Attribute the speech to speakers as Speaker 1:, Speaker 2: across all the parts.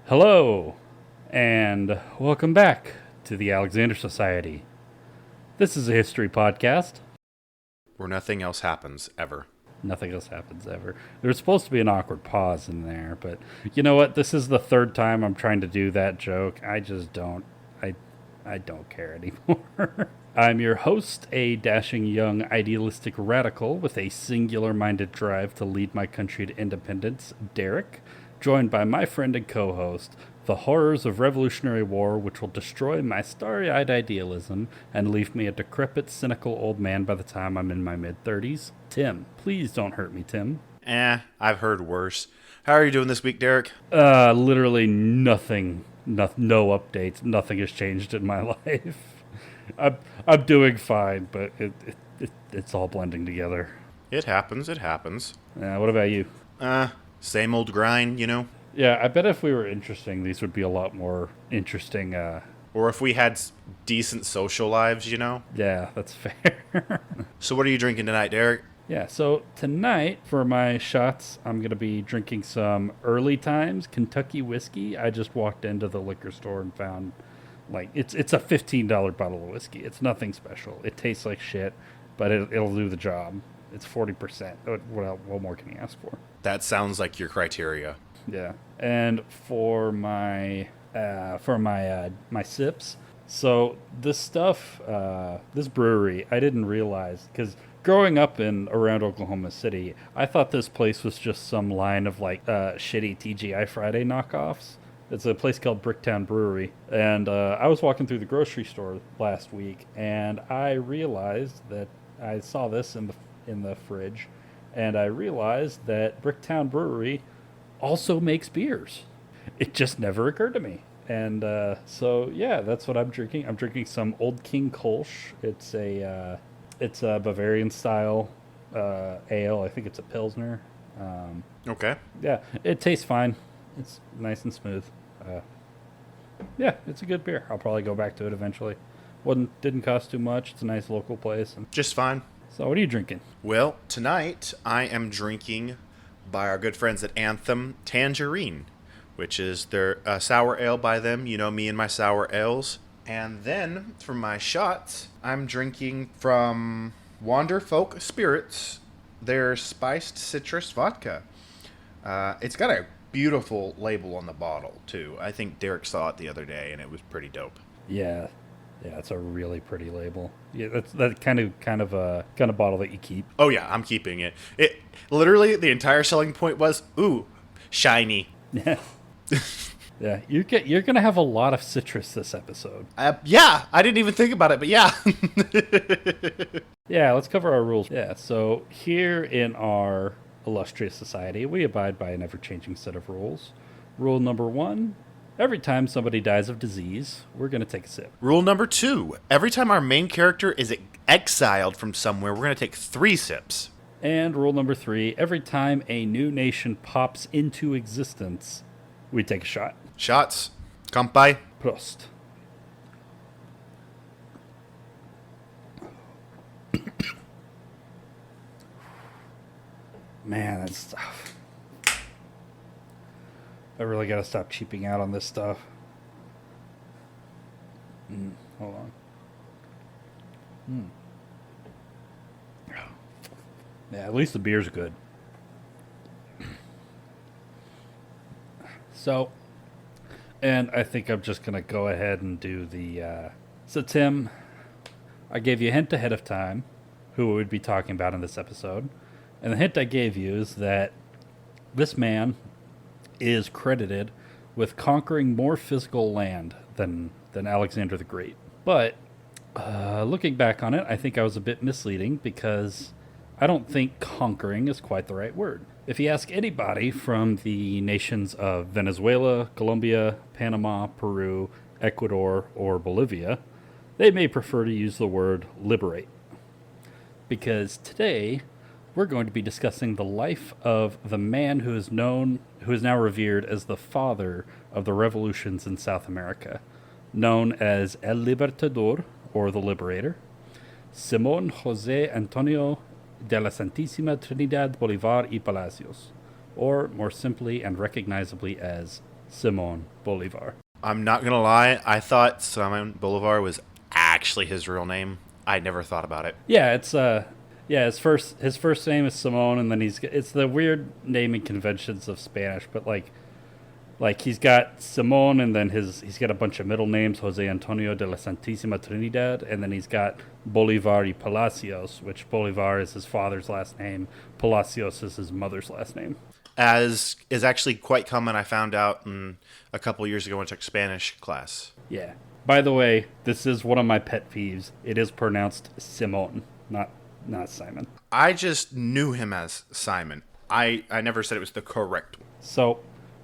Speaker 1: Hello, and welcome back to the Alexander Society. This is a history podcast.
Speaker 2: Where nothing else happens, ever.
Speaker 1: Nothing else happens ever. There's supposed to be an awkward pause in there, but you know what? This is the third time I'm trying to do that joke. I just don't. I don't care anymore. I'm your host, a dashing young idealistic radical with a singular-minded drive to lead my country to independence, Derek, joined by my friend and co-host, the horrors of Revolutionary War which will destroy my starry-eyed idealism and leave me a decrepit, cynical old man by the time I'm in my mid-30s, Tim. Please don't hurt me, Tim.
Speaker 2: I've heard worse. How are you doing this week, Derek?
Speaker 1: Literally nothing. No updates. Nothing has changed in my life. I'm doing fine, but it's all blending together.
Speaker 2: It happens.
Speaker 1: What about you?
Speaker 2: Same old grind, you know?
Speaker 1: Yeah, I bet if we were interesting, these would be a lot more interesting.
Speaker 2: Or if we had decent social lives, you know?
Speaker 1: Yeah, that's fair.
Speaker 2: So what are you drinking tonight, Derek?
Speaker 1: Yeah, so tonight for my shots, I'm going to be drinking some Early Times Kentucky whiskey. I just walked into the liquor store and found, it's a $15 bottle of whiskey. It's nothing special. It tastes like shit, but it'll do the job. It's 40%. What more can you ask for?
Speaker 2: That sounds like your criteria.
Speaker 1: Yeah, and for my my sips, so this stuff, this brewery, I didn't realize, because growing up around Oklahoma City, I thought this place was just some line of shitty TGI Friday knockoffs. It's a place called Bricktown Brewery, and I was walking through the grocery store last week, and I realized that I saw this in the fridge, and I realized that Bricktown Brewery also makes beers. It just never occurred to me. And so yeah, that's what I'm drinking. I'm drinking some Old King Kolsch. It's a Bavarian style ale. I think it's a Pilsner.
Speaker 2: Okay.
Speaker 1: Yeah, it tastes fine. It's nice and smooth. Yeah, it's a good beer. I'll probably go back to it eventually. Didn't cost too much. It's a nice local place.
Speaker 2: Just fine.
Speaker 1: So what are you drinking?
Speaker 2: Well, tonight I am drinking by our good friends at Anthem Tangerine, which is their sour ale by them. You know me and my sour ales. And then for my shots, I'm drinking from Wander Folk Spirits, their spiced citrus vodka. It's got a beautiful label on the bottle too. I think Derek saw it the other day, and it was pretty dope.
Speaker 1: Yeah, it's a really pretty label. Yeah, that's that kind of bottle that you keep.
Speaker 2: Oh yeah, I'm keeping it. It literally the entire selling point was, ooh, shiny.
Speaker 1: Yeah. Yeah, you're gonna have a lot of citrus this episode.
Speaker 2: Yeah, I didn't even think about it, but yeah.
Speaker 1: Yeah, let's cover our rules. Yeah, so here in our illustrious society, we abide by an ever-changing set of rules. Rule number 1, every time somebody dies of disease, we're gonna take a sip.
Speaker 2: Rule number 2, every time our main character is exiled from somewhere, we're gonna take 3 sips.
Speaker 1: And rule number 3, every time a new nation pops into existence, we take a shot.
Speaker 2: Shots. Kampai.
Speaker 1: Prost. Man, that stuff. I really gotta stop cheaping out on this stuff. Hold on. Yeah, at least the beer's good. So, and I think I'm just going to go ahead and do the... So, Tim, I gave you a hint ahead of time who we would be talking about in this episode. And the hint I gave you is that this man is credited with conquering more physical land than Alexander the Great. But looking back on it, I think I was a bit misleading because I don't think conquering is quite the right word. If you ask anybody from the nations of Venezuela, Colombia, Panama, Peru, Ecuador, or Bolivia, they may prefer to use the word liberate. Because today, we're going to be discussing the life of the man who is now revered as the father of the revolutions in South America, known as El Libertador, or the Liberator, Simón José Antonio de la Santísima Trinidad Bolivar y Palacios, or more simply and recognizably as Simón Bolivar.
Speaker 2: I'm not gonna lie. I thought Simon Bolivar was actually his real name. I never thought about it.
Speaker 1: Yeah, it's yeah, his first name is Simón, and then it's the weird naming conventions of Spanish, but like he's got Simón, and then he's got a bunch of middle names: Jose Antonio de la Santísima Trinidad, and then he's got Bolivar y Palacios, which Bolivar is his father's last name, Palacios is his mother's last name.
Speaker 2: As is actually quite common. I found out a couple years ago when I took Spanish class.
Speaker 1: Yeah. By the way, this is one of my pet peeves. It is pronounced Simón, not Simon.
Speaker 2: I just knew him as Simon. I never said it was the correct one.
Speaker 1: So,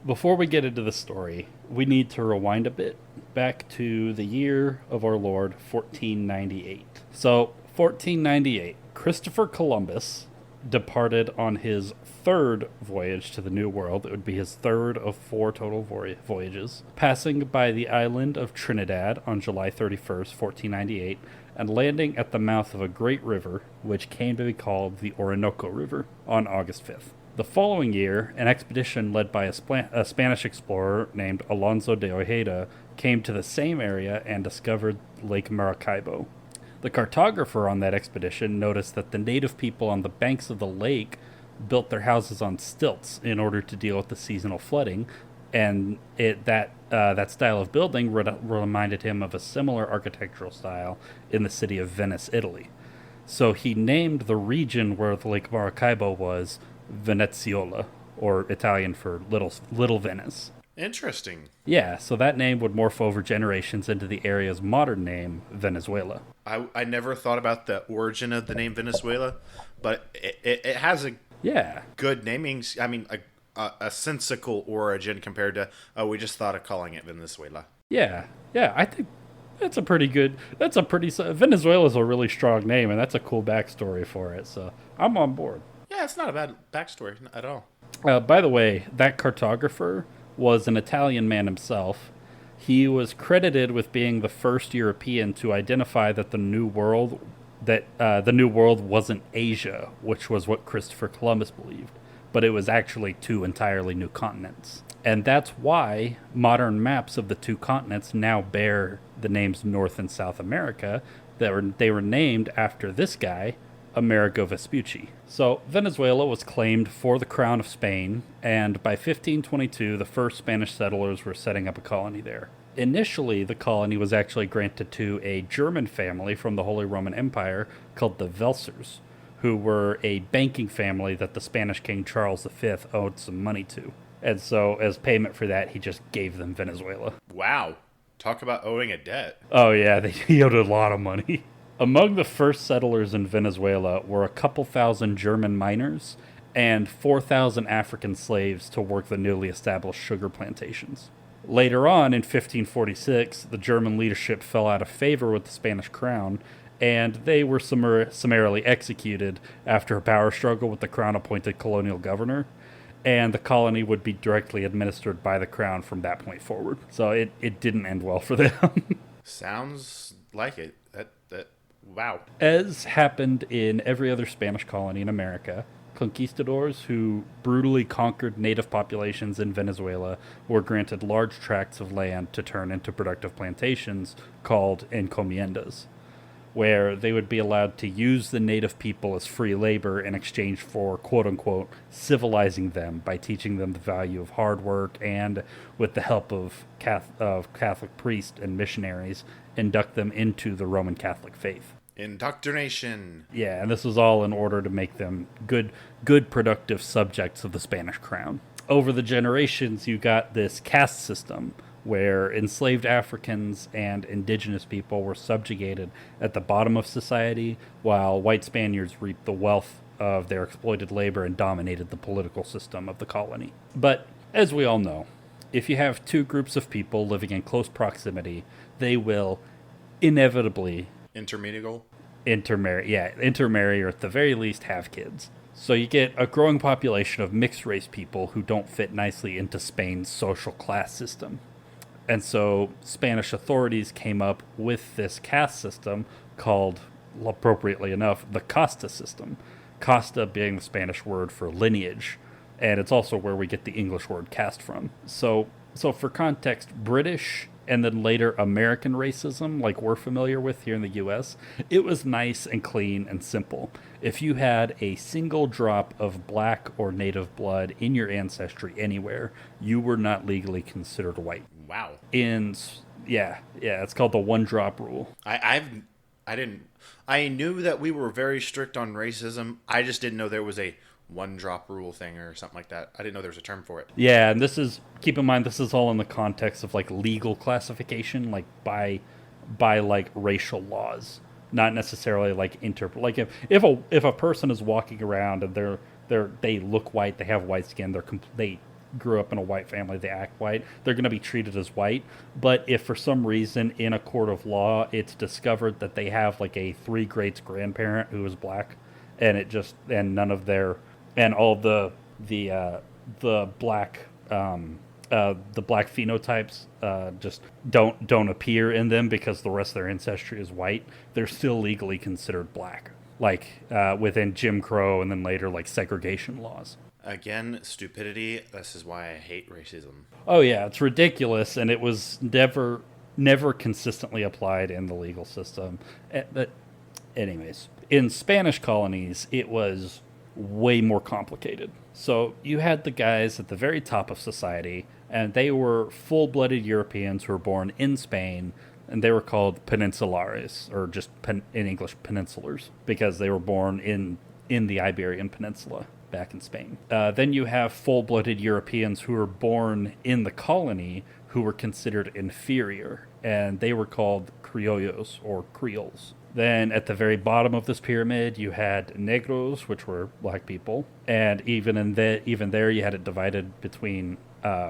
Speaker 1: before we get into the story, we need to rewind a bit back to the year of our Lord, 1498. So, 1498, Christopher Columbus departed on his third voyage to the New World. It would be his third of 4 total voyages, passing by the island of Trinidad on July 31st, 1498, and landing at the mouth of a great river, which came to be called the Orinoco River, on August 5th. The following year, an expedition led by a Spanish explorer named Alonso de Ojeda came to the same area and discovered Lake Maracaibo. The cartographer on that expedition noticed that the native people on the banks of the lake built their houses on stilts in order to deal with the seasonal flooding, and that style of building reminded him of a similar architectural style in the city of Venice, Italy. So he named the region where the Lake Maracaibo was Veneziola, or Italian for Little Venice.
Speaker 2: Interesting.
Speaker 1: Yeah, so that name would morph over generations into the area's modern name, Venezuela.
Speaker 2: I never thought about the origin of the name Venezuela, but it has a good naming. I mean, a sensical origin compared to, we just thought of calling it Venezuela.
Speaker 1: Yeah, I think Venezuela's a really strong name, and that's a cool backstory for it, so I'm on board.
Speaker 2: Yeah, it's not a bad backstory at all.
Speaker 1: By the way, that cartographer was an Italian man himself. He was credited with being the first European to identify that the New World wasn't Asia, which was what Christopher Columbus believed, but it was actually 2 entirely new continents. And that's why modern maps of the 2 continents now bear the names North and South America. They were named after this guy, Amerigo Vespucci. So Venezuela was claimed for the crown of Spain, and by 1522 the first Spanish settlers were setting up a colony there. Initially, the colony was actually granted to a German family from the Holy Roman Empire called the Welsers, who were a banking family that the Spanish King Charles V owed some money to. And so, as payment for that, he just gave them Venezuela.
Speaker 2: Wow. Talk about owing a debt.
Speaker 1: Oh yeah, he owed a lot of money. Among the first settlers in Venezuela were a couple thousand German miners and 4,000 African slaves to work the newly established sugar plantations. Later on, in 1546, the German leadership fell out of favor with the Spanish crown, and they were summarily executed after a power struggle with the crown-appointed colonial governor, and the colony would be directly administered by the crown from that point forward. So it didn't end well for them.
Speaker 2: Sounds like it. Wow.
Speaker 1: As happened in every other Spanish colony in America, conquistadors who brutally conquered native populations in Venezuela were granted large tracts of land to turn into productive plantations called encomiendas, where they would be allowed to use the native people as free labor in exchange for, quote-unquote, civilizing them by teaching them the value of hard work and, with the help of Catholic priests and missionaries, induct them into the Roman Catholic faith.
Speaker 2: Indoctrination.
Speaker 1: Yeah, and this was all in order to make them good productive subjects of the Spanish crown. Over the generations, you got this caste system where enslaved Africans and indigenous people were subjugated at the bottom of society, while white Spaniards reaped the wealth of their exploited labor and dominated the political system of the colony. But, as we all know, if you have 2 groups of people living in close proximity, they will inevitably intermarry, or at the very least have kids. So you get a growing population of mixed race people who don't fit nicely into Spain's social class system. And so Spanish authorities came up with this caste system called, appropriately enough, the casta system. Casta being the Spanish word for lineage, and it's also where we get the English word caste from. So So for context, British and then later American racism, like we're familiar with here in the US, it was nice and clean and simple. If you had a single drop of black or native blood in your ancestry anywhere, you were not legally considered white.
Speaker 2: Wow.
Speaker 1: In it's called the one drop rule.
Speaker 2: I didn't. I knew that we were very strict on racism. I just didn't know there was a one drop rule thing or something like that. I didn't know there was a term for it.
Speaker 1: Yeah, and this is, keep in mind, this is all in the context of like legal classification, like by like racial laws, not necessarily like like if a person is walking around and they look white, they have white skin, they grew up in a white family, they act white, they're going to be treated as white. But if for some reason in a court of law it's discovered that they have like a 3 greats grandparent who is black, and none of their, and all the black phenotypes just don't appear in them because the rest of their ancestry is white, they're still legally considered black, like within Jim Crow and then later like segregation laws.
Speaker 2: Again, stupidity. This is why I hate racism.
Speaker 1: Oh yeah, it's ridiculous, and it was never consistently applied in the legal system. But anyways, in Spanish colonies, it was way more complicated. So you had the guys at the very top of society, and they were full-blooded Europeans who were born in Spain, and they were called peninsulares, or just in English, peninsulars, because they were born in the Iberian Peninsula back in Spain. Then you have full-blooded Europeans who were born in the colony who were considered inferior, and they were called criollos or creoles. Then at the very bottom of this pyramid, you had negros, which were black people, and even there, you had it divided between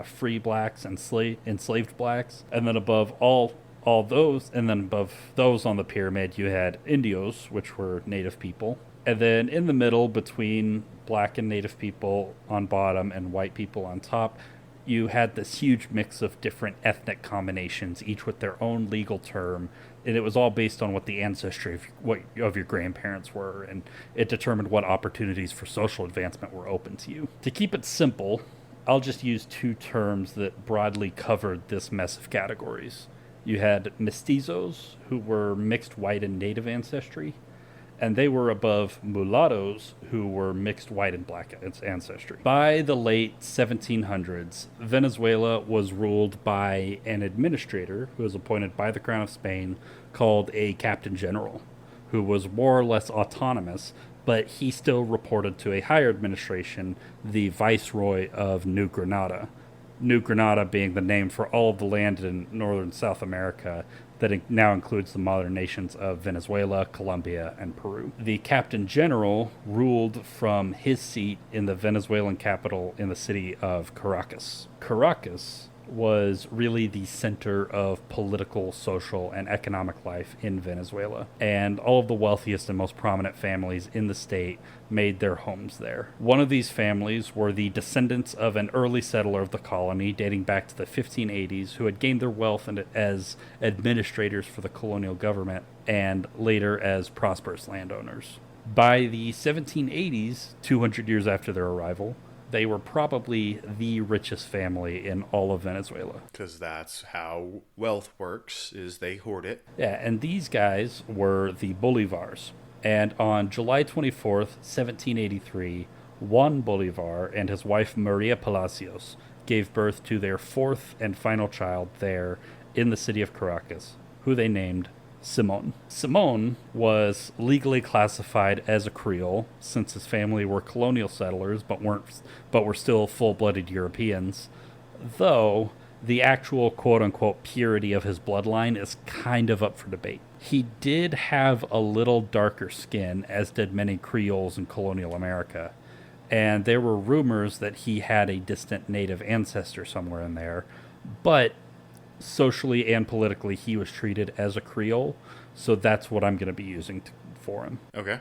Speaker 1: free blacks and enslaved blacks. And then above all those, and then above those on the pyramid, you had indios, which were native people. And then in the middle, between black and native people on bottom and white people on top, you had this huge mix of different ethnic combinations, each with their own legal term, and it was all based on what the ancestry of your grandparents were, and it determined what opportunities for social advancement were open to you. To keep it simple, I'll just use 2 terms that broadly covered this mess of categories. You had mestizos, who were mixed white and native ancestry, and they were above mulattoes, who were mixed white and black ancestry. By the late 1700s, Venezuela was ruled by an administrator who was appointed by the Crown of Spain called a Captain General, who was more or less autonomous, but he still reported to a higher administration, the Viceroy of New Granada. New Granada being the name for all of the land in northern South America that now includes the modern nations of Venezuela, Colombia, and Peru. The Captain General ruled from his seat in the Venezuelan capital in the city of Caracas. Caracas was really the center of political, social, and economic life in Venezuela, and all of the wealthiest and most prominent families in the state made their homes there. One of these families were the descendants of an early settler of the colony dating back to the 1580s who had gained their wealth as administrators for the colonial government and later as prosperous landowners. By the 1780s, 200 years after their arrival, they were probably the richest family in all of Venezuela.
Speaker 2: Because that's how wealth works, is they hoard it.
Speaker 1: Yeah, and these guys were the Bolivars. And on July 24th, 1783, Juan Bolivar and his wife Maria Palacios gave birth to their 4th and final child there in the city of Caracas, who they named Simon. Simon was legally classified as a Creole since his family were colonial settlers but were still full-blooded Europeans, though the actual quote-unquote purity of his bloodline is kind of up for debate. He did have a little darker skin, as did many Creoles in colonial America, and there were rumors that he had a distant native ancestor somewhere in there, but socially and politically he was treated as a Creole, so that's what I'm going to be using for him.
Speaker 2: Okay.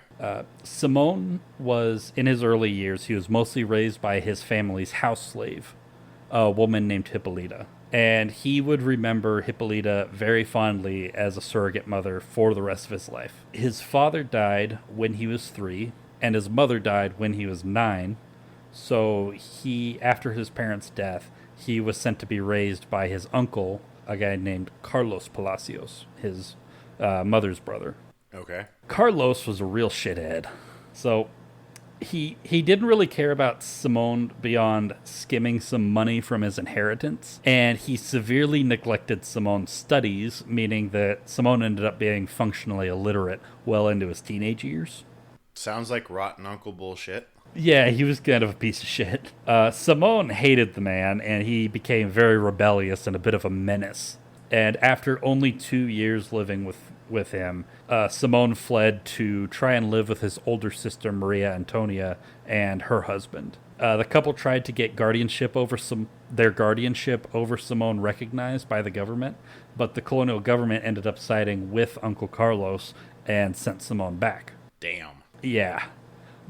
Speaker 1: Simon was, in his early years, he was mostly raised by his family's house slave, a woman named Hippolyta. And he would remember Hippolyta very fondly as a surrogate mother for the rest of his life. His father died when he was 3, and his mother died when he was 9. So after his parents' death, he was sent to be raised by his uncle, a guy named Carlos Palacios, his mother's brother.
Speaker 2: Okay.
Speaker 1: Carlos was a real shithead. So he didn't really care about Simone beyond skimming some money from his inheritance, and he severely neglected Simone's studies, meaning that Simone ended up being functionally illiterate well into his teenage years.
Speaker 2: Sounds like rotten uncle bullshit.
Speaker 1: Yeah, he was kind of a piece of shit. Simone hated the man, and he became very rebellious and a bit of a menace. And after only 2 years living with him, Simone fled to try and live with his older sister Maria Antonia and her husband. The couple tried to get their guardianship over Simone recognized by the government, but the colonial government ended up siding with Uncle Carlos and sent Simone back.
Speaker 2: Damn.
Speaker 1: Yeah.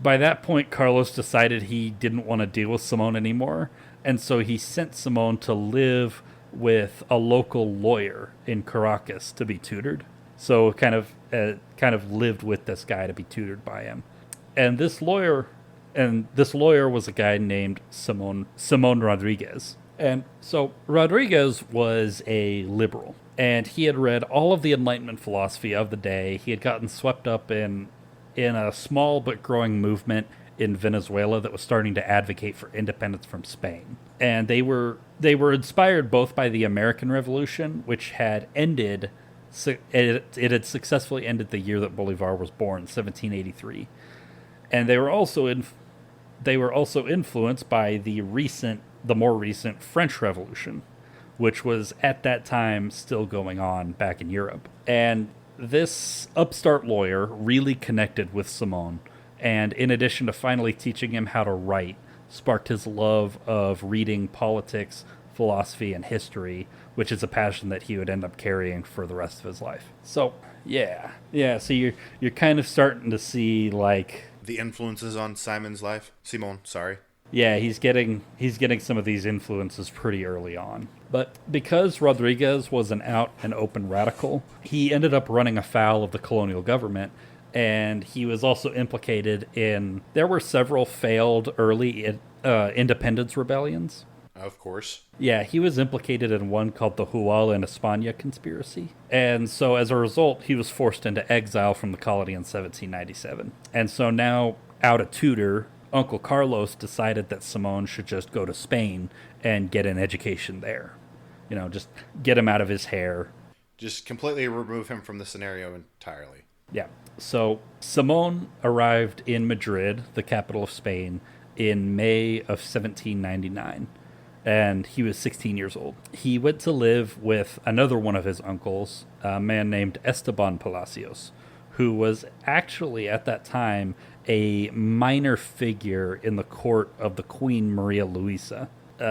Speaker 1: By that point, Carlos decided he didn't want to deal with Simone anymore, and so he sent Simone to live with a local lawyer in Caracas to be tutored. So kind of lived with this guy to be tutored by him. And this lawyer was a guy named Simon Rodriguez. And so Rodriguez was a liberal, and he had read all of the Enlightenment philosophy of the day. He had gotten swept up in a small but growing movement in Venezuela that was starting to advocate for independence from Spain. And they were inspired both by the American Revolution, which had ended. It had successfully ended the year that Bolivar was born, 1783, and they were also influenced by the more recent French Revolution, which was at that time still going on back in Europe. And this upstart lawyer really connected with Simone, and in addition to finally teaching him how to write, sparked his love of reading politics, philosophy, and history, which is a passion that he would end up carrying for the rest of his life. So, yeah. So you're kind of starting to see, like,
Speaker 2: the influences on Simon's life. Simone, sorry.
Speaker 1: Yeah, he's getting some of these influences pretty early on. But because Rodriguez was an out and open radical, he ended up running afoul of the colonial government, and he was also implicated in... There were several failed early independence rebellions.
Speaker 2: Of course.
Speaker 1: Yeah, he was implicated in one called the Hual en España conspiracy. And so as a result, he was forced into exile from the colony in 1797. And so now, out a tutor, Uncle Carlos decided that Simone should just go to Spain and get an education there. You know, just get him out of his hair.
Speaker 2: Just completely remove him from the scenario entirely.
Speaker 1: Yeah. So Simone arrived in Madrid, the capital of Spain, in May of 1799. And he was 16 years old. He went to live with another one of his uncles, a man named Esteban Palacios, who was actually, at that time, a minor figure in the court of the Queen Maria Luisa.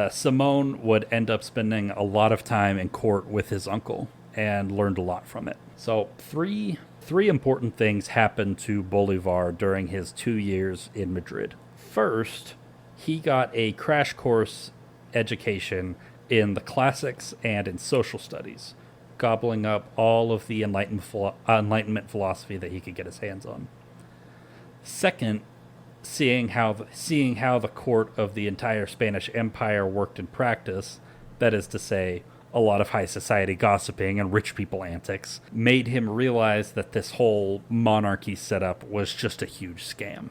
Speaker 1: Simone would end up spending a lot of time in court with his uncle and learned a lot from it. So three important things happened to Bolivar during his 2 years in Madrid. First, he got a crash course education in the classics and in social studies, gobbling up all of the Enlightenment philosophy that he could get his hands on. Second, seeing how the court of the entire Spanish Empire worked in practice, that is to say, a lot of high society gossiping and rich people antics, made him realize that this whole monarchy setup was just a huge scam.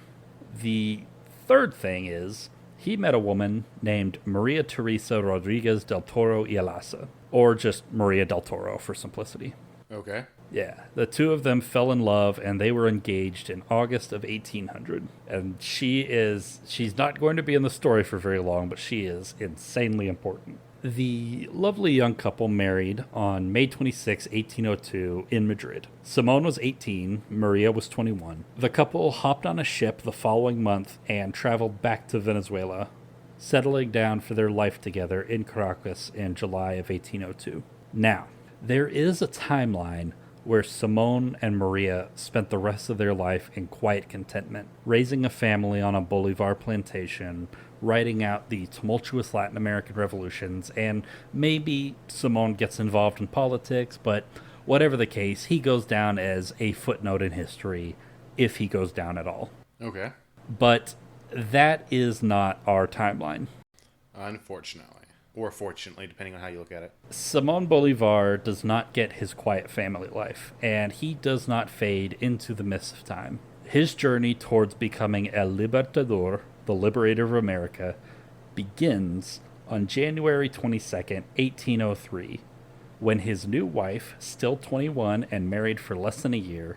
Speaker 1: The third thing is, he met a woman named Maria Teresa Rodriguez del Toro y Alasa, or just Maria del Toro for simplicity.
Speaker 2: Okay.
Speaker 1: Yeah, the two of them fell in love, and they were engaged in August of 1800. And she's not going to be in the story for very long, but she is insanely important. The lovely young couple married on May 26, 1802 in Madrid. Simone was 18, Maria was 21. The couple hopped on a ship the following month and traveled back to Venezuela, settling down for their life together in Caracas in July of 1802. Now, there is a timeline where Simone and Maria spent the rest of their life in quiet contentment, raising a family on a Bolivar plantation, writing out the tumultuous Latin American revolutions, and maybe Simone gets involved in politics, but whatever the case, he goes down as a footnote in history, if he goes down at all.
Speaker 2: Okay.
Speaker 1: But that is not our timeline.
Speaker 2: Unfortunately. or fortunately, depending on how you look at it.
Speaker 1: Simón Bolivar does not get his quiet family life, and he does not fade into the mist of time. His journey towards becoming El Libertador, the liberator of America, begins on January 22nd, 1803, when his new wife, still 21 and married for less than a year,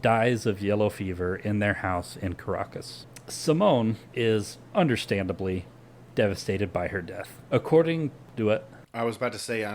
Speaker 1: dies of yellow fever in their house in Caracas. Simón is understandably devastated by her death. According to it,
Speaker 2: I was about to say,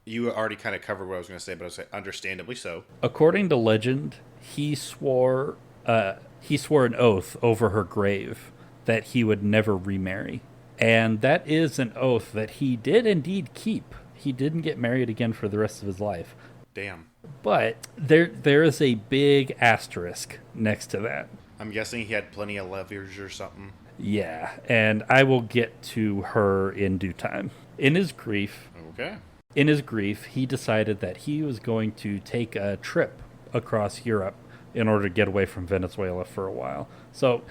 Speaker 2: you already kind of covered what I was going to say, but I was say, understandably so.
Speaker 1: according to legend, he swore an oath over her grave that he would never remarry. And that is an oath that he did indeed keep. He didn't get married again for the rest of his life.
Speaker 2: Damn.
Speaker 1: But there is a big asterisk next to that.
Speaker 2: I'm guessing he had plenty of leverage or something.
Speaker 1: Yeah, and I will get to her in due time. In his grief,
Speaker 2: Okay.
Speaker 1: he decided that he was going to take a trip across Europe in order to get away from Venezuela for a while. So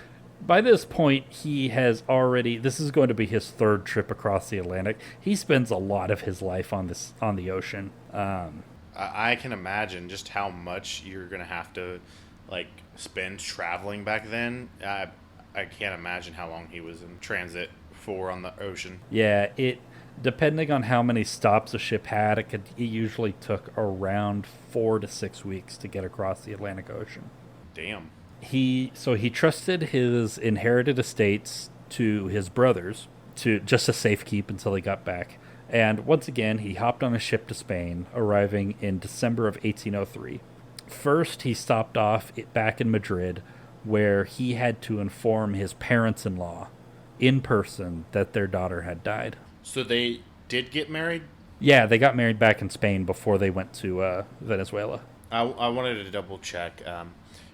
Speaker 1: by this point, this is going to be his third trip across the Atlantic. He spends a lot of his life on the ocean.
Speaker 2: I can imagine just how much you're going to have to spend traveling back then. I can't imagine how long he was in transit for on the ocean.
Speaker 1: Yeah, depending on how many stops a ship had, it usually took around 4 to 6 weeks to get across the Atlantic Ocean.
Speaker 2: Damn.
Speaker 1: He trusted his inherited estates to his brothers to safekeep until he got back. And once again, he hopped on a ship to Spain, arriving in December of 1803. First, he stopped off back in Madrid, where he had to inform his parents-in-law in person that their daughter had died.
Speaker 2: So they did get married?
Speaker 1: Yeah, they got married back in Spain before they went to Venezuela.
Speaker 2: I wanted to double check.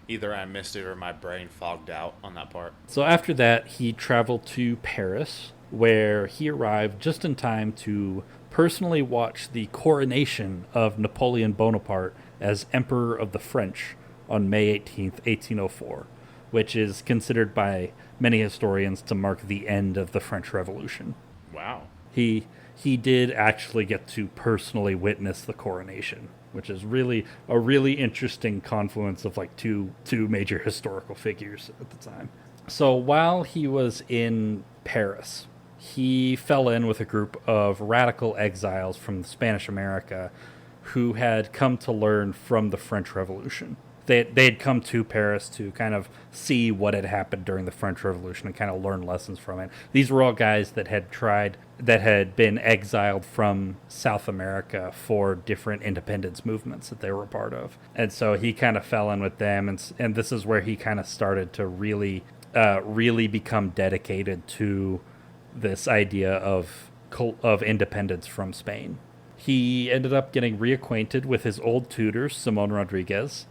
Speaker 2: Either I missed it or my brain fogged out on that part.
Speaker 1: So after that, he traveled to Paris, where he arrived just in time to personally watch the coronation of Napoleon Bonaparte as Emperor of the French on May 18th, 1804, which is considered by many historians to mark the end of the French Revolution.
Speaker 2: Wow.
Speaker 1: He did actually get to personally witness the coronation, which is really a really interesting confluence of two major historical figures at the time. So while he was in Paris, he fell in with a group of radical exiles from Spanish America who had come to learn from the French Revolution. They had come to Paris to kind of see what had happened during the French Revolution and kind of learn lessons from it. These were all guys that had been exiled from South America for different independence movements that they were a part of. And so he kind of fell in with them, and this is where he kind of started to really become dedicated to this idea of independence from Spain. He ended up getting reacquainted with his old tutor, Simón Rodriguez,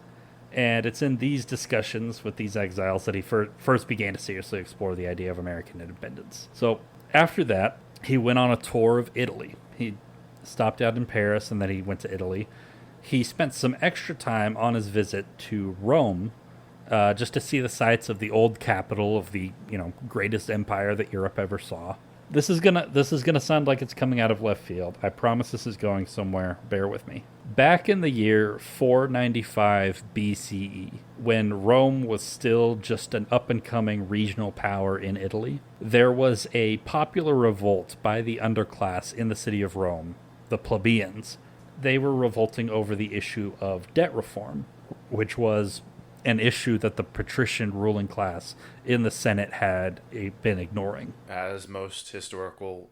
Speaker 1: and it's in these discussions with these exiles that he first began to seriously explore the idea of American independence. So after that, he went on a tour of Italy. He stopped out in Paris, and then he went to Italy. He spent some extra time on his visit to Rome, just to see the sights of the old capital of the greatest empire that Europe ever saw. This is gonna sound like it's coming out of left field. I promise this is going somewhere. Bear with me. Back in the year 495 BCE, when Rome was still just an up-and-coming regional power in Italy, there was a popular revolt by the underclass in the city of Rome, the plebeians. They were revolting over the issue of debt reform, which was an issue that the patrician ruling class in the Senate had been ignoring.
Speaker 2: As most historical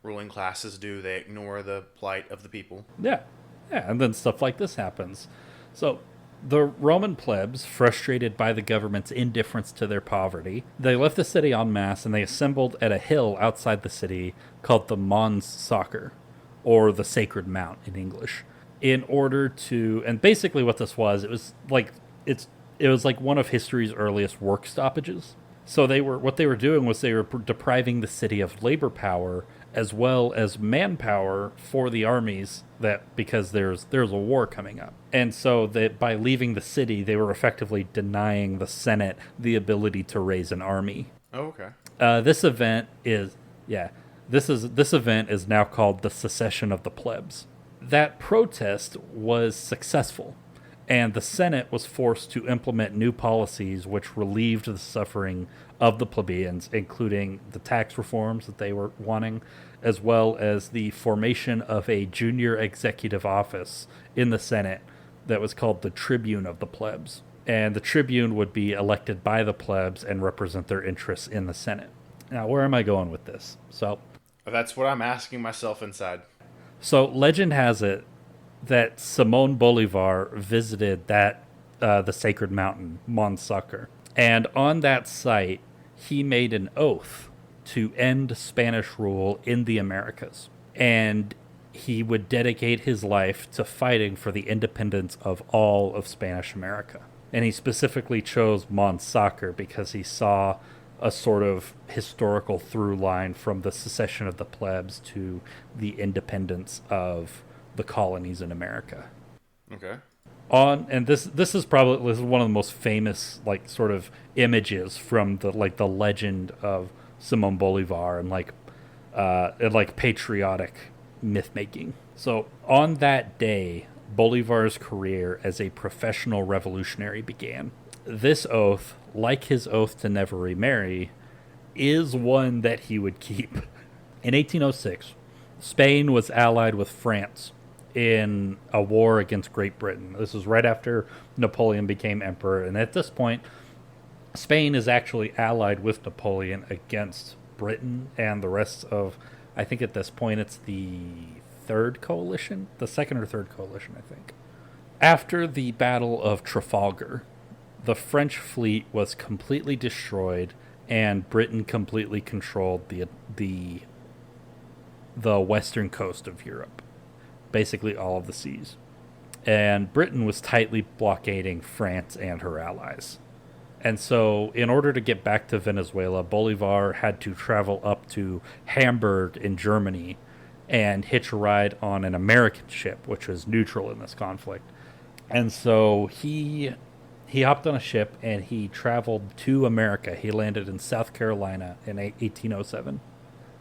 Speaker 2: ruling classes do, they ignore the plight of the people.
Speaker 1: Yeah, and then stuff like this happens. So the Roman plebs, frustrated by the government's indifference to their poverty, they left the city en masse and they assembled at a hill outside the city called the Mons Sacer, or the Sacred Mount in English, in order to, and basically what this was, it was like one of history's earliest work stoppages. So what they were doing was they were depriving the city of labor power as well as manpower for the armies, because there's a war coming up. And so that by leaving the city, they were effectively denying the Senate the ability to raise an army.
Speaker 2: Oh, okay.
Speaker 1: This event is This event is now called the secession of the plebs. That protest was successful, and the Senate was forced to implement new policies which relieved the suffering of the plebeians, including the tax reforms that they were wanting, as well as the formation of a junior executive office in the Senate that was called the Tribune of the Plebs. And the Tribune would be elected by the plebs and represent their interests in the Senate. Now, where am I going with this?
Speaker 2: That's what I'm asking myself inside.
Speaker 1: So legend has it that Simon Bolivar visited the sacred mountain, Mont Sucre. And on that site, he made an oath to end Spanish rule in the Americas. And he would dedicate his life to fighting for the independence of all of Spanish America. And he specifically chose Mont Sucre because he saw a sort of historical through line from the secession of the plebs to the independence of the colonies in America.
Speaker 2: Okay.
Speaker 1: This is one of the most famous sort of images from the legend of Simon Bolivar and patriotic myth making. So on that day, Bolivar's career as a professional revolutionary began. This oath, like his oath to never remarry, is one that he would keep. In 1806, Spain was allied with France in a war against Great Britain. This was right after Napoleon became emperor, and at this point, Spain is actually allied with Napoleon against Britain and the rest of, I think at this point it's the third coalition, the second or third coalition, I think. After the Battle of Trafalgar, the French fleet was completely destroyed, and Britain completely controlled the western coast of Europe, basically all of the seas. And Britain was tightly blockading France and her allies. And so, in order to get back to Venezuela, Bolivar had to travel up to Hamburg in Germany and hitch a ride on an American ship, which was neutral in this conflict. And so he hopped on a ship and he traveled to America. He landed in South Carolina in 1807.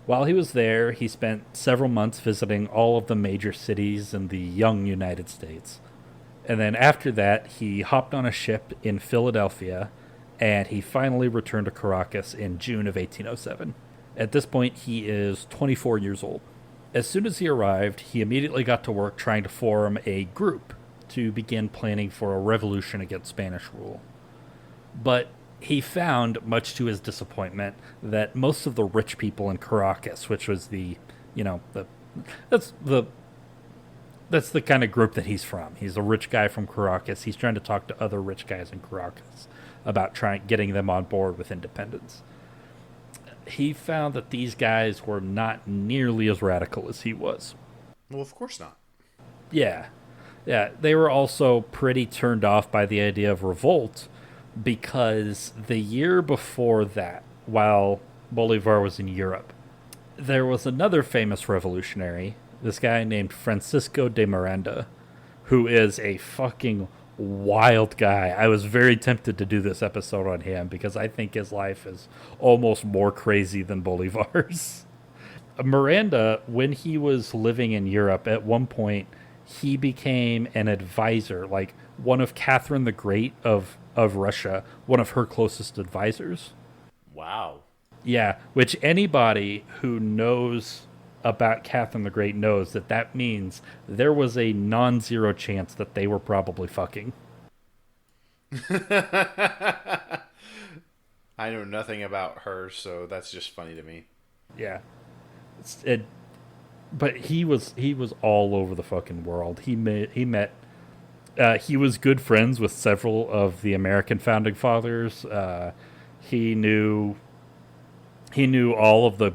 Speaker 1: While he was there, he spent several months visiting all of the major cities in the young United States. And then after that, he hopped on a ship in Philadelphia, and he finally returned to Caracas in June of 1807. At this point, he is 24 years old. As soon as he arrived, he immediately got to work trying to form a group to begin planning for a revolution against Spanish rule. But he found, much to his disappointment, that most of the rich people in Caracas, which was that's the kind of group that he's from. He's a rich guy from Caracas. He's trying to talk to other rich guys in Caracas about getting them on board with independence. He found that these guys were not nearly as radical as he was.
Speaker 2: Well, of course not.
Speaker 1: Yeah. They were also pretty turned off by the idea of revolt because the year before that, while Bolivar was in Europe, there was another famous revolutionary, this guy named Francisco de Miranda, who is a fucking wild guy. I was very tempted to do this episode on him because I think his life is almost more crazy than Bolivar's. Miranda, when he was living in Europe, at one point, he became an advisor, like one of Catherine the Great of Russia, one of her closest advisors.
Speaker 2: Wow.
Speaker 1: Yeah, which anybody who knows about Catherine the Great knows that means there was a non-zero chance that they were probably fucking.
Speaker 2: I know nothing about her, so that's just funny to me.
Speaker 1: Yeah. But he was all over the fucking world. He was good friends with several of the American founding fathers. He knew all of the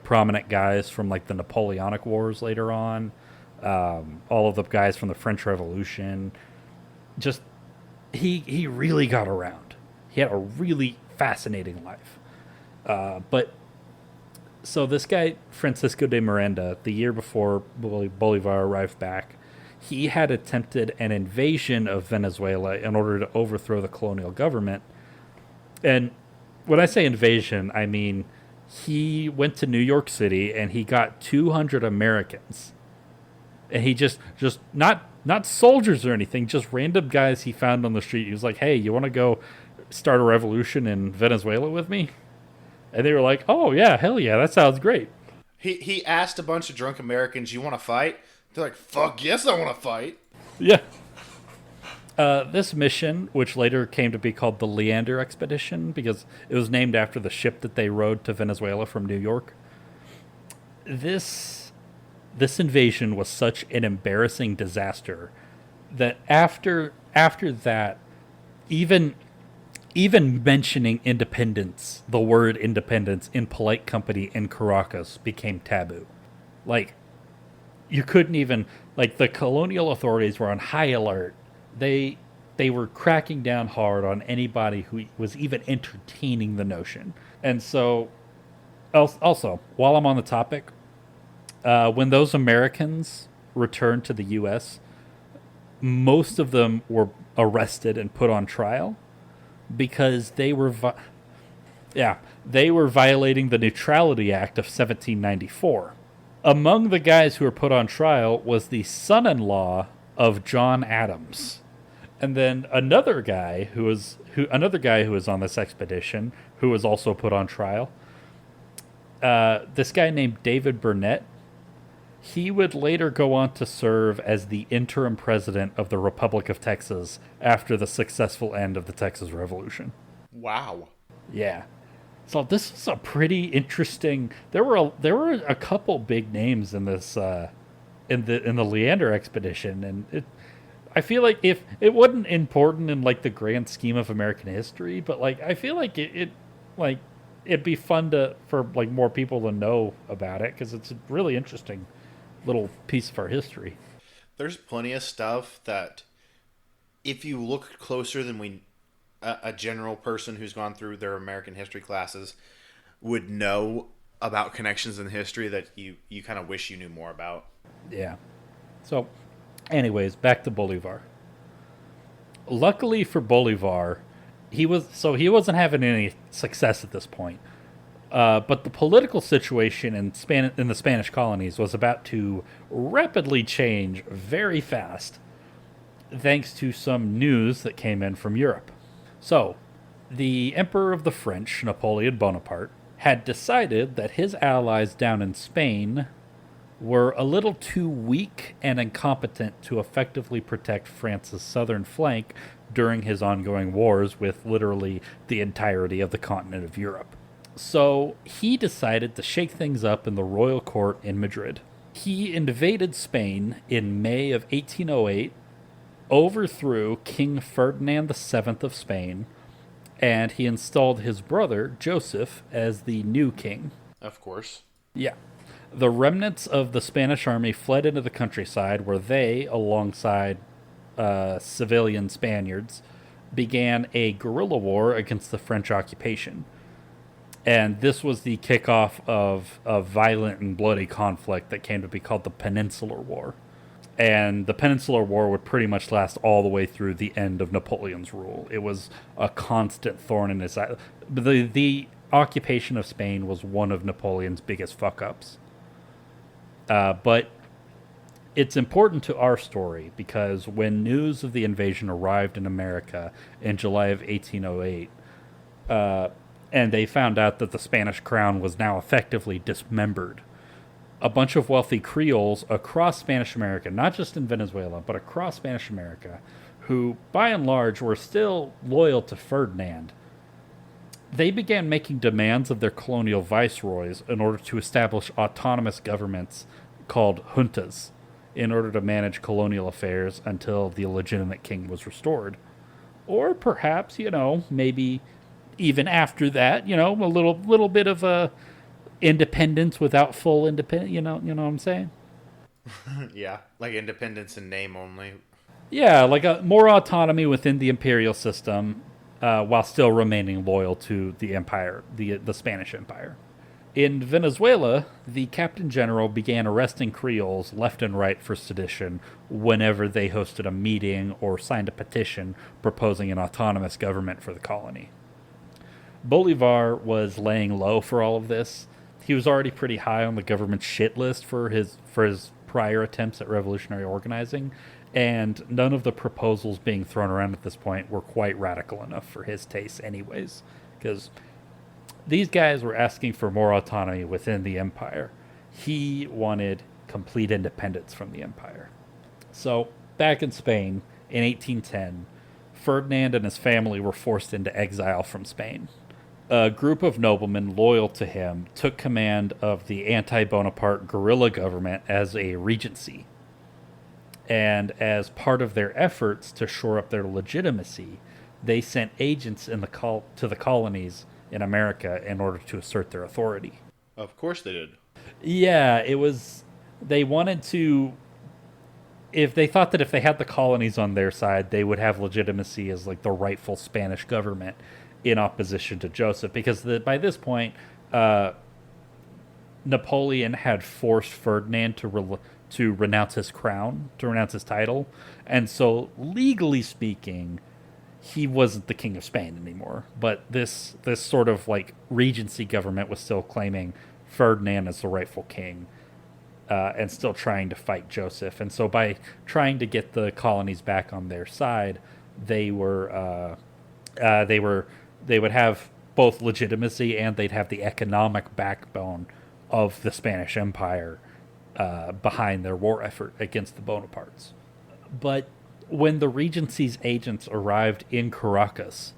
Speaker 1: prominent guys from the Napoleonic Wars later on, all of the guys from the French Revolution. Just he really got around. He had a really fascinating life. But so this guy Francisco de Miranda, the year before Bolivar arrived back, he had attempted an invasion of Venezuela in order to overthrow the colonial government. And when I say invasion, I mean he went to New York City and he got 200 Americans. And he just not soldiers or anything, just random guys he found on the street. He was like, "Hey, you want to go start a revolution in Venezuela with me?" And they were like, "Oh yeah, hell yeah, that sounds great."
Speaker 2: He asked a bunch of drunk Americans, "You want to fight?" They're like, "Fuck yes, I want to fight."
Speaker 1: Yeah. This mission, which later came to be called the Leander Expedition, because it was named after the ship that they rode to Venezuela from New York. This invasion was such an embarrassing disaster that after that, even mentioning independence, the word independence in polite company in Caracas became taboo. Like, you couldn't even, like, the colonial authorities were on high alert. They were cracking down hard on anybody who was even entertaining the notion. And so, also, while I'm on the topic, when those Americans returned to the U.S., most of them were arrested and put on trial because they were violating the Neutrality Act of 1794. Among the guys who were put on trial was the son-in-law of John Adams. And then another guy who was on this expedition who was also put on trial. This guy named David Burnett. He would later go on to serve as the interim president of the Republic of Texas after the successful end of the Texas Revolution.
Speaker 2: Wow.
Speaker 1: Yeah. So this is a pretty interesting. There were a couple big names in this in the Leander expedition, and I feel like if it wasn't important in like the grand scheme of American history, but like I feel like it'd be fun for like more people to know about it because it's a really interesting little piece of our history.
Speaker 2: There's plenty of stuff that if you look closer than a general person who's gone through their American history classes would know about connections in history that you kind of wish you knew more about.
Speaker 1: Yeah. So, anyways, back to Bolivar. Luckily for Bolivar, he wasn't having any success at this point. But the political situation in the Spanish colonies was about to rapidly change very fast, thanks to some news that came in from Europe. So, the Emperor of the French, Napoleon Bonaparte, had decided that his allies down in Spain were a little too weak and incompetent to effectively protect France's southern flank during his ongoing wars with literally the entirety of the continent of Europe. So he decided to shake things up in the royal court in Madrid. He invaded Spain in May of 1808, overthrew King Ferdinand VII of Spain, and he installed his brother, Joseph, as the new king.
Speaker 2: Of course.
Speaker 1: Yeah. The remnants of the Spanish army fled into the countryside where they, alongside civilian Spaniards, began a guerrilla war against the French occupation. And this was the kickoff of a violent and bloody conflict that came to be called the Peninsular War. And the Peninsular War would pretty much last all the way through the end of Napoleon's rule. It was a constant thorn in his side. The occupation of Spain was one of Napoleon's biggest fuck-ups. But it's important to our story because when news of the invasion arrived in America in July of 1808, and they found out that the Spanish crown was now effectively dismembered, a bunch of wealthy Creoles across Spanish America, not just in Venezuela, but across Spanish America, who, by and large, were still loyal to Ferdinand, they began making demands of their colonial viceroys in order to establish autonomous governments called juntas in order to manage colonial affairs until the legitimate king was restored. Or perhaps, maybe even after that, a little bit of a independence without full independence, you know what I'm saying?
Speaker 2: Yeah, like independence in name only.
Speaker 1: Yeah, like a more autonomy within the imperial system, while still remaining loyal to the empire, the Spanish Empire. In Venezuela, the Captain General began arresting Creoles left and right for sedition whenever they hosted a meeting or signed a petition proposing an autonomous government for the colony. Bolivar was laying low for all of this. He was already pretty high on the government shit list for his prior attempts at revolutionary organizing, and none of the proposals being thrown around at this point were quite radical enough for his taste anyways, because these guys were asking for more autonomy within the empire. He wanted complete independence from the empire. So, back in Spain in 1810, Ferdinand and his family were forced into exile from Spain. A group of noblemen loyal to him took command of the anti Bonaparte guerrilla government as a regency. And as part of their efforts to shore up their legitimacy, they sent agents to the colonies in America in order to assert their authority.
Speaker 2: Of course they did.
Speaker 1: Yeah, it was. They wanted to. If they thought that if they had the colonies on their side, they would have legitimacy as like the rightful Spanish government in opposition to Joseph, because by this point, Napoleon had forced Ferdinand to renounce his crown, to renounce his title, and so legally speaking, he wasn't the king of Spain anymore. But this sort of like regency government was still claiming Ferdinand as the rightful king, and still trying to fight Joseph. And so by trying to get the colonies back on their side, they would have both legitimacy and they'd have the economic backbone of the Spanish Empire behind their war effort against the Bonapartes. But when the Regency's agents arrived in Caracas,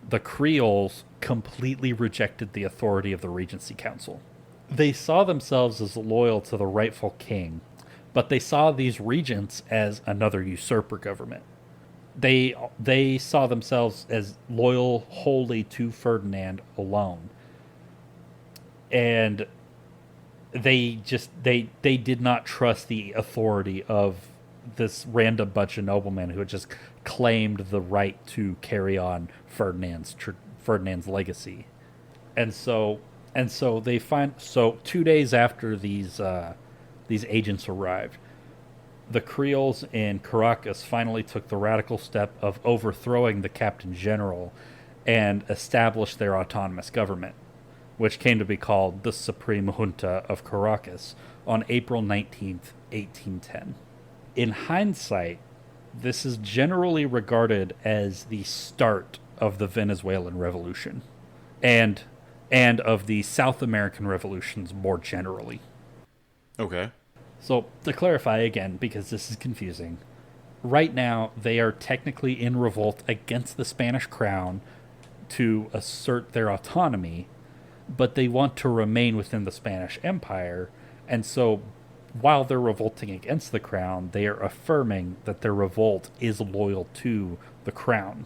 Speaker 1: the Creoles completely rejected the authority of the Regency Council. They saw themselves as loyal to the rightful king, but they saw these regents as another usurper government. They saw themselves as loyal wholly to Ferdinand alone. And they did not trust the authority of this random bunch of noblemen who had just claimed the right to carry on Ferdinand's legacy. And so 2 days after these agents arrived, the Creoles in Caracas finally took the radical step of overthrowing the Captain General and established their autonomous government, which came to be called the Supreme Junta of Caracas on April 19th, 1810. In hindsight, this is generally regarded as the start of the Venezuelan Revolution and of the South American revolutions more generally.
Speaker 2: Okay.
Speaker 1: So, to clarify again, because this is confusing, right now they are technically in revolt against the Spanish crown to assert their autonomy, but they want to remain within the Spanish Empire, and so while they're revolting against the crown, they are affirming that their revolt is loyal to the crown.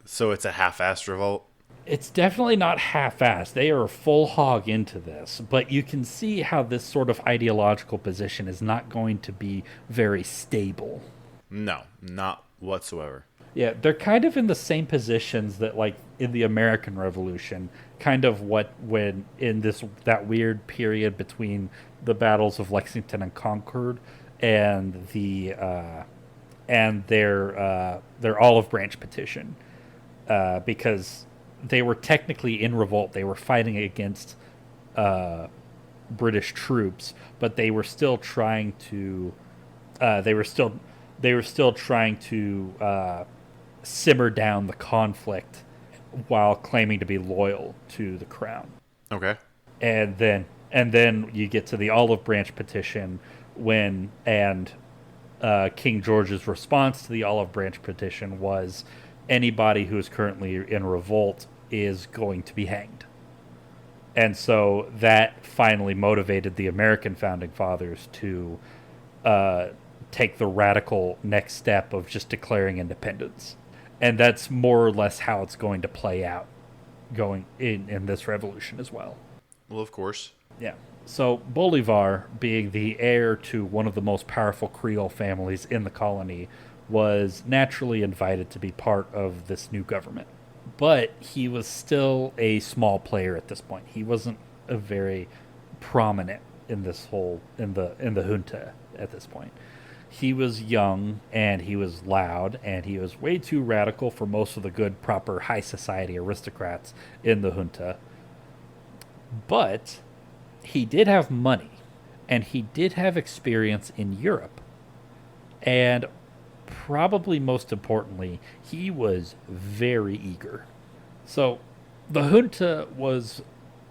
Speaker 2: So it's a half-assed revolt?
Speaker 1: It's definitely not half-assed. They are full hog into this, but you can see how this sort of ideological position is not going to be very stable.
Speaker 2: No, not whatsoever.
Speaker 1: Yeah, they're kind of in the same positions that, like, in the American Revolution, kind of when in that weird period between the battles of Lexington and Concord and their olive branch petition, because they were technically in revolt. They were fighting against British troops, but they were still trying to simmer down the conflict while claiming to be loyal to the crown.
Speaker 2: Okay.
Speaker 1: And then you get to the olive branch petition King George's response to the olive branch petition was anybody who is currently in revolt is going to be hanged. And so that finally motivated the American founding fathers to take the radical next step of just declaring independence. And that's more or less how it's going to play out going in this revolution as well.
Speaker 2: Well, of course.
Speaker 1: Yeah. So Bolivar, being the heir to one of the most powerful Creole families in the colony, was naturally invited to be part of this new government. But he was still a small player at this point. He wasn't a very prominent in this in the junta at this point. he was young and he was loud and he was way too radical for most of the good, proper high society aristocrats in the junta. But he did have money and he did have experience in Europe. And probably most importantly, he was very eager. So the junta was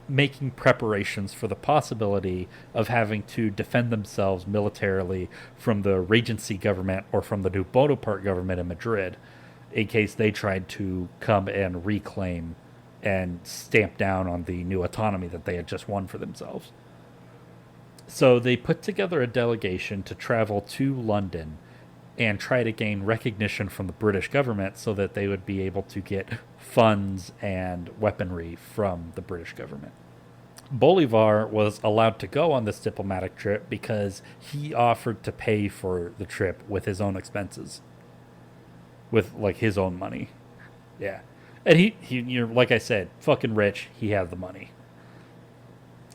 Speaker 1: making preparations for the possibility of having to defend themselves militarily from the Regency government or from the new Bonaparte government in Madrid in case they tried to come and reclaim and stamp down on the new autonomy that they had just won for themselves. So they put together a delegation to travel to London and try to gain recognition from the British government so that they would be able to get funds and weaponry from the British government. Bolivar was allowed to go on this diplomatic trip because he offered to pay for the trip with his own expenses, with like his own money. Yeah. And he you know, like I said, fucking rich, he had the money.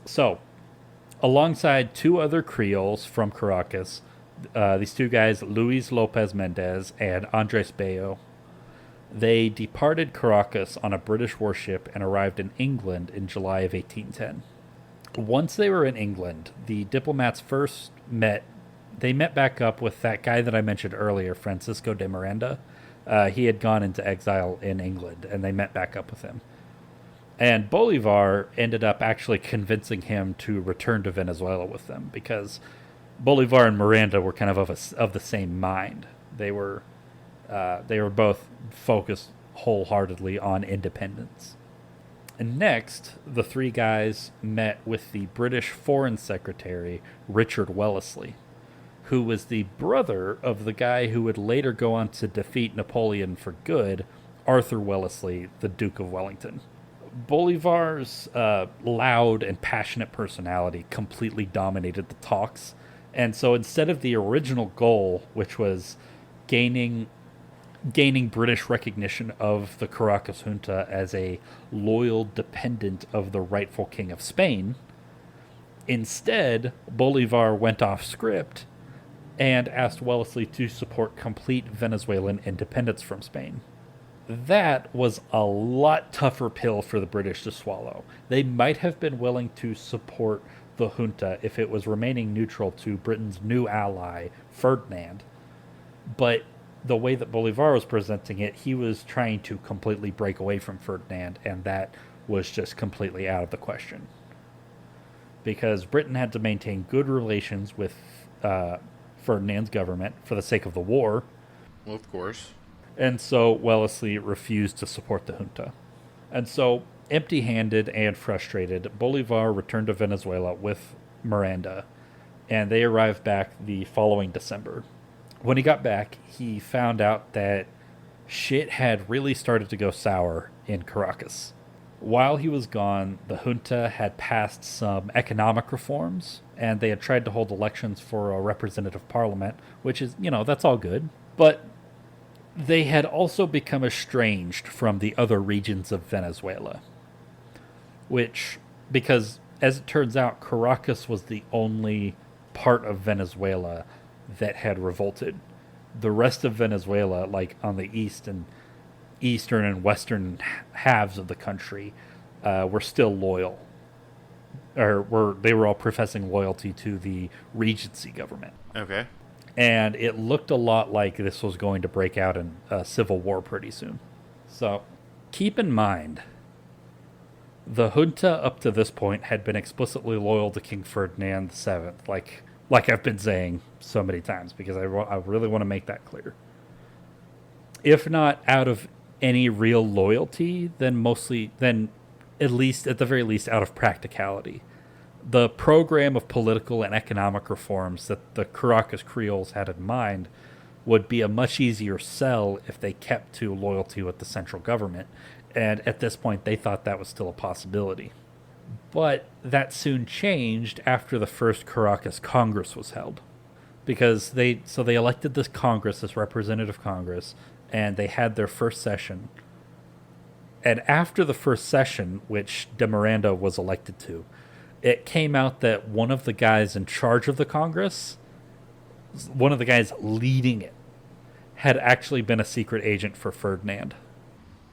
Speaker 1: So, alongside two other Creoles from Caracas, these two guys, Luis Lopez Mendez and Andres Bello, they departed Caracas on a British warship and arrived in England in July of 1810. Once they were in England, the diplomats first met. They met back up with that guy that I mentioned earlier, Francisco de Miranda. He had gone into exile in England, and they met back up with him. And Bolivar ended up actually convincing him to return to Venezuela with them because Bolivar and Miranda were kind of the same mind. They were both focused wholeheartedly on independence. And next, the three guys met with the British Foreign Secretary, Richard Wellesley, who was the brother of the guy who would later go on to defeat Napoleon for good, Arthur Wellesley, the Duke of Wellington. Bolivar's loud and passionate personality completely dominated the talks. And so instead of the original goal, which was gaining British recognition of the Caracas junta as a loyal dependent of the rightful king of Spain, instead, Bolivar went off script and asked Wellesley to support complete Venezuelan independence from Spain. That was a lot tougher pill for the British to swallow. They might have been willing to support the junta if it was remaining neutral to Britain's new ally, Ferdinand. But the way that Bolivar was presenting it, he was trying to completely break away from Ferdinand, and that was just completely out of the question. Because Britain had to maintain good relations with Ferdinand's government for the sake of the war.
Speaker 2: Well, of course.
Speaker 1: And so Wellesley refused to support the junta. And so, empty-handed and frustrated, Bolivar returned to Venezuela with Miranda, and they arrived back the following December. When he got back, he found out that shit had really started to go sour in Caracas. While he was gone, the junta had passed some economic reforms, and they had tried to hold elections for a representative parliament, which is, that's all good. But they had also become estranged from the other regions of Venezuela, because as it turns out, Caracas was the only part of Venezuela that had revolted. The rest of Venezuela, like on the eastern and western halves of the country, were still loyal, they were all professing loyalty to the Regency government.
Speaker 2: Okay.
Speaker 1: And it looked a lot like this was going to break out in a civil war pretty soon. So keep in mind, the junta up to this point had been explicitly loyal to King Ferdinand VII, like I've been saying so many times, because I really want to make that clear. If not out of any real loyalty, then at the very least out of practicality. The program of political and economic reforms that the Caracas Creoles had in mind would be a much easier sell if they kept to loyalty with the central government, and at this point they thought that was still a possibility. But that soon changed after the first Caracas Congress was held, because they elected this Congress, this representative Congress, and they had their first session. And after the first session, which de Miranda was elected to, it came out that one of the guys in charge of the Congress one of the guys leading it had actually been a secret agent for Ferdinand.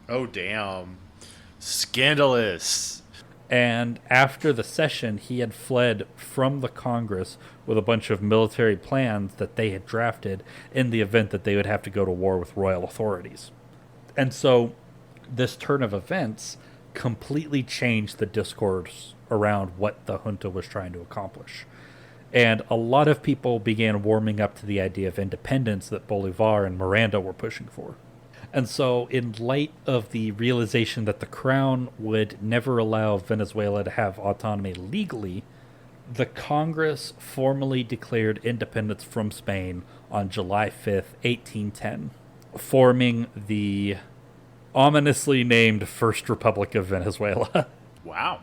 Speaker 2: Oh, damn. Scandalous.
Speaker 1: And after the session, he had fled from the Congress with a bunch of military plans that they had drafted in the event that they would have to go to war with royal authorities. And so this turn of events completely changed the discourse around what the junta was trying to accomplish. And a lot of people began warming up to the idea of independence that Bolivar and Miranda were pushing for. And so, in light of the realization that the crown would never allow Venezuela to have autonomy legally, the Congress formally declared independence from Spain on July 5th, 1810, forming the ominously named First Republic of Venezuela.
Speaker 2: Wow.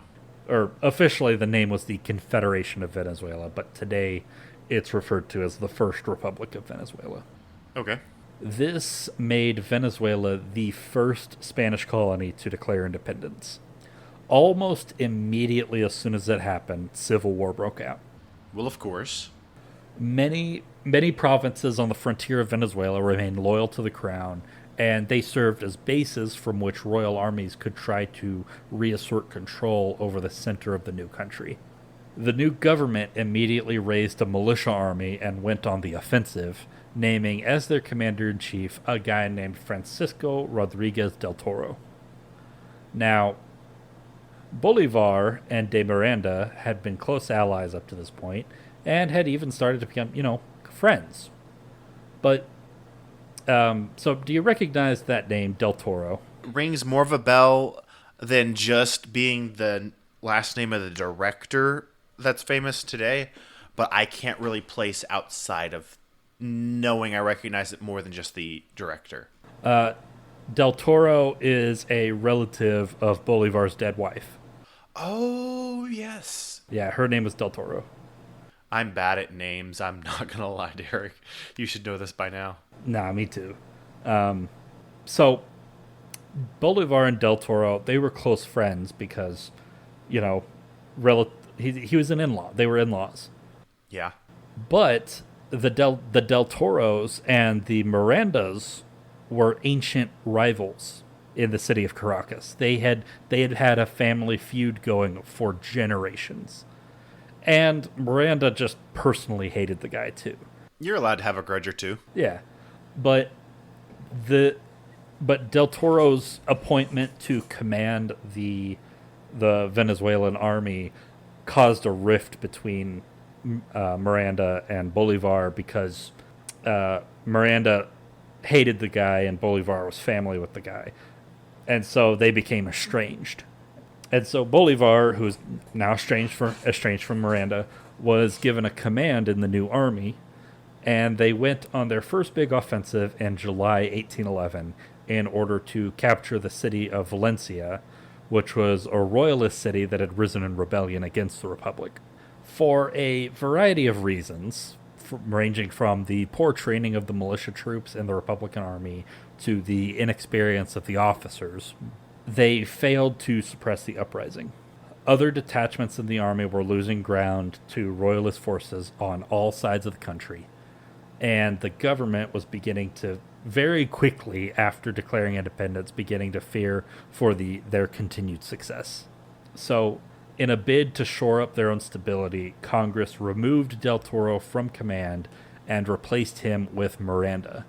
Speaker 1: Or officially, the name was the Confederation of Venezuela, but today it's referred to as the First Republic of Venezuela.
Speaker 2: Okay.
Speaker 1: This made Venezuela the first Spanish colony to declare independence. Almost immediately as soon as it happened, civil war broke out.
Speaker 2: Well, of course.
Speaker 1: Many provinces on the frontier of Venezuela remained loyal to the crown, and they served as bases from which royal armies could try to reassert control over the center of the new country. The new government immediately raised a militia army and went on the offensive, naming as their commander-in-chief a guy named Francisco Rodriguez del Toro. Now, Bolivar and de Miranda had been close allies up to this point, and had even started to become, friends. But, so do you recognize that name, Del Toro?
Speaker 2: Rings more of a bell than just being the last name of the director that's famous today, but I can't really place outside of knowing I recognize it more than just the director.
Speaker 1: Del Toro is a relative of Bolivar's dead wife.
Speaker 2: Oh, yes.
Speaker 1: Yeah, her name was Del Toro.
Speaker 2: I'm bad at names. I'm not going to lie, Derek. You should know this by now.
Speaker 1: Nah, me too. So, Bolivar and Del Toro, they were close friends because, he was an in-law. They were in-laws.
Speaker 2: Yeah.
Speaker 1: But the Del Toros and the Mirandas were ancient rivals in the city of Caracas. They had a family feud going for generations. And Miranda just personally hated the guy too.
Speaker 2: You're allowed to have a grudge or two.
Speaker 1: Yeah. But Del Toro's appointment to command the Venezuelan army caused a rift between Miranda and Bolivar because Miranda hated the guy and Bolivar was family with the guy. And so they became estranged. And so Bolivar, who's now estranged from Miranda, was given a command in the new army, and they went on their first big offensive in July 1811 in order to capture the city of Valencia, which was a royalist city that had risen in rebellion against the Republic. For a variety of reasons, ranging from the poor training of the militia troops in the Republican Army to the inexperience of the officers, they failed to suppress the uprising. Other detachments in the army were losing ground to royalist forces on all sides of the country, and the government was beginning to, very quickly after declaring independence, beginning to fear for their continued success. So, in a bid to shore up their own stability, Congress removed Del Toro from command and replaced him with Miranda.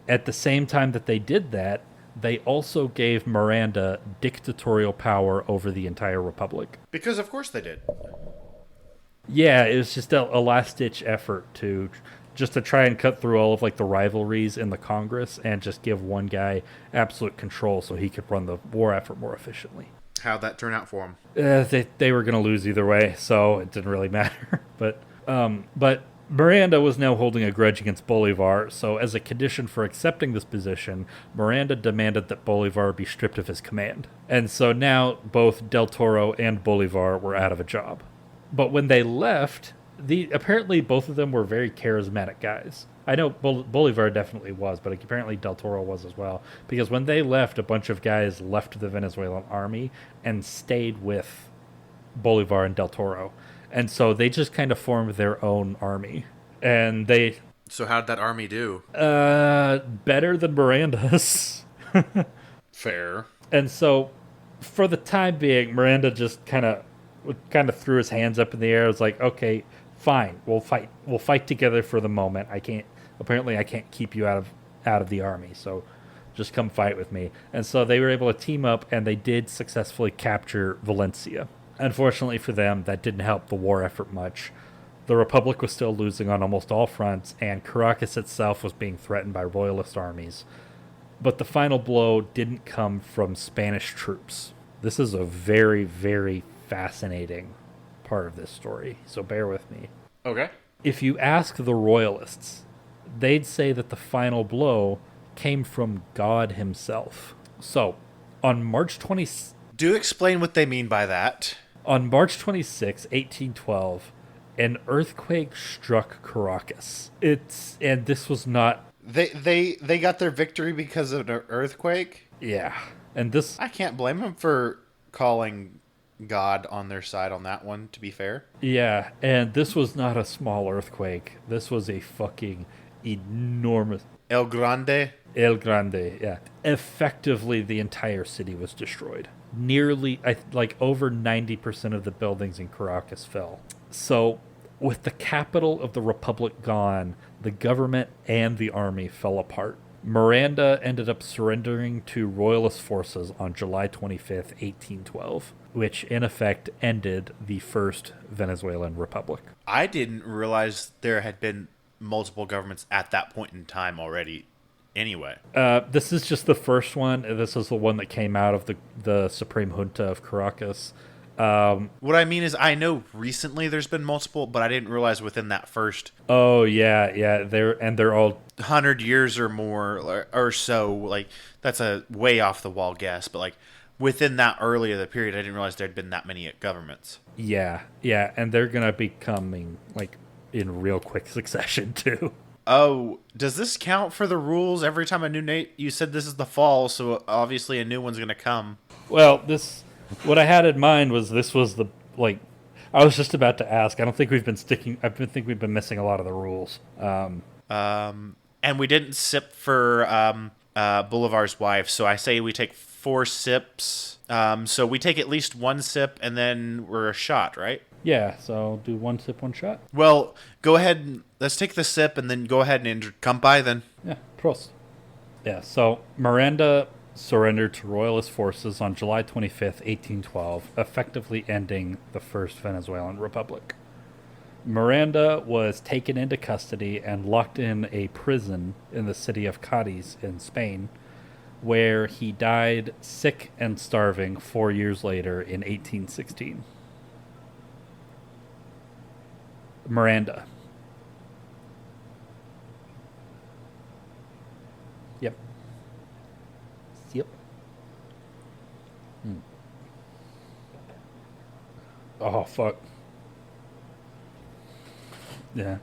Speaker 1: At the same time that they did that, they also gave Miranda dictatorial power over the entire republic.
Speaker 2: Because of course they did.
Speaker 1: Yeah, it was just a last-ditch effort to try and cut through all of the rivalries in the Congress and just give one guy absolute control so he could run the war effort more efficiently.
Speaker 2: How'd that turn out for him?
Speaker 1: They were going to lose either way, so it didn't really matter. But Miranda was now holding a grudge against Bolivar, so as a condition for accepting this position, Miranda demanded that Bolivar be stripped of his command. And so now both Del Toro and Bolivar were out of a job. But when they left, apparently both of them were very charismatic guys. I know Bolivar definitely was, but apparently Del Toro was as well. Because when they left, a bunch of guys left the Venezuelan army and stayed with Bolivar and Del Toro. And so they just kind of formed their own army. And they
Speaker 2: So how'd that army do?
Speaker 1: better than Miranda's.
Speaker 2: Fair.
Speaker 1: And so, for the time being, Miranda just kind of threw his hands up in the air. It was like, okay, fine, we'll fight. We'll fight together for the moment. I can't. Apparently, I can't keep you out of the army. So, just come fight with me. And so they were able to team up, and they did successfully capture Valencia. Unfortunately for them, that didn't help the war effort much. The Republic was still losing on almost all fronts, and Caracas itself was being threatened by royalist armies. But the final blow didn't come from Spanish troops. This is a very, very fascinating part of this story, so bear with me.
Speaker 2: Okay.
Speaker 1: If you ask the royalists, they'd say that the final blow came from God himself. So, on March 20,
Speaker 2: Do explain what they mean by that.
Speaker 1: on March 26, 1812, an earthquake struck Caracas. And this was not,
Speaker 2: They got their victory because of an earthquake.
Speaker 1: yeah. And this,
Speaker 2: I can't blame them for calling God on their side on that one, to be fair.
Speaker 1: yeah, and this was not a small earthquake. This was a fucking enormous,
Speaker 2: El Grande.
Speaker 1: El Grande, yeah. Effectively, the entire city was destroyed. Nearly, like over 90% of the buildings in Caracas fell. So, with the capital of the Republic gone, the government and the army fell apart. Miranda ended up surrendering to royalist forces on July 25th, 1812, which in effect ended the First Venezuelan Republic.
Speaker 2: I didn't realize there had been multiple governments at that point in time already. Anyway.
Speaker 1: This is just the first one. This is the one that came out of the Supreme Junta of Caracas.
Speaker 2: What I mean is, I know recently there's been multiple, but I didn't realize within that first
Speaker 1: Oh yeah. They're all
Speaker 2: 100 years or more or so. Like, that's a way off the wall guess, but like within that early of the period, I didn't realize there'd been that many governments.
Speaker 1: yeah, and they're gonna be coming like in real quick succession too.
Speaker 2: Oh, does this count for the rules? Every time a new you said this is the fall, so obviously a new one's gonna come.
Speaker 1: Well, what I had in mind was this was the like. I was just about to ask. I don't think we've been sticking. Think we've been missing a lot of the rules.
Speaker 2: And we didn't sip for Bolivar's wife, so I say we take 4 sips. So we take at least 1 sip, and then we're a shot, right?
Speaker 1: Yeah. So do 1 sip, 1 shot.
Speaker 2: Well, go ahead and let's take the sip, and then go ahead and come by then.
Speaker 1: Yeah. Prost. Yeah. So Miranda surrendered to royalist forces on July 25th, 1812, effectively ending the First Venezuelan Republic. Miranda was taken into custody and locked in a prison in the city of Cadiz in Spain, where he died sick and starving 4 years later in 1816. Miranda. Yep. Yep. Oh, fuck. Yeah.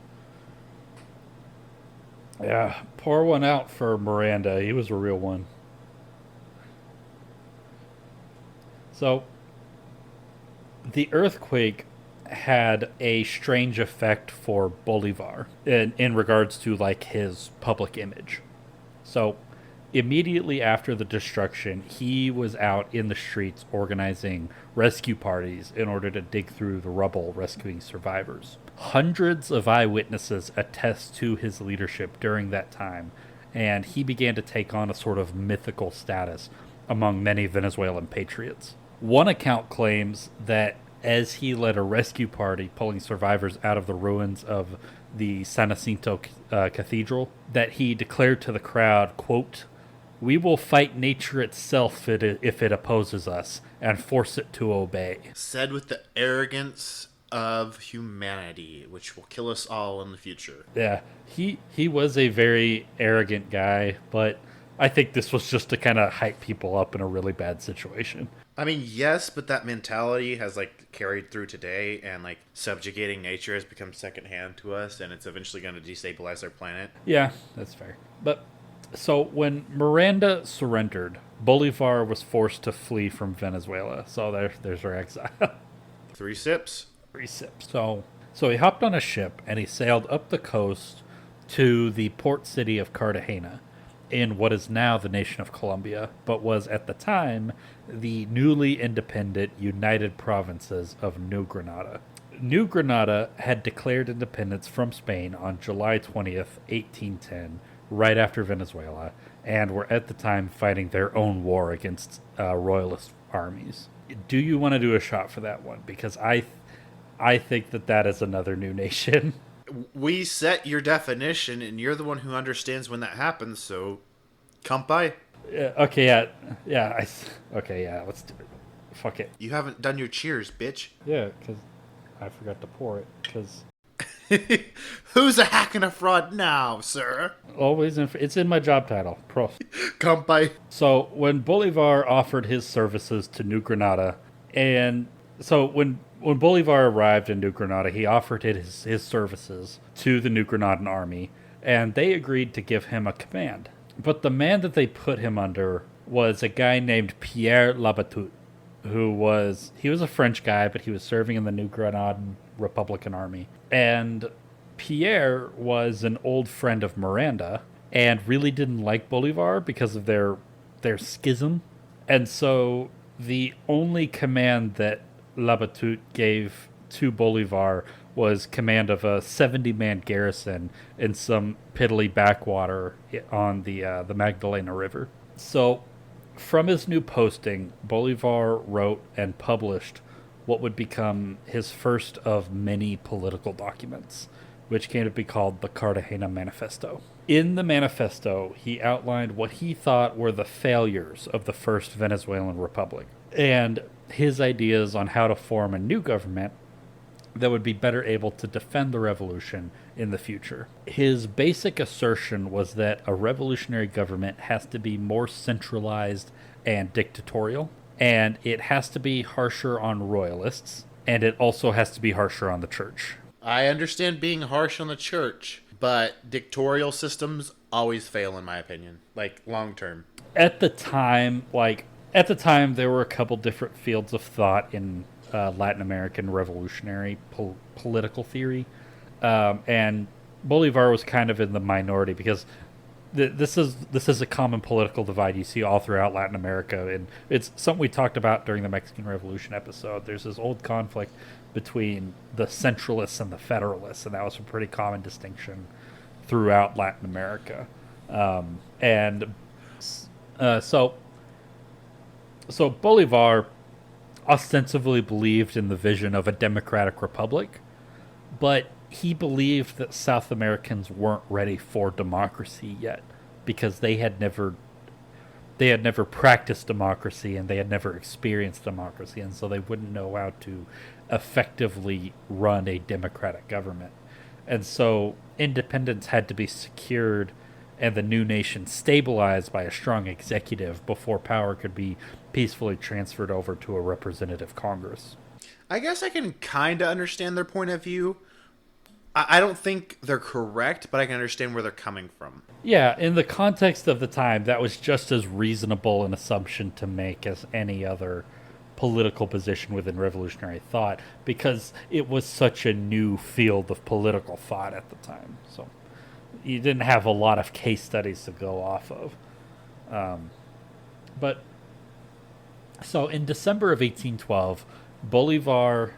Speaker 1: Yeah. Pour one out for Miranda. He was a real one. So, the earthquake had a strange effect for Bolivar in regards to like his public image. So, immediately after the destruction, he was out in the streets organizing rescue parties in order to dig through the rubble, rescuing survivors. Hundreds of eyewitnesses attest to his leadership during that time, and he began to take on a sort of mythical status among many Venezuelan patriots. One account claims that as he led a rescue party pulling survivors out of the ruins of the San Jacinto Cathedral, that he declared to the crowd, quote, "We will fight nature itself if it opposes us, and force it to obey."
Speaker 2: Said with the arrogance of humanity, which will kill us all in the future.
Speaker 1: Yeah, he was a very arrogant guy, but I think this was just to kind of hype people up in a really bad situation.
Speaker 2: I mean, yes, but that mentality has like carried through today, and like subjugating nature has become secondhand to us, and it's eventually going to destabilize our planet.
Speaker 1: Yeah, that's fair. But so when Miranda surrendered, Bolivar was forced to flee from Venezuela. So there's our exile.
Speaker 2: 3 sips.
Speaker 1: 3 sips. So So he hopped on a ship and he sailed up the coast to the port city of Cartagena in what is now the nation of Colombia, but was at the time the newly independent United Provinces of New Granada. New Granada had declared independence from Spain on July 20th, 1810, right after Venezuela, and were at the time fighting their own war against royalist armies. Do you want to do a shot for that one? Because I think that is another new nation.
Speaker 2: We set your definition, and you're the one who understands when that happens. So, come by.
Speaker 1: Okay, yeah, okay, yeah. Let's do it. Fuck it.
Speaker 2: You haven't done your cheers, bitch.
Speaker 1: Yeah, because I forgot to pour it. Because
Speaker 2: Who's a hack and a fraud now, sir?
Speaker 1: always it's in my job title. Pro.
Speaker 2: Come by.
Speaker 1: So when Bolivar offered his services to New Granada, and so when Bolivar arrived in New Granada, he offered his services to the New Granadan army, and they agreed to give him a command. But the man that they put him under was a guy named Pierre Labatut, he was a French guy, but he was serving in the New Granadan Republican Army. And Pierre was an old friend of Miranda and really didn't like Bolivar because of their schism. And so the only command that Labatut gave to Bolivar was command of a 70-man garrison in some piddly backwater on the Magdalena River. So from his new posting, Bolivar wrote and published what would become his first of many political documents, which came to be called the Cartagena Manifesto. In the manifesto, he outlined what he thought were the failures of the first Venezuelan republic and his ideas on how to form a new government that would be better able to defend the revolution in the future. His basic assertion was that a revolutionary government has to be more centralized and dictatorial, and it has to be harsher on royalists, and it also has to be harsher on the church.
Speaker 2: I understand being harsh on the church, but dictatorial systems always fail, in my opinion. Like, long term.
Speaker 1: At the time, there were a couple different fields of thought in Latin American revolutionary political theory, and Bolivar was kind of in the minority because this is a common political divide you see all throughout Latin America, and it's something we talked about during the Mexican Revolution episode. There's this old conflict between the centralists and the federalists, and that was a pretty common distinction throughout Latin America. So Bolivar ostensibly believed in the vision of a democratic republic, but he believed that South Americans weren't ready for democracy yet because they had never practiced democracy and they had never experienced democracy, and so they wouldn't know how to effectively run a democratic government. And so independence had to be secured and the new nation stabilized by a strong executive before power could be peacefully transferred over to a representative Congress.
Speaker 2: I guess I can kind of understand their point of view. I don't think they're correct, but I can understand where they're coming from.
Speaker 1: Yeah, in the context of the time, that was just as reasonable an assumption to make as any other political position within revolutionary thought, because it was such a new field of political thought at the time. So you didn't have a lot of case studies to go off of. So in December of 1812, Bolivar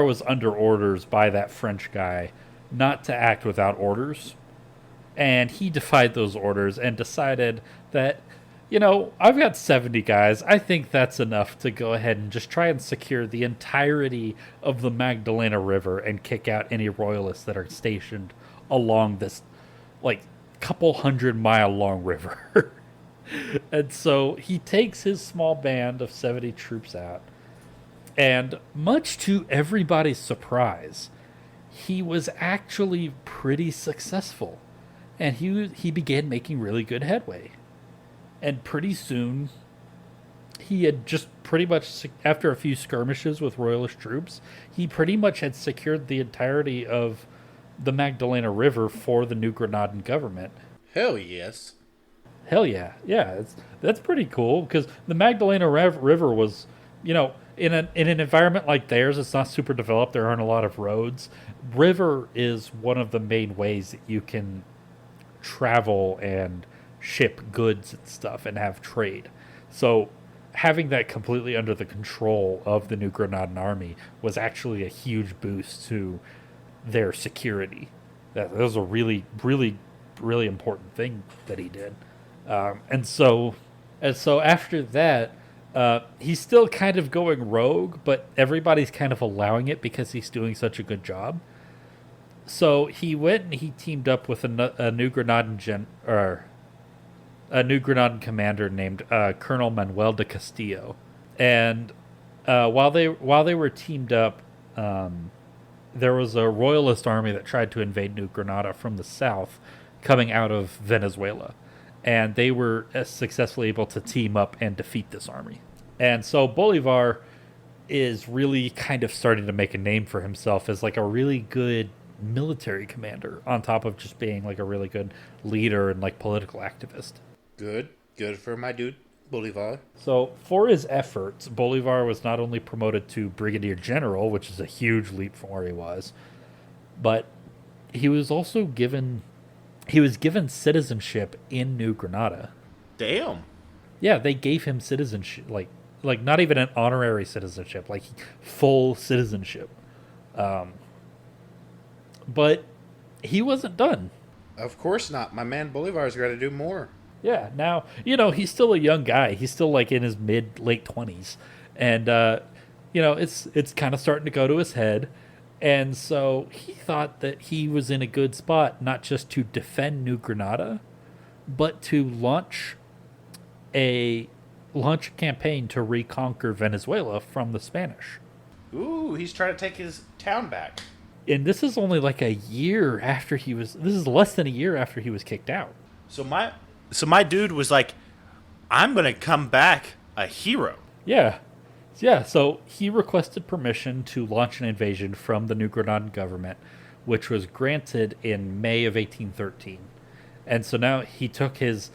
Speaker 1: was under orders by that French guy not to act without orders. And he defied those orders and decided that, I've got 70 guys. I think that's enough to go ahead and just try and secure the entirety of the Magdalena River and kick out any royalists that are stationed along this, couple 100-mile long river. And so he takes his small band of 70 troops out, and much to everybody's surprise, he was actually pretty successful, and he began making really good headway. And pretty soon, he had just pretty much, after a few skirmishes with royalist troops, he pretty much had secured the entirety of the Magdalena River for the New Granadan government.
Speaker 2: Hell yes.
Speaker 1: Hell yeah. Yeah, that's pretty cool, because the Magdalena River was, in an environment like theirs, it's not super developed. There aren't a lot of roads. River is one of the main ways that you can travel and ship goods and stuff and have trade. So having that completely under the control of the New Granadan army was actually a huge boost to their security. That was a really, really, really important thing that he did. And so after that, he's still kind of going rogue, but everybody's kind of allowing it because he's doing such a good job. So he went and he teamed up with a New Granadan a New Granadan commander named Colonel Manuel de Castillo, and while they were teamed up, there was a royalist army that tried to invade New Granada from the south, coming out of Venezuela, and they were successfully able to team up and defeat this army. And so Bolivar is really kind of starting to make a name for himself as like a really good military commander, on top of just being like a really good leader and like political activist.
Speaker 2: Good for my dude, Bolivar.
Speaker 1: So for his efforts, Bolivar was not only promoted to brigadier general, which is a huge leap from where he was, but he was also given citizenship in New Granada.
Speaker 2: Damn.
Speaker 1: Yeah, they gave him citizenship, like not even an honorary citizenship, like full citizenship. But he wasn't done.
Speaker 2: Of course not. My man Bolivar's got to do more.
Speaker 1: Yeah, now, he's still a young guy. He's still like in his late 20s. And, it's kind of starting to go to his head. And so he thought that he was in a good spot, not just to defend New Granada, but to launch a campaign to reconquer Venezuela from the Spanish.
Speaker 2: Ooh, he's trying to take his town back.
Speaker 1: And this is only like this is less than a year after he was kicked out.
Speaker 2: So my dude was like, I'm going to come back a hero.
Speaker 1: Yeah. Yeah, so he requested permission to launch an invasion from the New Granadan government, which was granted in May of 1813. And so now he has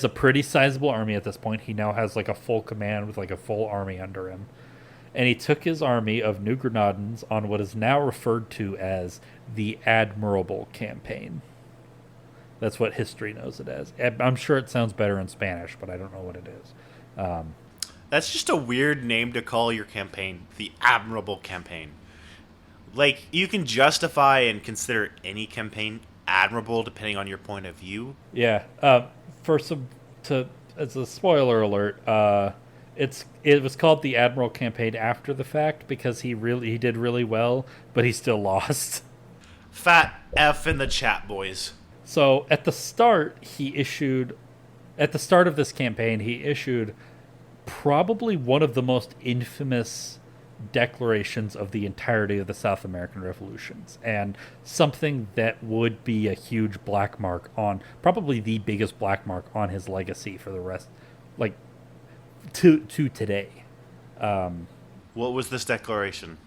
Speaker 1: a pretty sizable army at this point. He now has like a full command with like a full army under him. And he took his army of New Granadans on what is now referred to as the Admirable Campaign. That's what history knows it as. I'm sure it sounds better in Spanish, but I don't know what it is.
Speaker 2: That's just a weird name to call your campaign, the Admirable Campaign. Like, you can justify and consider any campaign admirable depending on your point of view.
Speaker 1: Yeah. As a spoiler alert, it was called the Admiral Campaign after the fact because he did really well, but he still lost.
Speaker 2: Fat F in the chat, boys.
Speaker 1: So at the start of this campaign, he issued probably one of the most infamous declarations of the entirety of the South American revolutions, and something that would be a huge black mark on, probably the biggest black mark on his legacy for the rest, like to today.
Speaker 2: What was this declaration?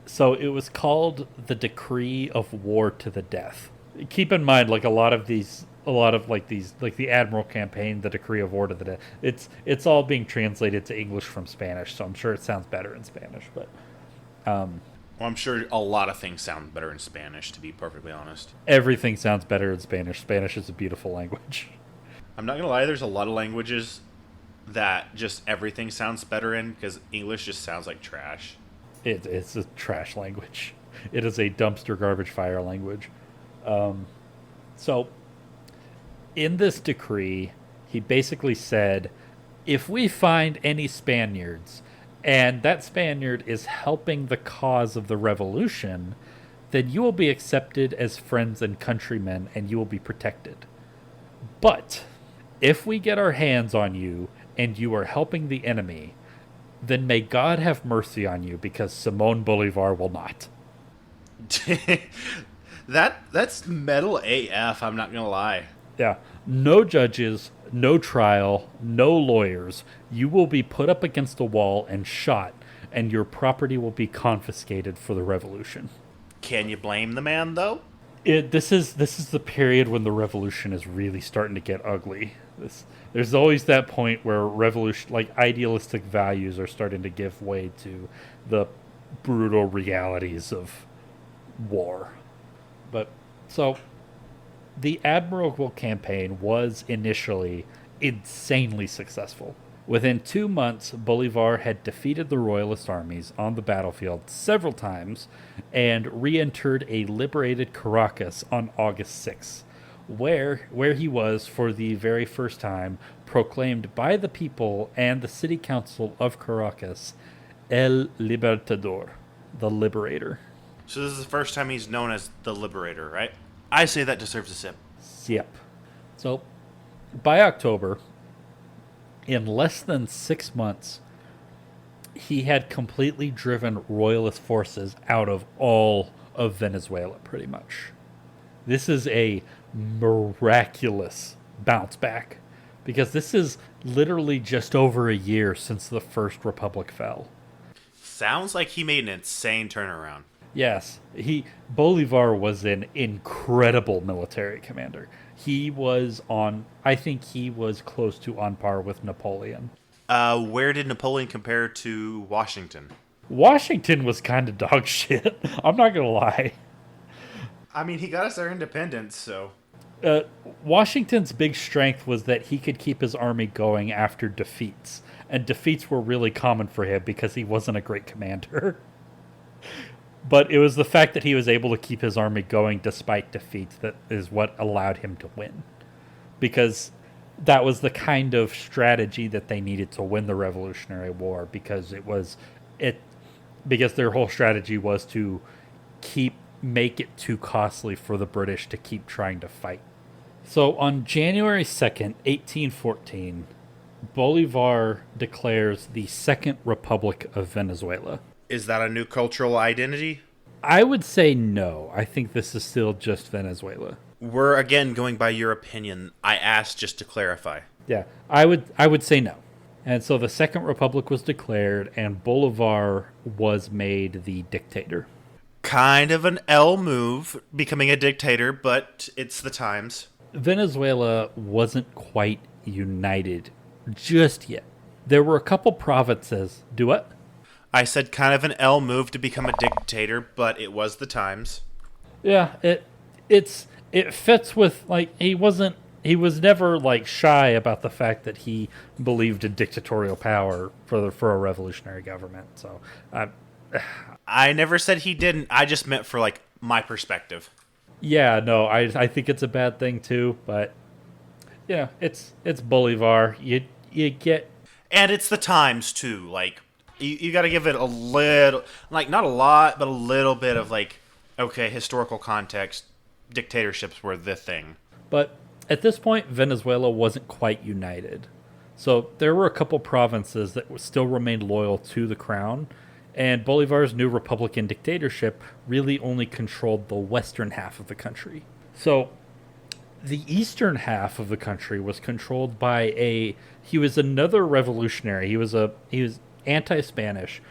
Speaker 1: So it was called the Decree of War to the Death. Keep in mind, like the Admiral Campaign, the Decree of War to the Death. It's all being translated to English from Spanish, so I'm sure it sounds better in Spanish. But
Speaker 2: well, I'm sure a lot of things sound better in Spanish, to be perfectly honest.
Speaker 1: Everything sounds better in Spanish. Spanish is a beautiful language.
Speaker 2: I'm not gonna lie. There's a lot of languages that just everything sounds better in because English just sounds like trash.
Speaker 1: It's a trash language. It is a dumpster garbage fire language. So, in this decree, he basically said, if we find any Spaniards, and that Spaniard is helping the cause of the revolution, then you will be accepted as friends and countrymen, and you will be protected. But, if we get our hands on you, and you are helping the enemy, then may God have mercy on you, because Simón Bolívar will not.
Speaker 2: That's metal AF, I'm not gonna lie.
Speaker 1: Yeah. No judges, no trial, no lawyers. You will be put up against a wall and shot, and your property will be confiscated for the revolution.
Speaker 2: Can you blame the man, though?
Speaker 1: This is the period when the revolution is really starting to get ugly. There's always that point where revolution, like idealistic values, are starting to give way to the brutal realities of war. But so the admirable campaign was initially insanely successful. Within 2 months, Bolivar had defeated the royalist armies on the battlefield several times and re entered a liberated Caracas on August 6th, where he was, for the very first time, proclaimed by the people and the city council of Caracas El Libertador, the Liberator.
Speaker 2: So this is the first time he's known as the Liberator, right? I say that deserves a sip.
Speaker 1: Yep. So, by October, in less than 6 months, he had completely driven royalist forces out of all of Venezuela, pretty much. This is a miraculous bounce back because this is literally just over a year since the first republic fell.
Speaker 2: Sounds like he made an insane turnaround.
Speaker 1: Yes, Bolivar was an incredible military commander. I think he was close to on par with Napoleon.
Speaker 2: Where did Napoleon compare to Washington?
Speaker 1: Washington was kind of dog shit. I'm not going to lie.
Speaker 2: I mean, he got us our independence, so...
Speaker 1: Washington's big strength was that he could keep his army going after defeats. And defeats were really common for him because he wasn't a great commander. But it was the fact that he was able to keep his army going despite defeats that is what allowed him to win. Because that was the kind of strategy that they needed to win the Revolutionary War, because their whole strategy was to make it too costly for the British to keep trying to fight. So on January 2nd, 1814, Bolivar declares the Second Republic of Venezuela.
Speaker 2: Is that a new cultural identity?
Speaker 1: I would say no. I think this is still just Venezuela.
Speaker 2: We're again going by your opinion. I asked just to clarify.
Speaker 1: Yeah, I would say no. And so the Second Republic was declared, and Bolivar was made the dictator.
Speaker 2: Kind of an L move, becoming a dictator, but it's the times.
Speaker 1: Venezuela wasn't quite united just yet. There were a couple provinces. Do what?
Speaker 2: I said kind of an L move to become a dictator, but it was the times.
Speaker 1: Yeah, it fits with, like, he was never like shy about the fact that he believed in dictatorial power for a revolutionary government. So
Speaker 2: I never said he didn't. I just meant for like my perspective.
Speaker 1: Yeah, no, I think it's a bad thing too, but yeah, it's Bolivar. You get,
Speaker 2: and it's the times too. Like you got to give it a little, like not a lot, but a little bit of like, okay, historical context. Dictatorships were the thing.
Speaker 1: But at this point, Venezuela wasn't quite united. So there were a couple provinces that still remained loyal to the crown, and Bolivar's new Republican dictatorship really only controlled the western half of the country. So the eastern half of the country was controlled by he was another revolutionary. He was anti-Spanish,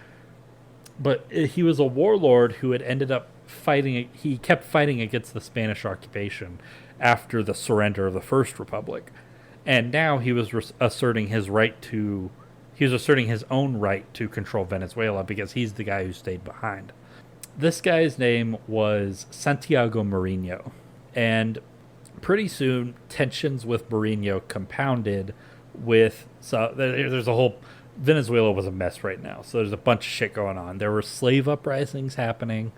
Speaker 1: but he was a warlord who had ended up fighting. He kept fighting against the Spanish occupation after the surrender of the First Republic, and now he was asserting his own right to control Venezuela because he's the guy who stayed behind. This guy's name was Santiago Marinho, and pretty soon tensions with Marinho compounded with, so there's a whole, Venezuela was a mess right now, so there's a bunch of shit going on. There were slave uprisings happening.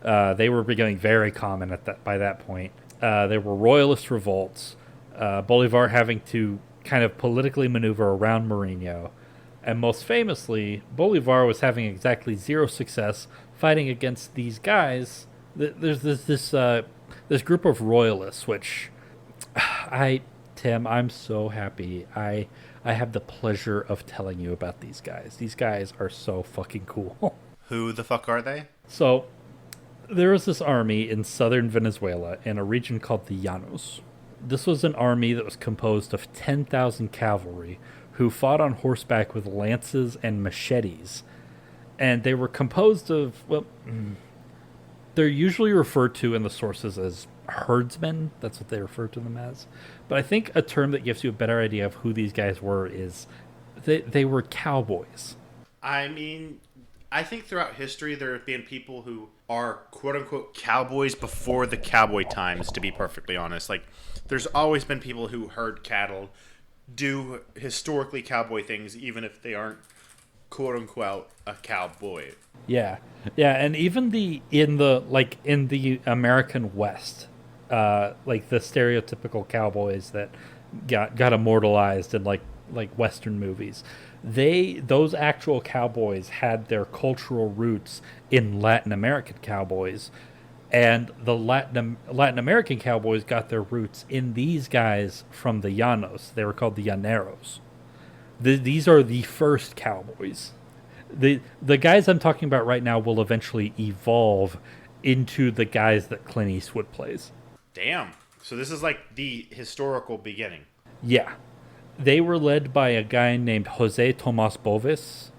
Speaker 1: They were becoming very common by that point. There were royalist revolts. Bolivar having to kind of politically maneuver around Marinho. And most famously, Bolivar was having exactly zero success fighting against these guys. There's this group of royalists, which Tim, I'm so happy. I have the pleasure of telling you about these guys. These guys are so fucking cool.
Speaker 2: Who the fuck are they?
Speaker 1: So there was this army in southern Venezuela in a region called the Llanos. This was an army that was composed of 10,000 cavalry who fought on horseback with lances and machetes. And they were composed of, they're usually referred to in the sources as herdsmen. That's what they refer to them as. But I think a term that gives you a better idea of who these guys were is they were cowboys.
Speaker 2: I mean, I think throughout history there have been people who are quote unquote cowboys before the cowboy times, to be perfectly honest. Like, there's always been people who herd cattle, do historically cowboy things, even if they aren't quote unquote a cowboy.
Speaker 1: Yeah, yeah, and even in the American West, like the stereotypical cowboys that got immortalized in like Western movies, those actual cowboys had their cultural roots in Latin American cowboys, and the Latin American cowboys got their roots in these guys from the Llanos. They were called the Llaneros. These are the first cowboys. The guys I'm talking about right now will eventually evolve into the guys that Clint Eastwood plays.
Speaker 2: Damn. So this is like the historical beginning.
Speaker 1: Yeah. They were led by a guy named Jose Tomas Bovis,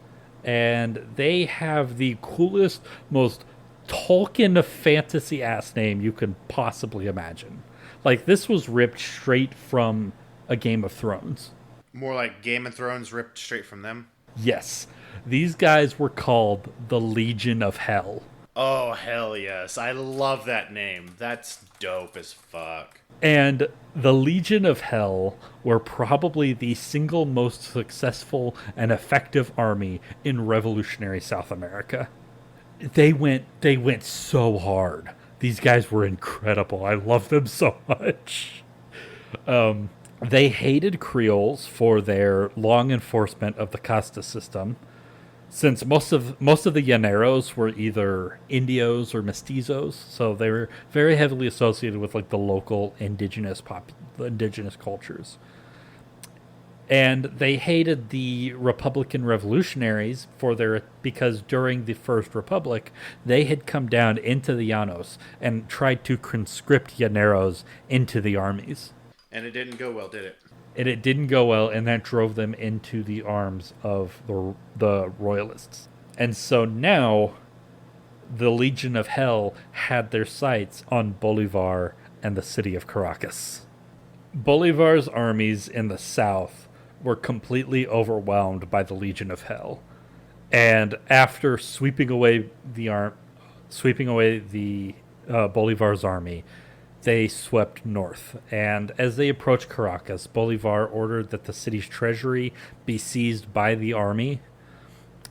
Speaker 1: and they have the coolest, most Tolkien fantasy ass name you can possibly imagine. Like, this was ripped straight from a Game of Thrones.
Speaker 2: More like Game of Thrones ripped straight from them.
Speaker 1: Yes. These guys were called the Legion of Hell.
Speaker 2: Oh, hell yes. I love that name. That's dope as fuck.
Speaker 1: And the Legion of Hell were probably the single most successful and effective army in revolutionary South America. They went so hard. These guys were incredible. I love them so much. They hated Creoles for their long enforcement of the casta system, since most of the Llaneros were either Indios or Mestizos, so they were very heavily associated with like the local indigenous cultures. And they hated the Republican revolutionaries because during the First Republic, they had come down into the Llanos and tried to conscript Llaneros into the armies.
Speaker 2: And it didn't go well, did it?
Speaker 1: And it didn't go well, and that drove them into the arms of the Royalists. And so now, the Legion of Hell had their sights on Bolivar and the city of Caracas. Bolivar's armies in the south were completely overwhelmed by the Legion of Hell. And after sweeping away Bolivar's army, they swept north, and as they approached Caracas, Bolivar ordered that the city's treasury be seized by the army,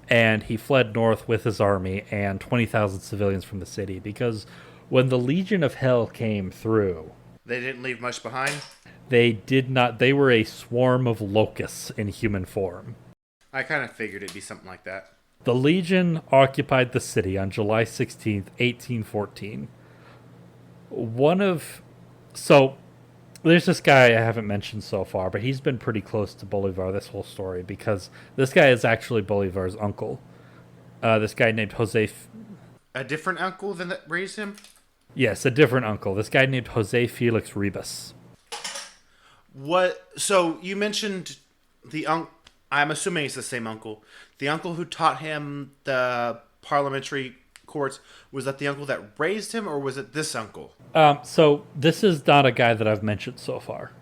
Speaker 1: and he fled north with his army and 20,000 civilians from the city, because when the Legion of Hell came through...
Speaker 2: They didn't leave much behind?
Speaker 1: They did not. They were a swarm of locusts in human form.
Speaker 2: I kind of figured it'd be something like that.
Speaker 1: The Legion occupied the city on July 16th, 1814. There's this guy I haven't mentioned so far, but he's been pretty close to Bolivar this whole story, because this guy is actually Bolivar's uncle. This guy named Jose...
Speaker 2: A different uncle than that raised him?
Speaker 1: Yes, a different uncle. This guy named Jose Felix Ribas.
Speaker 2: What? So you mentioned the uncle. I'm assuming it's the same uncle. The uncle who taught him the parliamentary courts, was that the uncle that raised him, or was it this uncle?
Speaker 1: So this is not a guy that I've mentioned so far.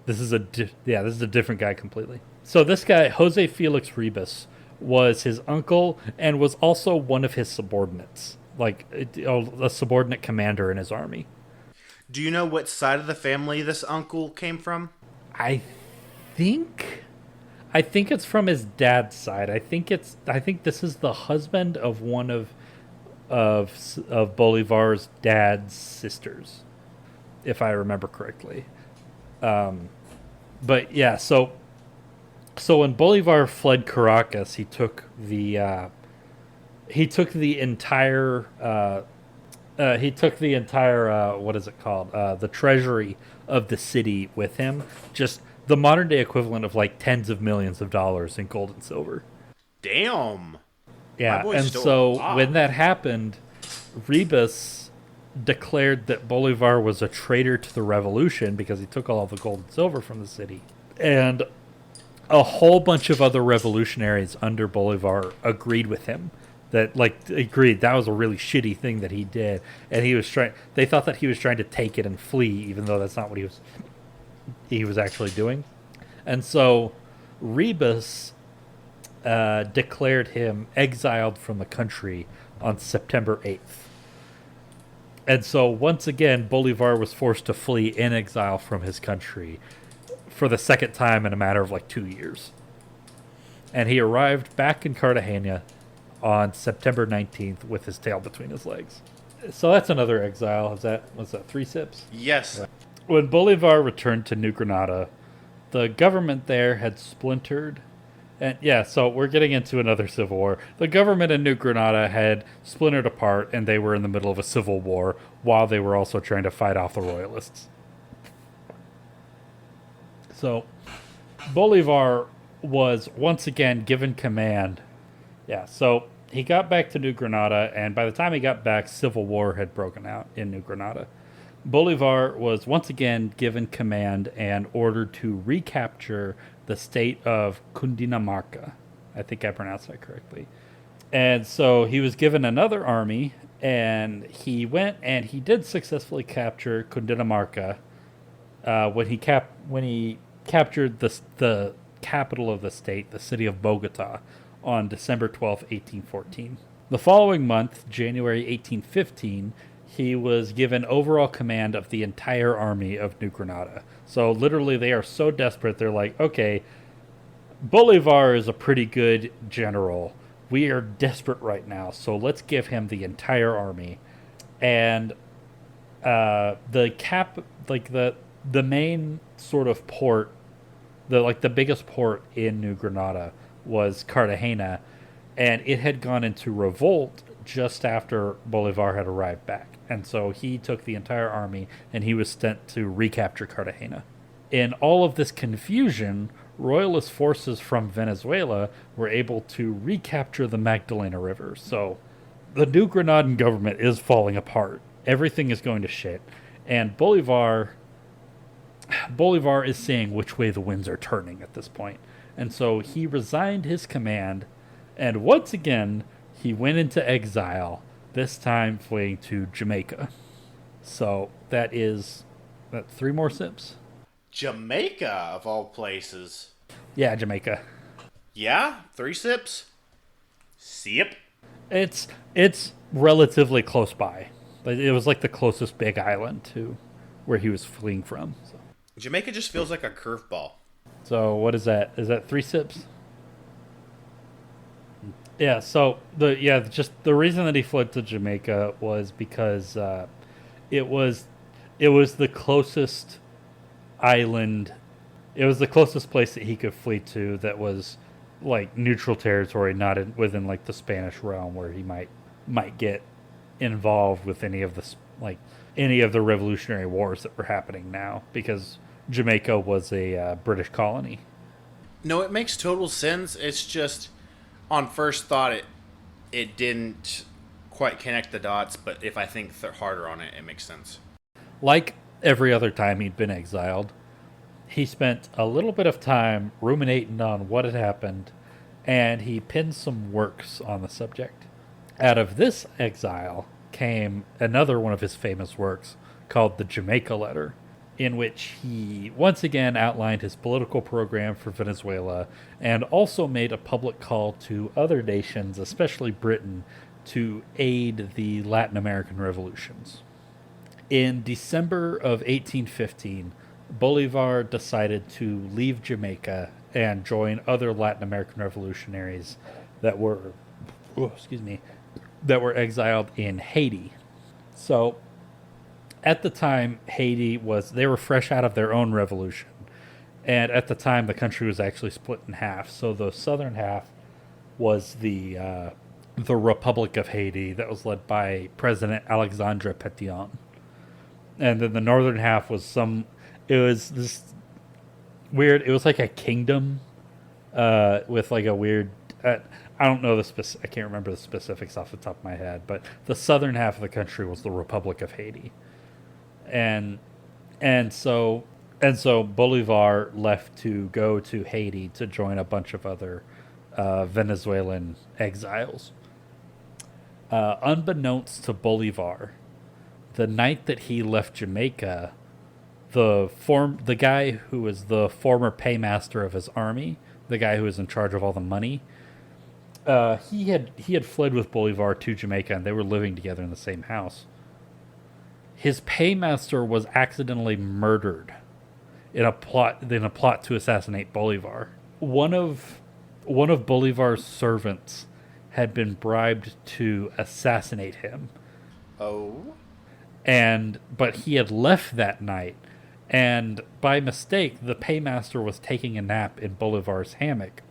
Speaker 1: This is a different guy completely. So this guy, Jose Felix Ribas, was his uncle and was also one of his subordinates, like a subordinate commander in his army.
Speaker 2: Do you know what side of the family this uncle came from?
Speaker 1: I think it's from his dad's side. I think this is the husband of one of Bolivar's dad's sisters, if I remember correctly. But yeah, so when Bolivar fled Caracas, he took the entire what is it called? The treasury of the city with him. Just the modern day equivalent of like tens of millions of dollars in gold and silver.
Speaker 2: Damn.
Speaker 1: Yeah, and so when that happened, Ribas declared that Bolivar was a traitor to the revolution because he took all the gold and silver from the city. And a whole bunch of other revolutionaries under Bolivar agreed with him that like agreed that was a really shitty thing that he did, and he was trying. They thought that he was trying to take it and flee, even though that's not what he was actually doing. And so Rebus declared him exiled from the country on September 8th. And so once again, Bolivar was forced to flee in exile from his country for the second time in a matter of like 2 years. And he arrived back in Cartagena on September 19th with his tail between his legs. So that's another exile. Was that 3 sips?
Speaker 2: Yes.
Speaker 1: When Bolivar returned to New Granada, the government there had splintered. And yeah, so we're getting into another civil war. The government in New Granada had splintered apart, and they were in the middle of a civil war while they were also trying to fight off the royalists. So Bolivar was once again given command. Yeah, so he got back to New Granada, and by the time he got back, civil war had broken out in New Granada. Bolivar was once again given command and ordered to recapture the state of Cundinamarca. I think I pronounced that correctly. And so he was given another army, and he went and he did successfully capture Cundinamarca when he captured the capital of the state, the city of Bogota, on December 12th, 1814. The following month, January 1815, he was given overall command of the entire army of New Granada. So literally they are so desperate, they're like, okay, Bolivar is a pretty good general. We are desperate right now, so let's give him the entire army. And the main sort of port, the biggest port in New Granada was Cartagena, and it had gone into revolt just after Bolivar had arrived back. And so he took the entire army and he was sent to recapture Cartagena. In all of this confusion, royalist forces from Venezuela were able to recapture the Magdalena River. So the New Granadan government is falling apart. Everything is going to shit. And Bolivar is seeing which way the winds are turning at this point. And so he resigned his command, and once again, he went into exile, this time fleeing to Jamaica. So that 3 more sips?
Speaker 2: Jamaica, of all places.
Speaker 1: Yeah, Jamaica.
Speaker 2: Yeah? 3 sips? Sip.
Speaker 1: It's relatively close by. It was like the closest big island to where he was fleeing from. So.
Speaker 2: Jamaica just feels like a curveball.
Speaker 1: So what is that? Is that 3 sips? Yeah. So the reason that he fled to Jamaica was because it was the closest island. It was the closest place that he could flee to that was like neutral territory, not within like the Spanish realm, where he might get involved with any of the revolutionary wars that were happening now, because Jamaica was a British colony.
Speaker 2: No, it makes total sense. It's just, on first thought, it didn't quite connect the dots, but if I think harder on it, it makes sense.
Speaker 1: Like every other time he'd been exiled, he spent a little bit of time ruminating on what had happened, and he penned some works on the subject. Out of this exile came another one of his famous works called the Jamaica Letter, in which he once again outlined his political program for Venezuela and also made a public call to other nations, especially Britain, to aid the Latin American revolutions. In December of 1815, Bolivar decided to leave Jamaica and join other Latin American revolutionaries that were exiled in Haiti. So at the time, Haiti they were fresh out of their own revolution. And at the time, the country was actually split in half. So the southern half was the Republic of Haiti that was led by President Alexandre Pétion. And then the northern half was it was this weird, it was like a kingdom with like a weird, I don't know I can't remember the specifics off the top of my head, but the southern half of the country was the Republic of Haiti. And so Bolivar left to go to Haiti to join a bunch of other Venezuelan exiles. Unbeknownst to Bolivar, the night that he left Jamaica, the guy who was the former paymaster of his army, the guy who was in charge of all the money, he had fled with Bolivar to Jamaica, and they were living together in the same house. His paymaster was accidentally murdered in a plot to assassinate Bolivar. One of Bolivar's servants had been bribed to assassinate him.
Speaker 2: Oh.
Speaker 1: But he had left that night, and by mistake the paymaster was taking a nap in Bolivar's hammock.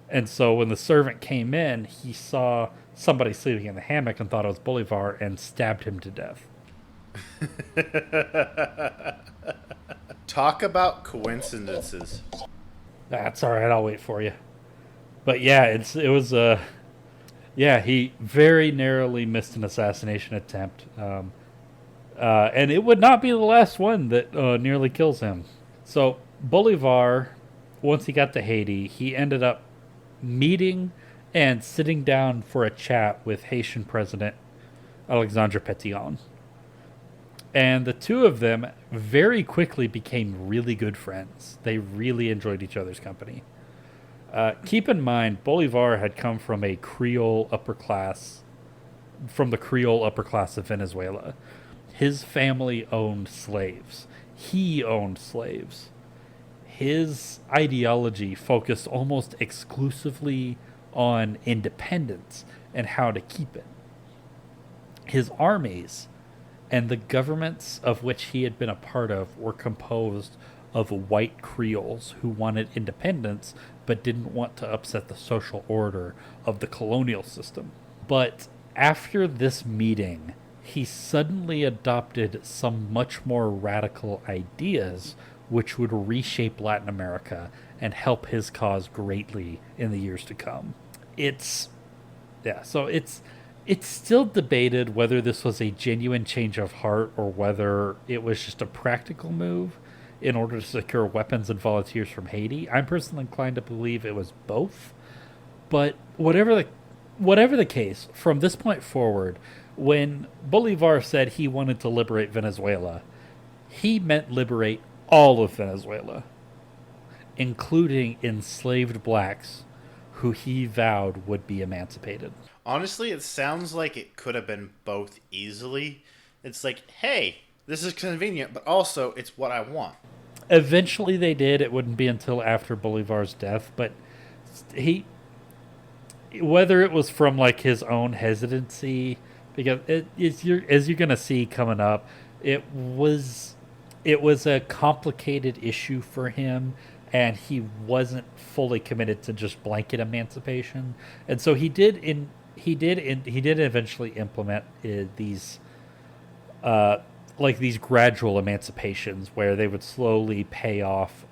Speaker 1: And so when the servant came in, he saw somebody sleeping in the hammock and thought it was Bolivar and stabbed him to death.
Speaker 2: Talk about coincidences.
Speaker 1: That's all right. I'll wait for you. But yeah, he very narrowly missed an assassination attempt, and it would not be the last one that nearly kills him. So Bolivar, once he got to Haiti, he ended up meeting and sitting down for a chat with Haitian President Alexandre Pétion. And the two of them very quickly became really good friends. They really enjoyed each other's company. Keep in mind, Bolivar had come from the Creole upper class of Venezuela. His family owned slaves. He owned slaves. His ideology focused almost exclusively on independence and how to keep it. His armies and the governments of which he had been a part of were composed of white Creoles who wanted independence but didn't want to upset the social order of the colonial system. But after this meeting, he suddenly adopted some much more radical ideas which would reshape Latin America and help his cause greatly in the years to come. It's still debated whether this was a genuine change of heart or whether it was just a practical move in order to secure weapons and volunteers from Haiti. I'm personally inclined to believe it was both. But whatever the case, from this point forward, when Bolivar said he wanted to liberate Venezuela, he meant liberate all of Venezuela, including enslaved blacks who he vowed would be emancipated.
Speaker 2: Honestly, it sounds like it could have been both easily. It's like, hey, this is convenient, but also it's what I want.
Speaker 1: Eventually they did. It wouldn't be until after Bolivar's death, but whether it was from like his own hesitancy, because as you're going to see coming up, it was a complicated issue for him, and he wasn't fully committed to just blanket emancipation, and so he did eventually implement these gradual emancipations where they would slowly pay off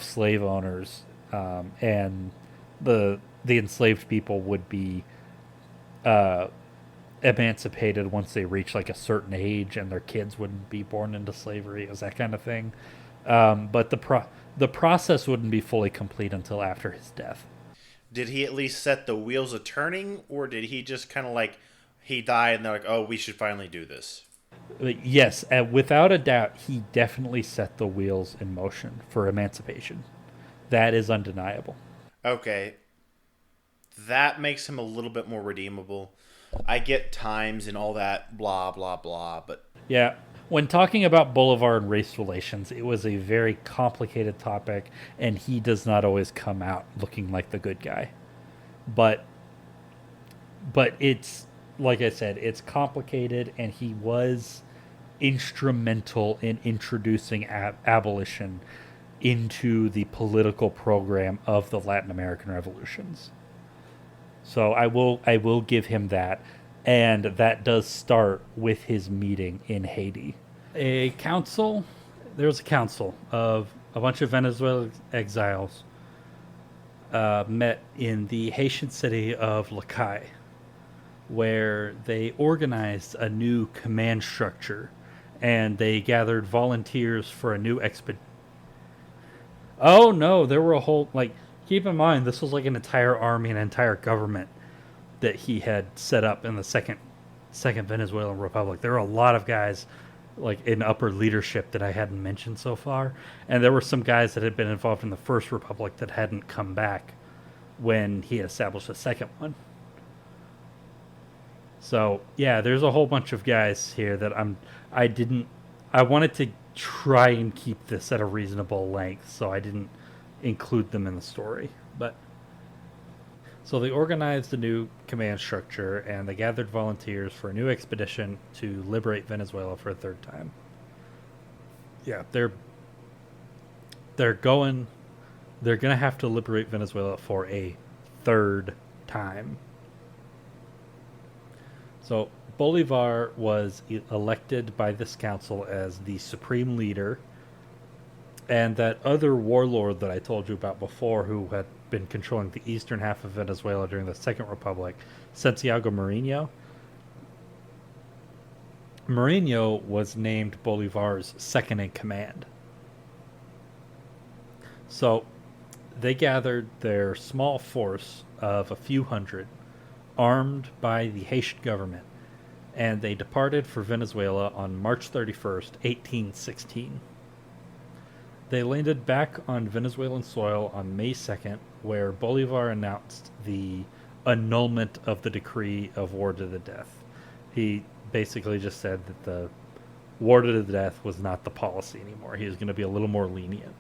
Speaker 1: slave owners, and the enslaved people would be emancipated once they reached like a certain age, and their kids wouldn't be born into slavery. It was that kind of thing. But the process wouldn't be fully complete until after his death.
Speaker 2: Did he at least set the wheels a turning, or did he just kind of like, he died and they're like, oh, we should finally do this?
Speaker 1: Yes, without a doubt, he definitely set the wheels in motion for emancipation. That is undeniable.
Speaker 2: Okay. That makes him a little bit more redeemable. I get times and all that, blah, blah, blah, but...
Speaker 1: Yeah, when talking about Bolivar and race relations, it was a very complicated topic, and he does not always come out looking like the good guy. But it's, like I said, it's complicated, and he was instrumental in introducing abolition into the political program of the Latin American revolutions. So I will give him that, and that does start with his meeting in Haiti. There was a council of a bunch of Venezuelan exiles met in the Haitian city of Lacai, where they organized a new command structure, and they gathered volunteers for a new expedition. Oh no, there were a whole, keep in mind, this was like an entire army, an entire government. that he had set up in the second Venezuelan Republic. There were a lot of guys like in upper leadership that I hadn't mentioned so far, and there were some guys that had been involved in the first republic that hadn't come back when he established the second one. So yeah, there's a whole bunch of guys here that I wanted to try and keep this at a reasonable length, so I didn't include them in the story. But so they organized a new command structure and they gathered volunteers for a new expedition to liberate Venezuela for a third time. Yeah, they're going to have to liberate Venezuela for a third time. So Bolivar was elected by this council as the supreme leader, and that other warlord that I told you about before, who had been controlling the eastern half of Venezuela during the Second Republic, Santiago Marinho. Marinho was named Bolivar's second in command. So they gathered their small force of a few hundred, armed by the Haitian government, and they departed for Venezuela on March 31st, 1816. They landed back on Venezuelan soil on May 2nd, where Bolivar announced the annulment of the decree of war to the death. He basically just said that the war to the death was not the policy anymore. He was going to be a little more lenient.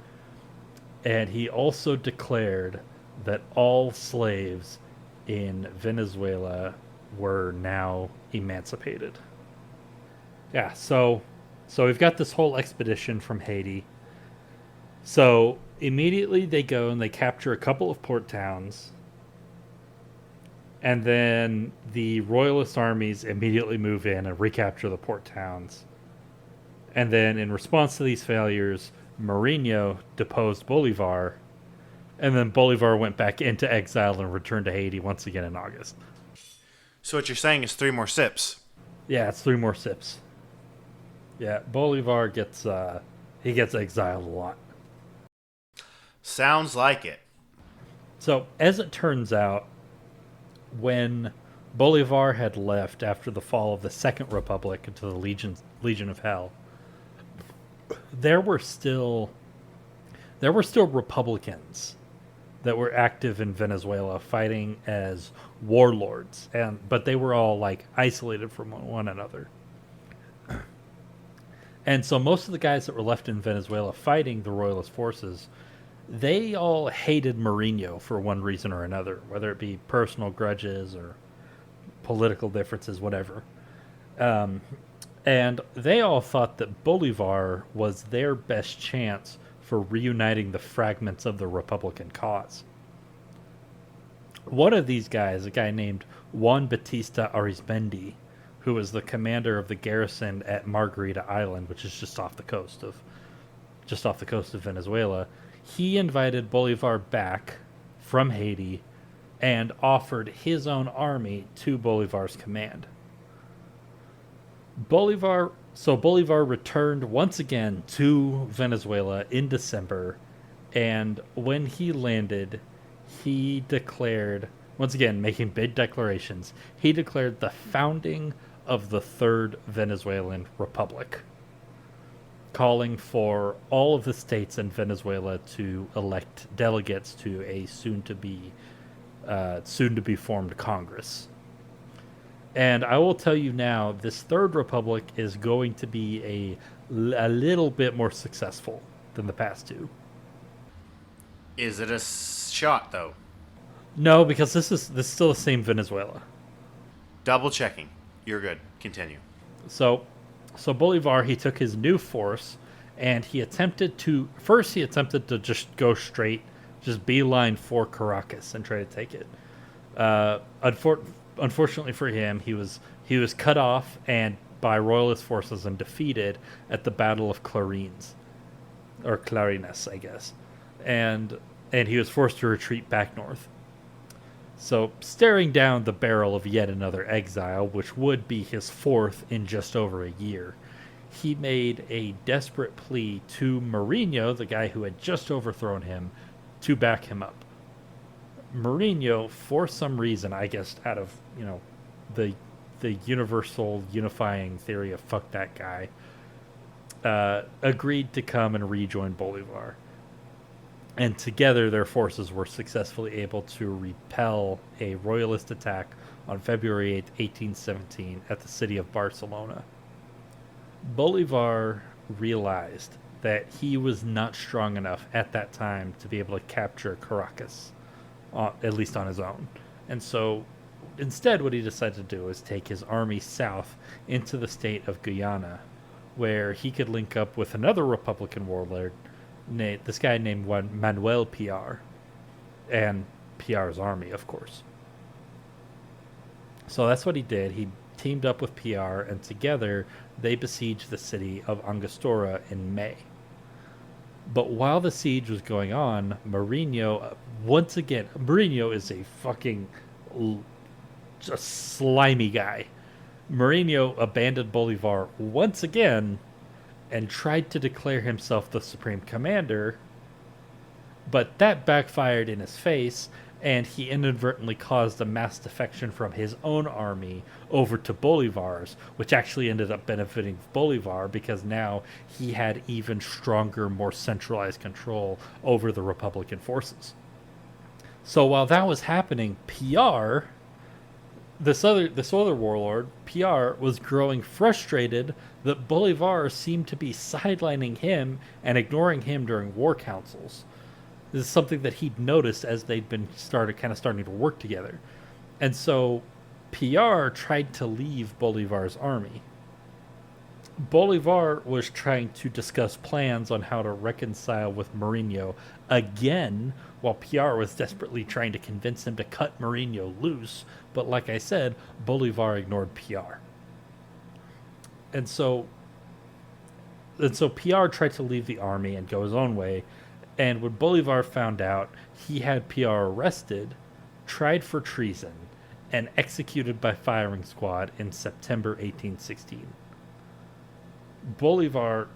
Speaker 1: And he also declared that all slaves in Venezuela were now emancipated. Yeah, so we've got this whole expedition from Haiti. So immediately they go and they capture a couple of port towns, and then the royalist armies immediately move in and recapture the port towns. And then in response to these failures, Marinho deposed Bolivar, and then Bolivar went back into exile and returned to Haiti once again in August.
Speaker 2: So what you're saying is 3 more sips.
Speaker 1: Yeah, it's 3 more sips. Yeah, Bolivar gets exiled a lot.
Speaker 2: Sounds like it.
Speaker 1: So, as it turns out, when Bolivar had left after the fall of the Second Republic into the Legion of Hell, there were still Republicans that were active in Venezuela fighting as warlords, but they were all like isolated from one another. And so most of the guys that were left in Venezuela fighting the royalist forces, they all hated Marinho for one reason or another, whether it be personal grudges or political differences, whatever. And they all thought that Bolivar was their best chance for reuniting the fragments of the Republican cause. One of these guys, a guy named Juan Batista Arizmendi, who was the commander of the garrison at Margarita Island, which is just off the coast of Venezuela, he invited Bolivar back from Haiti and offered his own army to Bolivar's command. Bolivar returned once again to Venezuela in December, and when he landed, he declared, once again making big declarations, he declared the founding of the Third Venezuelan Republic, calling for all of the states in Venezuela to elect delegates to a soon to be formed Congress. And I will tell you now, this Third Republic is going to be a little bit more successful than the past two.
Speaker 2: Is it a shot, though?
Speaker 1: No, because this is still the same Venezuela.
Speaker 2: Double checking. You're good. Continue.
Speaker 1: So Bolivar, he took his new force, and he attempted to just go straight, just beeline for Caracas and try to take it. Unfortunately for him, he was cut off and by royalist forces and defeated at the Battle of Clarines, or Clarines, I guess, and he was forced to retreat back north. So, staring down the barrel of yet another exile, which would be his fourth in just over a year, he made a desperate plea to Marinho, the guy who had just overthrown him, to back him up. Mourinho, for some reason, I guess out of, the universal unifying theory of fuck that guy, agreed to come and rejoin Bolivar. And together, their forces were successfully able to repel a royalist attack on February 8th, 1817, at the city of Barcelona. Bolivar realized that he was not strong enough at that time to be able to capture Caracas, at least on his own. And so instead, what he decided to do was take his army south into the state of Guyana, where he could link up with another Republican warlord, this guy named Manuel Piar, and Piar's army, of course. So that's what he did. He teamed up with Piar, and together they besieged the city of Angostura in May. But while the siege was going on, Mourinho is a fucking just slimy guy. Mourinho abandoned Bolivar once again and tried to declare himself the supreme commander, but that backfired in his face, and he inadvertently caused a mass defection from his own army over to Bolivar's, which actually ended up benefiting Bolivar because now he had even stronger, more centralized control over the Republican forces. So while that was happening, Piar, this other warlord, Piar, was growing frustrated that Bolivar seemed to be sidelining him and ignoring him during war councils. This is something that he'd noticed as they'd been starting to work together. And so Piar tried to leave Bolivar's army. Bolivar was trying to discuss plans on how to reconcile with Mourinho again, while Piar was desperately trying to convince him to cut Mourinho loose. But like I said, Bolivar ignored Piar. And so Piar tried to leave the army and go his own way. And when Bolivar found out, he had Piar arrested, tried for treason, and executed by firing squad in September 1816. Bolivar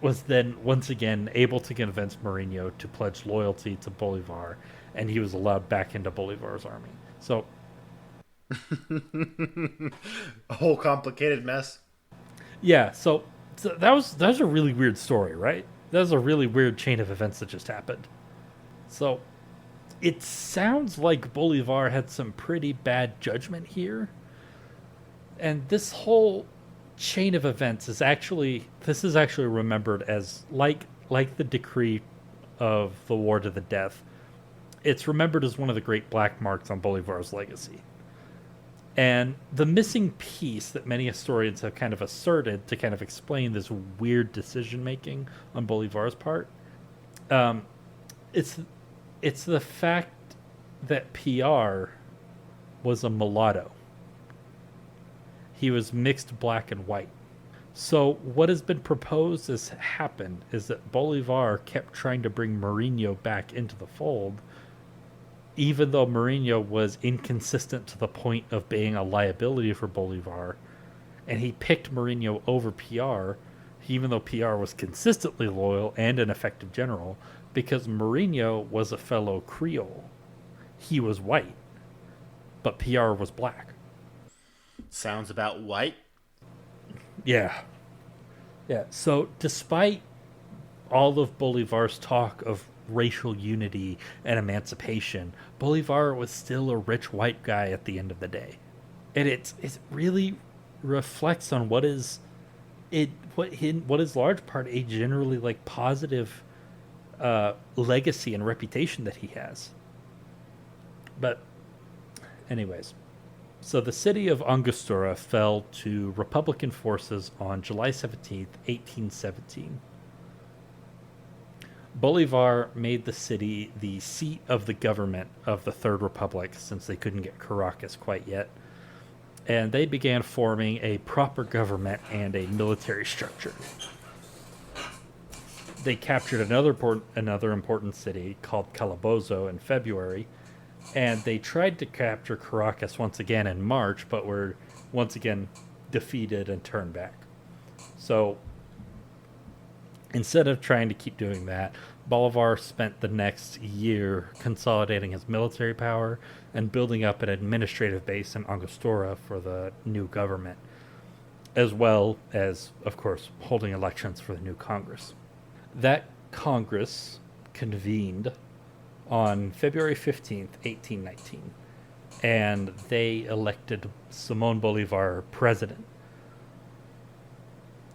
Speaker 1: was then once again able to convince Mourinho to pledge loyalty to Bolivar, and he was allowed back into Bolivar's army. So,
Speaker 2: A whole complicated mess.
Speaker 1: yeah, so that was a really weird story, right? That was a really weird chain of events that just happened. So, it sounds like Bolivar had some pretty bad judgment here. And this whole chain of events is actually remembered as like the decree of the war to the death. It's remembered as one of the great black marks on Bolivar's legacy. And the missing piece that many historians have kind of asserted to kind of explain this weird decision making on Bolivar's part, it's the fact that Piar was a mulatto. He was mixed black and white. So what has been proposed as happened is that Bolivar kept trying to bring Mourinho back into the fold, even though Mourinho was inconsistent to the point of being a liability for Bolivar, and he picked Mourinho over Piar, even though Piar was consistently loyal and an effective general, because Mourinho was a fellow Creole. He was white, but Piar was black.
Speaker 2: Sounds about white.
Speaker 1: Yeah. So despite all of Bolivar's talk of racial unity and emancipation, Bolivar was still a rich white guy at the end of the day. And it really reflects on what is large part a generally like positive legacy and reputation that he has. But anyways, so the city of Angostura fell to Republican forces on July 17th, 1817. Bolivar made the city the seat of the government of the Third Republic, since they couldn't get Caracas quite yet, and they began forming a proper government and a military structure. They captured another important city called Calabozo in February, and they tried to capture Caracas once again in March, but were once again defeated and turned back. So Instead of trying to keep doing that, Bolivar spent the next year consolidating his military power and building up an administrative base in Angostura for the new government, as well as, of course, holding elections for the new Congress. That Congress convened on February 15th, 1819, and they elected Simon Bolivar president.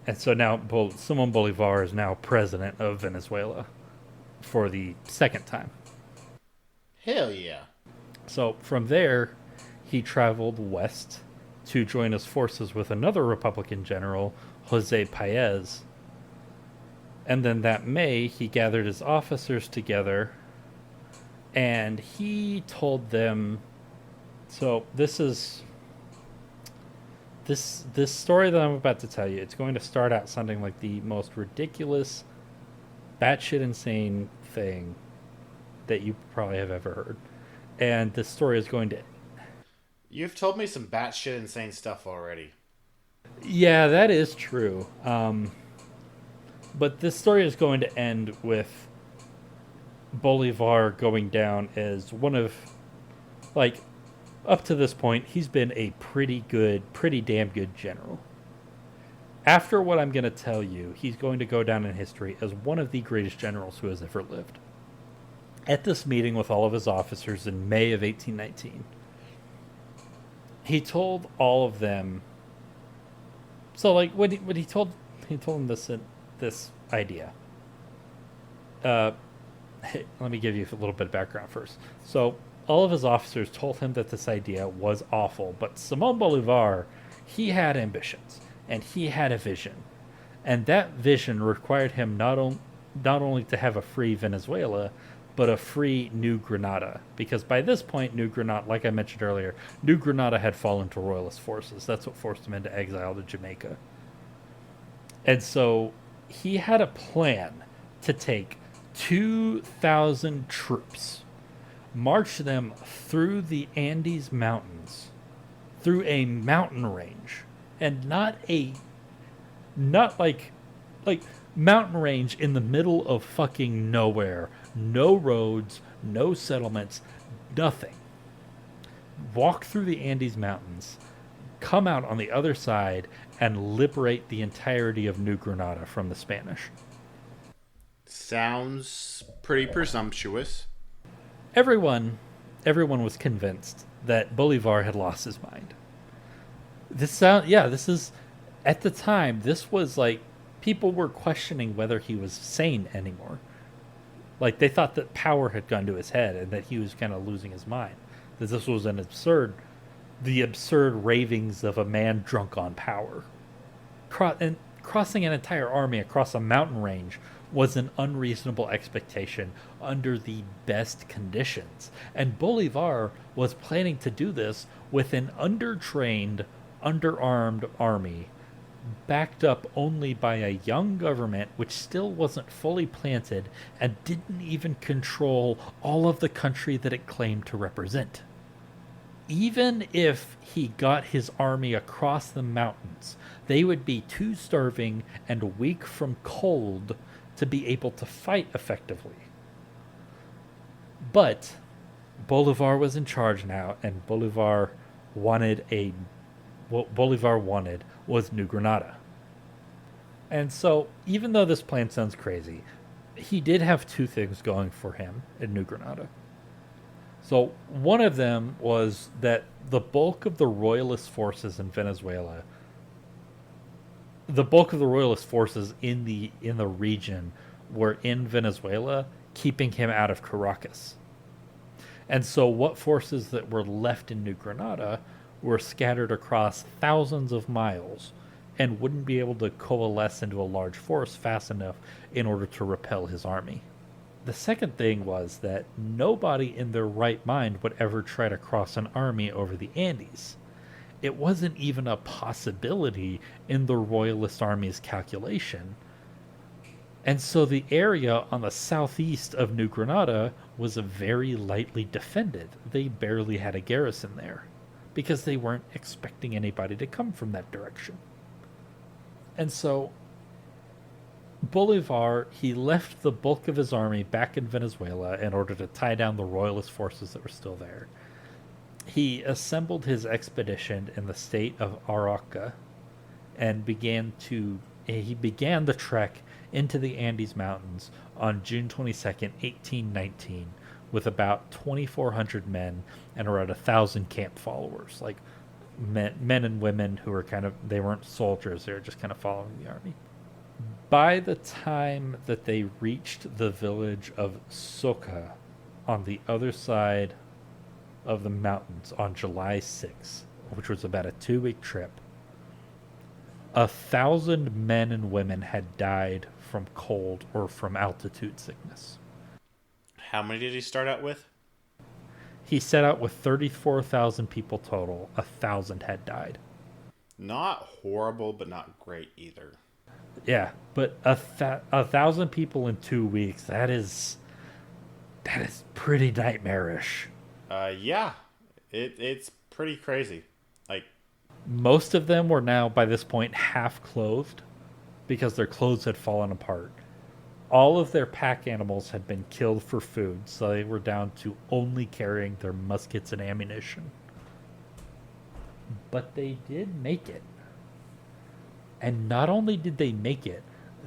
Speaker 1: And so now Simon Bolivar is now president of Venezuela for the second time.
Speaker 2: Hell yeah.
Speaker 1: So from there, he traveled west to join his forces with another Republican general, Jose Paez. And then that May, he gathered his officers together and he told them. So this story that I'm about to tell you, it's going to start out sounding like the most ridiculous, batshit insane thing that you probably have ever heard. And this story is going to...
Speaker 2: You've told me some batshit insane stuff already.
Speaker 1: Yeah, that is true. But this story is going to end with Bolivar going down as one of... Like, up to this point, he's been a pretty damn good general. After what I'm going to tell you, he's going to go down in history as one of the greatest generals who has ever lived. At this meeting with all of his officers in May of 1819, he told all of them. So, like, when he told them this idea. Let me give you a little bit of background first. So, all of his officers told him that this idea was awful, but Simón Bolívar, he had ambitions and he had a vision, and that vision required him not only to have a free Venezuela, but a free New Granada, because by this point, New Granada, like I mentioned earlier, New Granada had fallen to royalist forces. That's what forced him into exile to Jamaica. And so he had a plan to take 2,000 troops, march them through the Andes Mountains, through a mountain range, and not like mountain range in the middle of fucking nowhere. No roads, no settlements, nothing. Walk through the Andes Mountains, come out on the other side, and liberate the entirety of New Granada from the Spanish.
Speaker 2: Sounds pretty presumptuous.
Speaker 1: Everyone was convinced that Bolivar had lost his mind. This is, at the time, this was like, people were questioning whether he was sane anymore. Like, they thought that power had gone to his head and that he was kind of losing his mind. That this was the absurd ravings of a man drunk on power. And crossing an entire army across a mountain range was an unreasonable expectation under the best conditions. And Bolivar was planning to do this with an undertrained, underarmed army, backed up only by a young government which still wasn't fully planted and didn't even control all of the country that it claimed to represent. Even if he got his army across the mountains, they would be too starving and weak from cold to be able to fight effectively. But Bolivar was in charge now, and what Bolivar wanted was New Granada. And so, even though this plan sounds crazy, he did have two things going for him in New Granada. So, one of them was that the bulk of the royalist forces in Venezuela, the bulk of the royalist forces in the region were in Venezuela, keeping him out of Caracas. And so what forces that were left in New Granada were scattered across thousands of miles and wouldn't be able to coalesce into a large force fast enough in order to repel his army. The second thing was that nobody in their right mind would ever try to cross an army over the Andes. It wasn't even a possibility in the Royalist Army's calculation. And so the area on the southeast of New Granada was very lightly defended. They barely had a garrison there because they weren't expecting anybody to come from that direction. And so Bolivar, he left the bulk of his army back in Venezuela in order to tie down the royalist forces that were still there. He assembled his expedition in the state of Arauca and he began the trek into the Andes Mountains on June 22nd, 1819, with about 2,400 men and around 1,000 camp followers, like men and women who were they weren't soldiers, they were just kind of following the army. By the time that they reached the village of Soca on the other side of the mountains on July 6th, which was about a 2-week trip, 1,000 men and women had died from cold or from altitude sickness.
Speaker 2: How many did he start out with?
Speaker 1: He set out with 34,000 people total. 1,000 had died.
Speaker 2: Not horrible, but not great either.
Speaker 1: Yeah, but 1,000 people in 2 weeks, that is pretty nightmarish.
Speaker 2: Yeah, it's pretty crazy. Like,
Speaker 1: most of them were now, by this point, half clothed because their clothes had fallen apart. All of their pack animals had been killed for food, so they were down to only carrying their muskets and ammunition. But they did make it. And not only did they make it,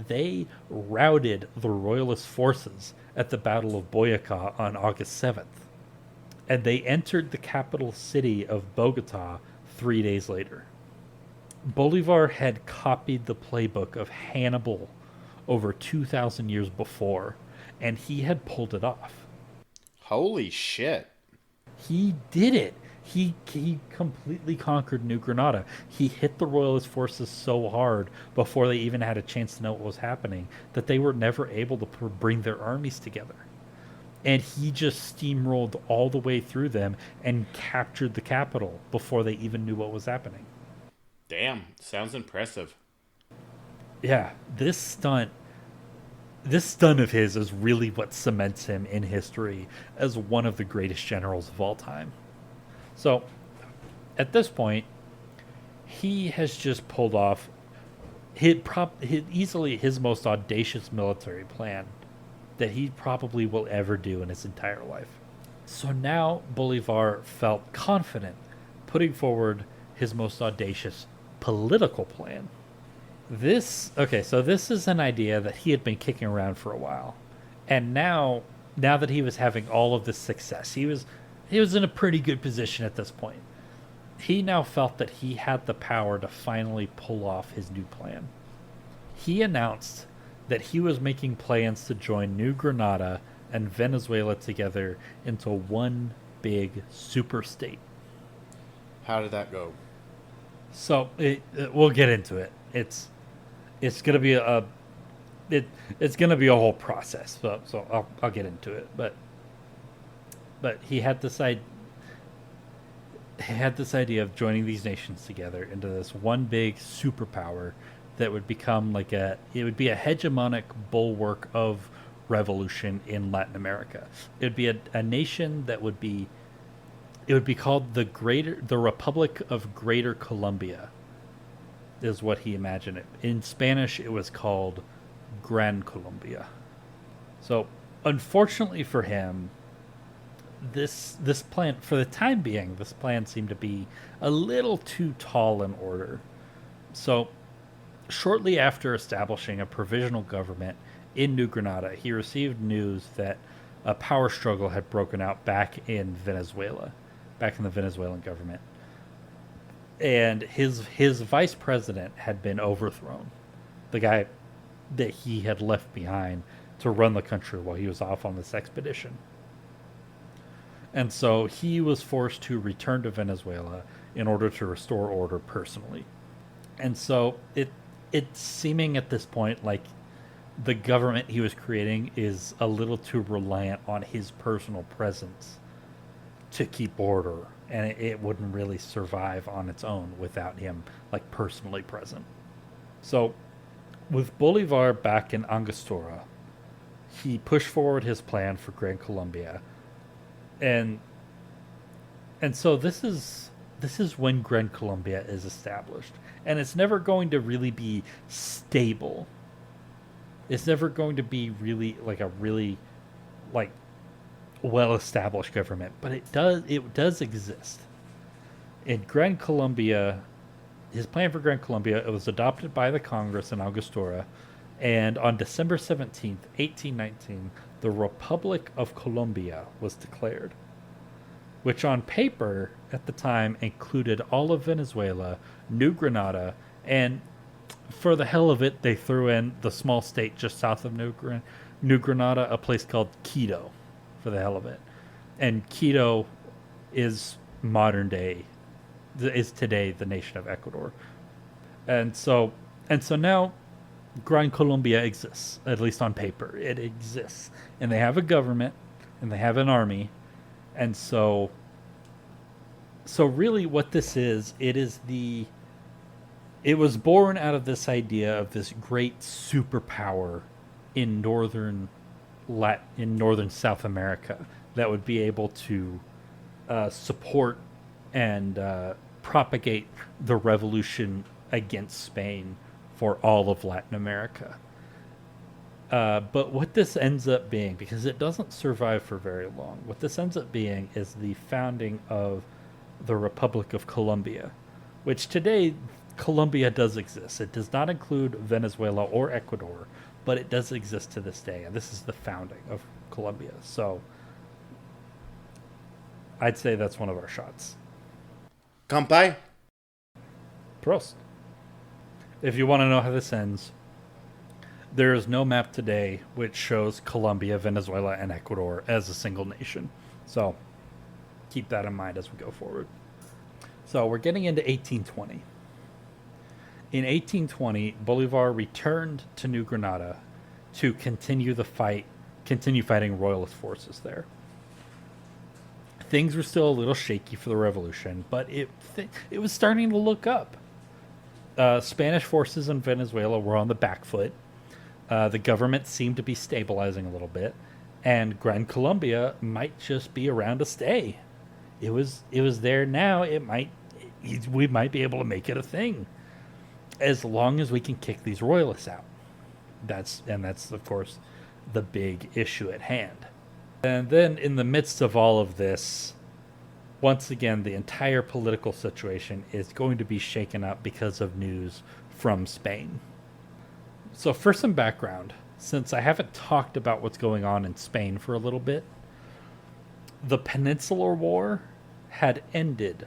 Speaker 1: they routed the royalist forces at the Battle of Boyacá on August 7th. And they entered the capital city of Bogota 3 days later. Bolivar had copied the playbook of Hannibal over 2,000 years before, and he had pulled it off.
Speaker 2: holy shit.
Speaker 1: He did it. He completely conquered New Granada. He hit the royalist forces so hard before they even had a chance to know what was happening that they were never able to bring their armies together. And he just steamrolled all the way through them and captured the capital before they even knew what was happening.
Speaker 2: Damn, sounds impressive.
Speaker 1: Yeah, this stunt of his is really what cements him in history as one of the greatest generals of all time. So, at this point, he has just pulled off easily his most audacious military plan that he probably will ever do in his entire life. So now Bolivar felt confident putting forward his most audacious political plan. This is an idea that he had been kicking around for a while. And now that he was having all of this success, he was in a pretty good position at this point. He now felt that he had the power to finally pull off his new plan. He announced that he was making plans to join New Granada and Venezuela together into one big super state.
Speaker 2: How did that go?
Speaker 1: So we'll get into it. It's gonna be it's gonna be a whole process. So I'll get into it. But he had this idea of joining these nations together into this one big superpower that would become it would be a hegemonic bulwark of revolution in Latin America. It would be a nation that would be called the Republic of Greater Colombia, is what he imagined it. In Spanish, it was called Gran Colombia. So, unfortunately for him, this plan, for the time being, this plan seemed to be a little too tall in order. So, shortly after establishing a provisional government in New Granada, he received news that a power struggle had broken out back in Venezuela, back in the Venezuelan government. And his vice president had been overthrown. The guy that he had left behind to run the country while he was off on this expedition. And so he was forced to return to Venezuela in order to restore order personally. And so it's seeming at this point like the government he was creating is a little too reliant on his personal presence to keep order, and it wouldn't really survive on its own without him personally present. So with Bolivar back in Angostura, he pushed forward his plan for Gran Colombia, and so this is when Gran Colombia is established, and it's never going to really be stable. It's never going to be really like a really like well-established government, but it does exist. In Gran Colombia, his plan for Gran Colombia, it was adopted by the Congress in Angostura, and on December 17th, 1819, the Republic of Colombia was declared, which on paper at the time included all of Venezuela, New Granada, and for the hell of it, they threw in the small state just south of New Granada, a place called Quito, for the hell of it. And Quito is modern day, is today the nation of Ecuador. And so, and so now Gran Colombia exists, at least on paper. It exists. And they have a government and they have an army. And so really what this is, it was born out of this idea of this great superpower in northern South America that would be able to support and propagate the revolution against Spain for all of Latin America. But what this ends up being, because it doesn't survive for very long, what this ends up being is the founding of the Republic of Colombia, which today Colombia does exist. It does not include Venezuela or Ecuador, but it does exist to this day, and this is the founding of Colombia. So I'd say that's one of our shots.
Speaker 2: Kampai?
Speaker 1: Prost. If you want to know how this ends, there is no map today which shows Colombia, Venezuela, and Ecuador as a single nation. So keep that in mind as we go forward. So we're getting into 1820. In 1820, Bolivar returned to New Granada to continue fighting royalist forces there. Things were still a little shaky for the revolution, but it was starting to look up. Spanish forces in Venezuela were on the back foot. The government seemed to be stabilizing a little bit, and Gran Colombia might just be around to stay. It was there now. We might be able to make it a thing, as long as we can kick these royalists out. That's of course the big issue at hand. And then in the midst of all of this, once again, the entire political situation is going to be shaken up because of news from Spain. So for some background, since I haven't talked about what's going on in Spain for a little bit, the Peninsular War had ended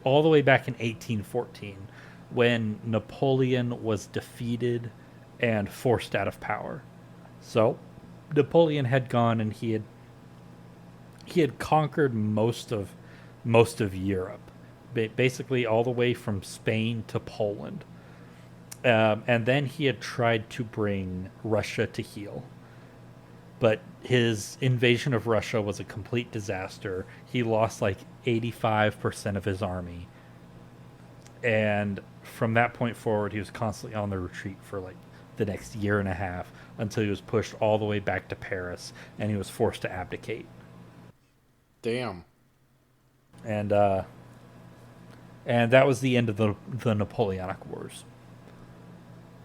Speaker 1: all the way back in 1814, when Napoleon was defeated and forced out of power. So Napoleon had gone and he had conquered most of Europe, basically all the way from Spain to Poland. And then he had tried to bring Russia to heel. But his invasion of Russia was a complete disaster. He lost like 85% of his army. And from that point forward, he was constantly on the retreat for like the next year and a half, until he was pushed all the way back to Paris and he was forced to abdicate.
Speaker 2: Damn.
Speaker 1: And that was the end of the Napoleonic Wars.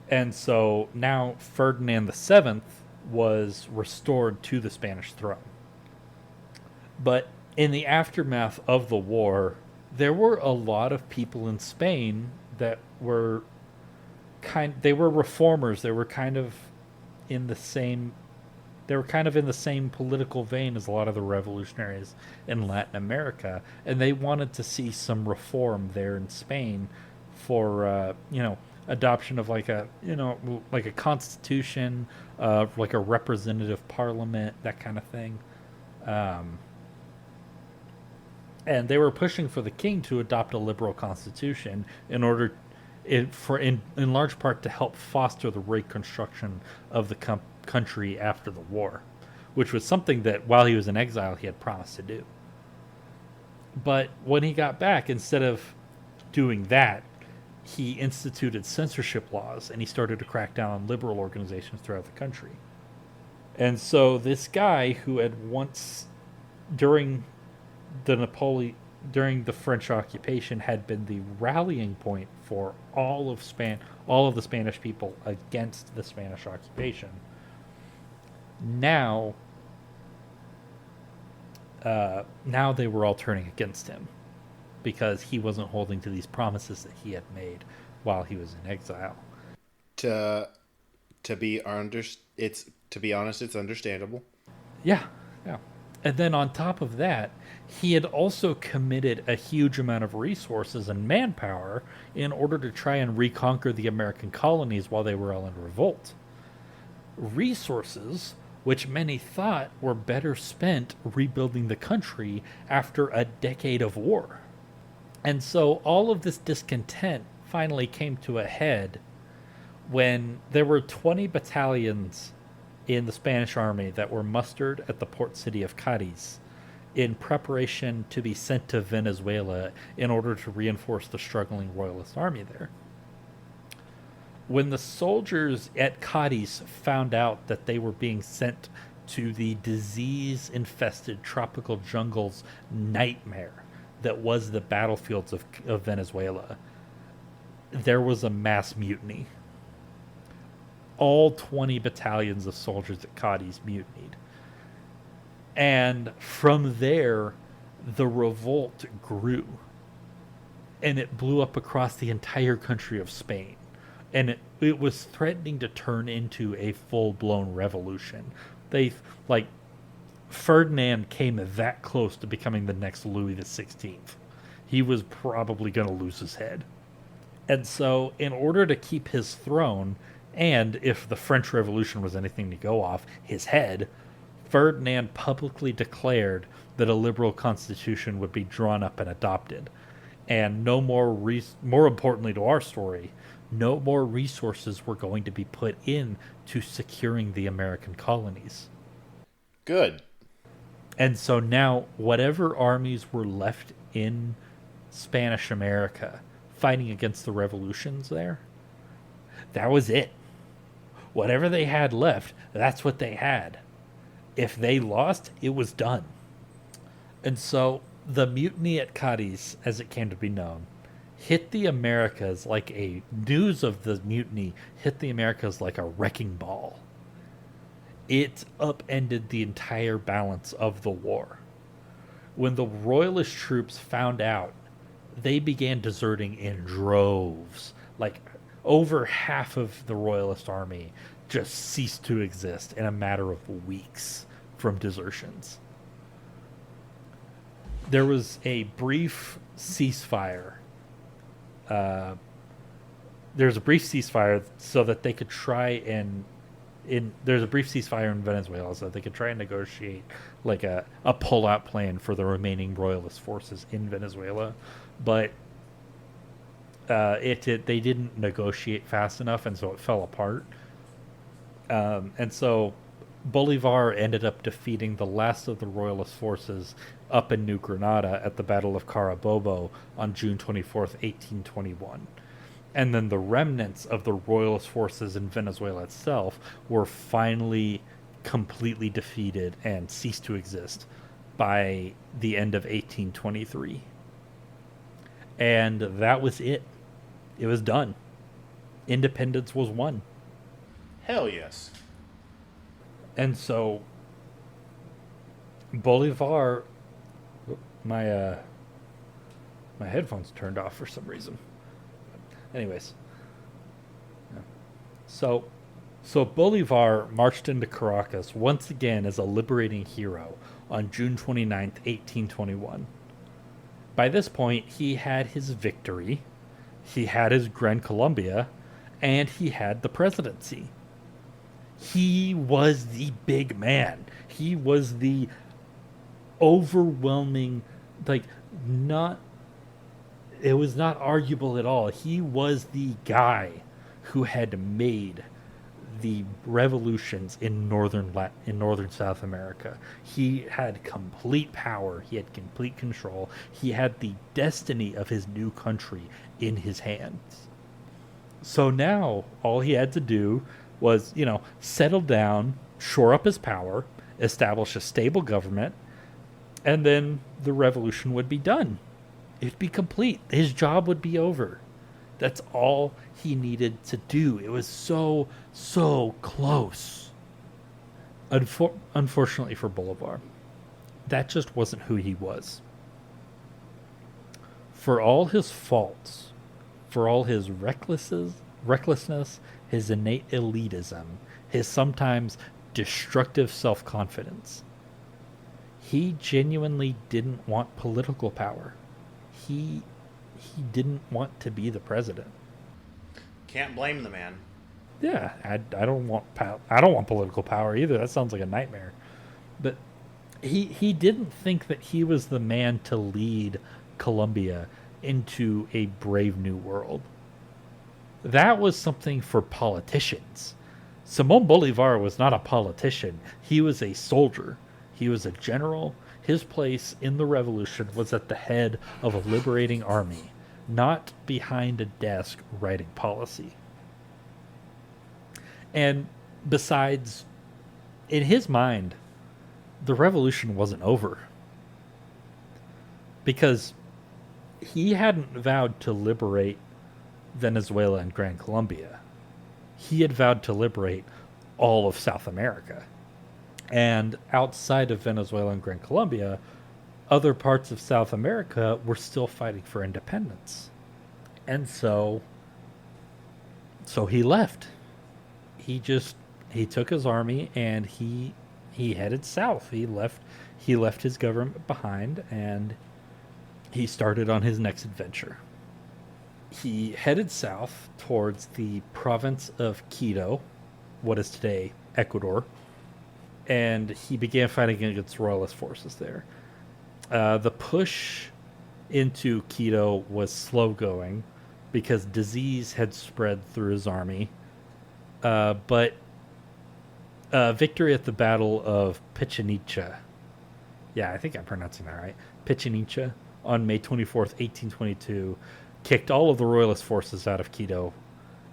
Speaker 1: And so now Ferdinand VII was restored to the Spanish throne. But in the aftermath of the war, there were a lot of people in Spain that were they were reformers. They were kind of in the same political vein as a lot of the revolutionaries in Latin America, and they wanted to see some reform there in Spain for adoption of like a constitution, like a representative parliament, that kind of thing. And they were pushing for the king to adopt a liberal constitution in order, in large part, to help foster the reconstruction of the country after the war, which was something that while he was in exile he had promised to do. But when he got back, instead of doing that, he instituted censorship laws and he started to crack down on liberal organizations throughout the country. And so this guy who had once, during the during the French occupation had been the rallying point for all of the Spanish people against the Spanish occupation. Now, now they were all turning against him because he wasn't holding to these promises that he had made while he was in exile.
Speaker 2: To to be under it's to be honest, it's understandable.
Speaker 1: Yeah, yeah. And then on top of that, he had also committed a huge amount of resources and manpower in order to try and reconquer the American colonies while they were all in revolt. Resources which many thought were better spent rebuilding the country after a decade of war. And so all of this discontent finally came to a head when there were 20 battalions in the Spanish army that were mustered at the port city of Cadiz in preparation to be sent to Venezuela in order to reinforce the struggling royalist army there. When the soldiers at Cadiz found out that they were being sent to the disease infested tropical jungles nightmare that was the battlefields of Venezuela, there was a mass mutiny. All 20 battalions of soldiers at Cadiz mutinied. And from there, the revolt grew. And it blew up across the entire country of Spain. And it was threatening to turn into a full-blown revolution. Ferdinand came that close to becoming the next Louis XVI. He was probably going to lose his head. And so, in order to keep his throne, and if the French Revolution was anything to go off, his head, Ferdinand publicly declared that a liberal constitution would be drawn up and adopted. And no more, more importantly to our story, no more resources were going to be put in to securing the American colonies.
Speaker 2: Good.
Speaker 1: And so now, whatever armies were left in Spanish America fighting against the revolutions there, that was it. Whatever they had left, that's what they had. If they lost, it was done. And so the mutiny at Cadiz, as it came to be known, hit the Americas like news of the mutiny hit the Americas like a wrecking ball. It upended the entire balance of the war. When the royalist troops found out, they began deserting in droves. Like, over half of the royalist army just ceased to exist in a matter of weeks from desertions. There was a brief ceasefire. There's a brief ceasefire so that they could try and there's a brief ceasefire in Venezuela so that they could try and negotiate like a pull-out plan for the remaining royalist forces in Venezuela, but they didn't negotiate fast enough, and so it fell apart. And so Bolivar ended up defeating the last of the royalist forces up in New Granada at the Battle of Carabobo on June 24th, 1821. And then the remnants of the royalist forces in Venezuela itself were finally completely defeated and ceased to exist by the end of 1823. And that was it. It was done. Independence was won.
Speaker 2: Hell yes.
Speaker 1: And so Bolivar, my headphones turned off for some reason. Anyways, yeah. So Bolivar marched into Caracas once again as a liberating hero on June 29th, 1821. By this point, he had his victory, he had his Gran Colombia, and he had the presidency. He was the big man. He was the overwhelming, it was not arguable at all. He was the guy who had made the revolutions in northern South America. He had complete power. He had complete control. He had the destiny of his new country in his hands. So now all he had to do was, settle down, shore up his power, establish a stable government, and then the revolution would be done. It'd be complete. His job would be over. That's all he needed to do. It was so, so close. Unfortunately for Bolivar, that just wasn't who he was. For all his faults, for all his recklessness, his innate elitism, his sometimes destructive self-confidence, he genuinely didn't want political power. He didn't want to be the president.
Speaker 2: Can't blame the man.
Speaker 1: Yeah, I don't want I don't want political power either. That sounds like a nightmare. But he didn't think that he was the man to lead Colombia into a brave new world. That was something for politicians. Simón Bolivar was not a politician. He was a soldier. He was a general. His place in the revolution was at the head of a liberating army, not behind a desk writing policy. And besides, in his mind, the revolution wasn't over. Because he hadn't vowed to liberate Venezuela and Gran Colombia. He had vowed to liberate all of South America. And outside of Venezuela and Gran Colombia, other parts of South America were still fighting for independence. And so he left. He took his army and he headed south. He left his government behind and he started on his next adventure. He headed south towards the province of Quito, what is today Ecuador, and he began fighting against royalist forces there. The push into Quito was slow going because disease had spread through his army. But victory at the Battle of Pichincha, yeah, I think I'm pronouncing that right, Pichincha, on May 24th, 1822, kicked all of the royalist forces out of Quito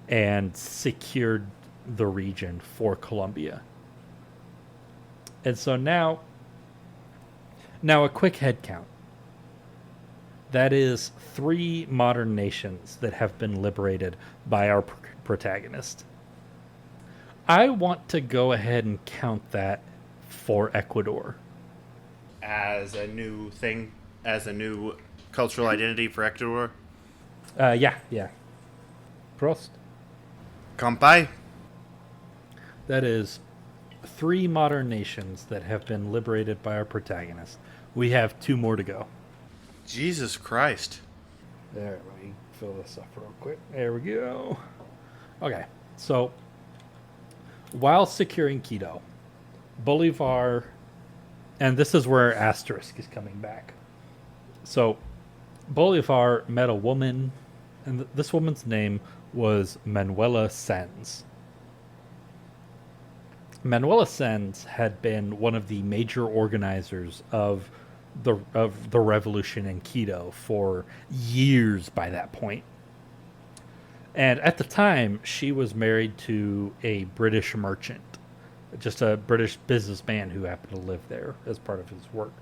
Speaker 1: and secured the region for Colombia. And so now a quick head count. That is 3 modern nations that have been liberated by our protagonist. I want to go ahead and count that for Ecuador.
Speaker 2: As a new thing, as a new cultural identity for Ecuador?
Speaker 1: Yeah. Prost.
Speaker 2: Kampai.
Speaker 1: That is 3 modern nations that have been liberated by our protagonist. We have 2 more to go.
Speaker 2: Jesus Christ.
Speaker 1: There, let me fill this up real quick. There we go. Okay, so while securing Quito, Bolivar, and this is where asterisk is coming back. So Bolivar met a woman, and this woman's name was Manuela Sanz. Manuela Sanz had been one of the major organizers of the revolution in Quito for years by that point. And at the time, she was married to a British merchant, just a British businessman who happened to live there as part of his work.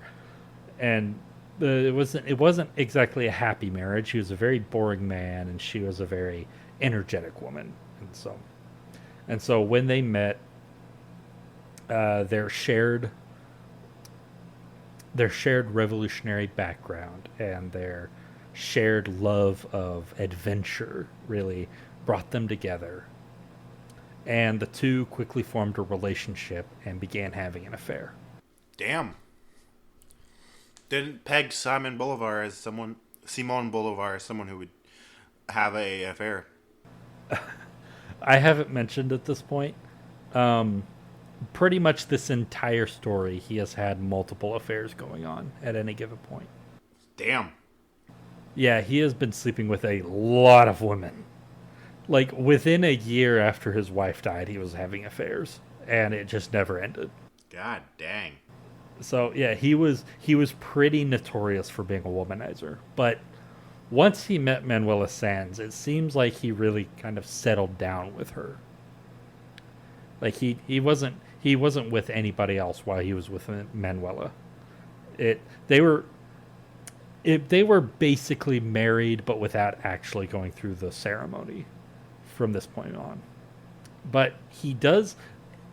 Speaker 1: And it wasn't exactly a happy marriage. He was a very boring man, and she was a very energetic woman. And so when they met, their shared revolutionary background and their shared love of adventure really brought them together. And the two quickly formed a relationship and began having an affair.
Speaker 2: Damn. Didn't peg Simon Bolivar as someone who would have a affair.
Speaker 1: I haven't mentioned at this point. Pretty much this entire story, he has had multiple affairs going on at any given point.
Speaker 2: Damn.
Speaker 1: Yeah, he has been sleeping with a lot of women. Like, within a year after his wife died, he was having affairs. And it just never ended.
Speaker 2: God dang.
Speaker 1: So, yeah, he was pretty notorious for being a womanizer. But once he met Manuela Sanz, it seems like he really kind of settled down with her. Like, he wasn't with anybody else while he was with Manuela. It they were basically married, but without actually going through the ceremony from this point on. But he does.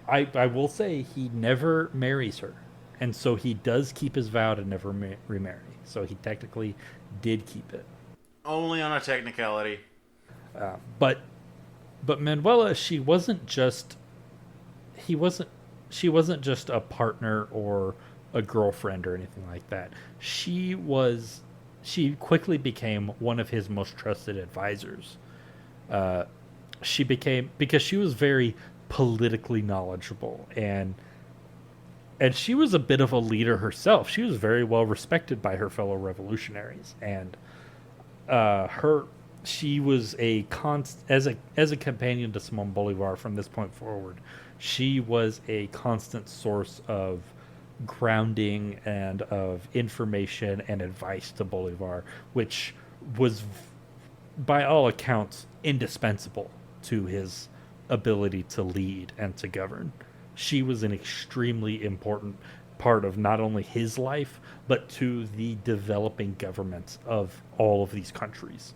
Speaker 1: I will say he never marries her, and so he does keep his vow to never remarry. So he technically did keep it.
Speaker 2: Only on a technicality.
Speaker 1: But Manuela, he wasn't she wasn't just a partner or a girlfriend or anything like that. She quickly became one of his most trusted advisors. She became, because she was very politically knowledgeable, and she was a bit of a leader herself. She was very well respected by her fellow revolutionaries, and her she was as a companion to Simon Bolivar from this point forward. She was a constant source of grounding and of information and advice to Bolivar, which was, by all accounts, indispensable to his ability to lead and to govern. She was an extremely important part of not only his life, but to the developing governments of all of these countries.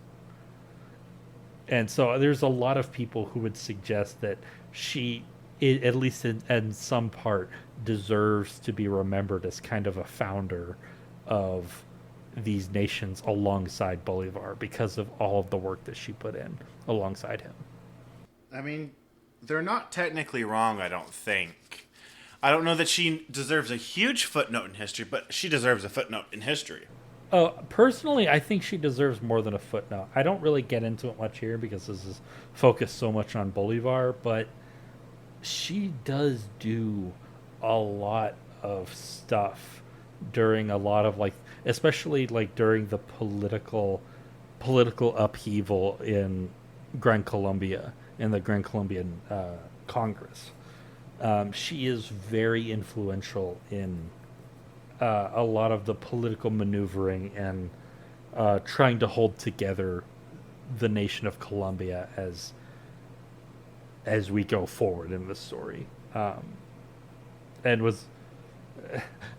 Speaker 1: And so there's a lot of people who would suggest that she, at least in some part, deserves to be remembered as kind of a founder of these nations alongside Bolivar because of all of the work that she put in alongside him.
Speaker 2: I mean, they're not technically wrong, I don't think. I don't know that she deserves a huge footnote in history, but she deserves a footnote in history.
Speaker 1: Personally, I think she deserves more than a footnote. I don't really get into it much here because this is focused so much on Bolivar, but she does do a lot of stuff during a lot of, like, especially like during the political upheaval in Gran Colombia, in the Gran Colombian Congress. She is very influential in a lot of the political maneuvering and trying to hold together the nation of Colombia as we go forward in this story. And was,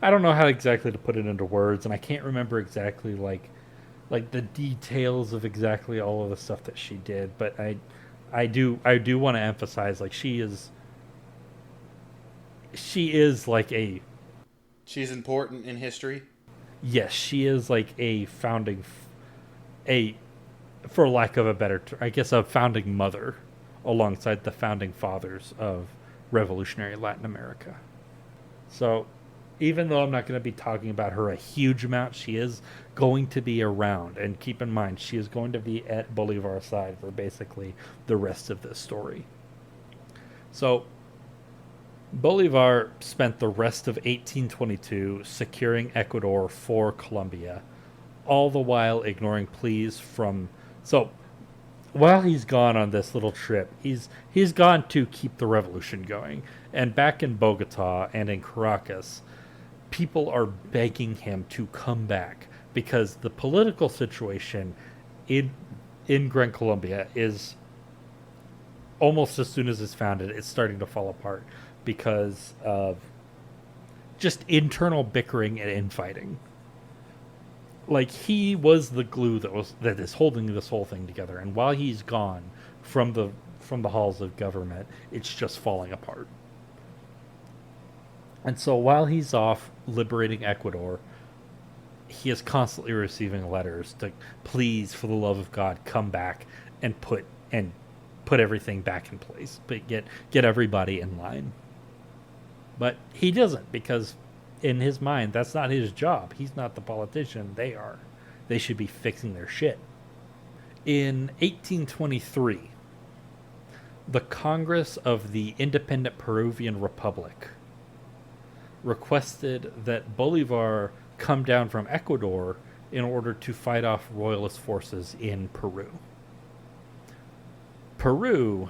Speaker 1: I don't know how exactly to put it into words, and I can't remember exactly like the details of exactly all of the stuff that she did, but I do want to emphasize, like, she is like a,
Speaker 2: She's important in history.
Speaker 1: yes, she is like a for lack of a better term, I guess, a founding mother alongside the founding fathers of revolutionary Latin America. So even though I'm not going to be talking about her a huge amount, she is going to be around. And keep in mind, she is going to be at Bolivar's side for basically the rest of this story. So Bolivar spent the rest of 1822 securing Ecuador for Colombia, all the while ignoring pleas from... So while he's gone on this little trip, he's gone to keep the revolution going. And back in Bogota and in Caracas, people are begging him to come back because the political situation in Gran Colombia is, almost as soon as it's founded, it's starting to fall apart because of just internal bickering and infighting. Like, he was the glue that is holding this whole thing together, and while he's gone from the halls of government, it's just falling apart. And so while he's off liberating Ecuador, he is constantly receiving letters to, please, for the love of God, come back and put everything back in place, but get everybody in line. But he doesn't, because in his mind, that's not his job. He's not the politician. They are. They should be fixing their shit. In 1823, the Congress of the Independent Peruvian Republic requested that Bolivar come down from Ecuador in order to fight off royalist forces in Peru. Peru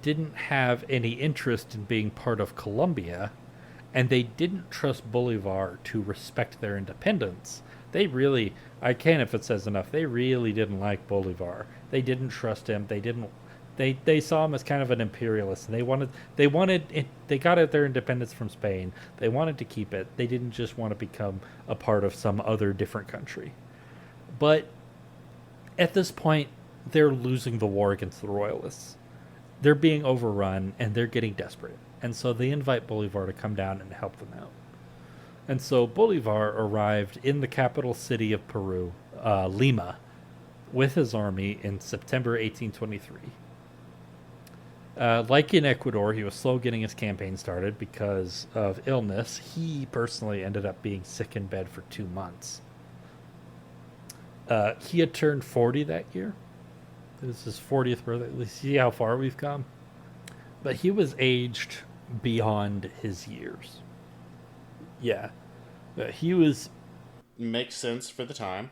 Speaker 1: didn't have any interest in being part of Colombia, and they didn't trust Bolivar to respect their independence. They really, I can't if it says enough, they really didn't like Bolivar. They didn't trust him. They saw him as kind of an imperialist, and they got their independence from Spain. They wanted to keep it. They didn't just want to become a part of some other different country. But at this point, they're losing the war against the Royalists. They're being overrun and they're getting desperate. And so they invite Bolivar to come down and help them out. And so Bolivar arrived in the capital city of Peru, Lima, with his army in September 1823. Like in Ecuador, he was slow getting his campaign started because of illness. He personally ended up being sick in bed for 2 months. He had turned 40 that year. It was his 40th birthday. Let's see how far we've come. But he was aged beyond his years. Yeah. He was...
Speaker 2: Makes sense for the time.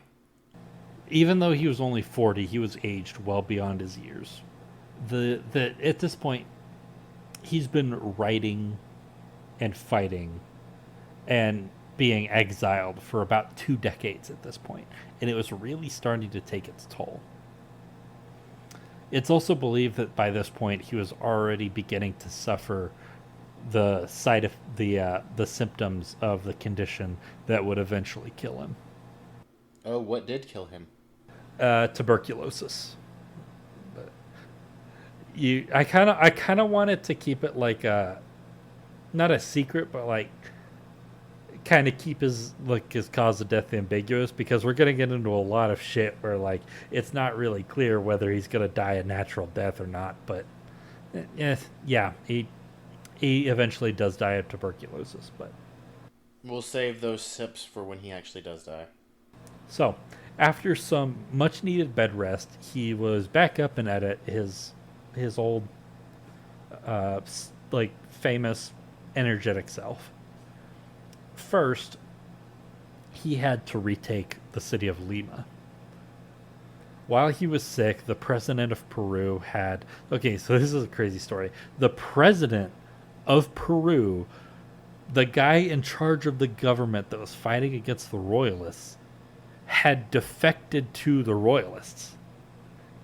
Speaker 1: Even though he was only 40, he was aged well beyond his years. At this point, he's been writing and fighting and being exiled for about 2 decades at this point, and it was really starting to take its toll. It's also believed that by this point he was already beginning to suffer the the symptoms of the condition that would eventually kill him.
Speaker 2: Oh, what did kill him?
Speaker 1: Tuberculosis. But I kind of wanted to keep it like not a secret, but like kind of keep his cause of death ambiguous, because we're gonna get into a lot of shit where like it's not really clear whether he's gonna die a natural death or not. But yeah, he eventually does die of tuberculosis. But
Speaker 2: we'll save those sips for when he actually does die.
Speaker 1: So after some much needed bed rest, he was back up and at it, his old famous energetic self. First, he had to retake the city of Lima. While he was sick, the president of Peru had... Okay, so this is a crazy story. The president of Peru, the guy in charge of the government that was fighting against the Royalists, had defected to the Royalists.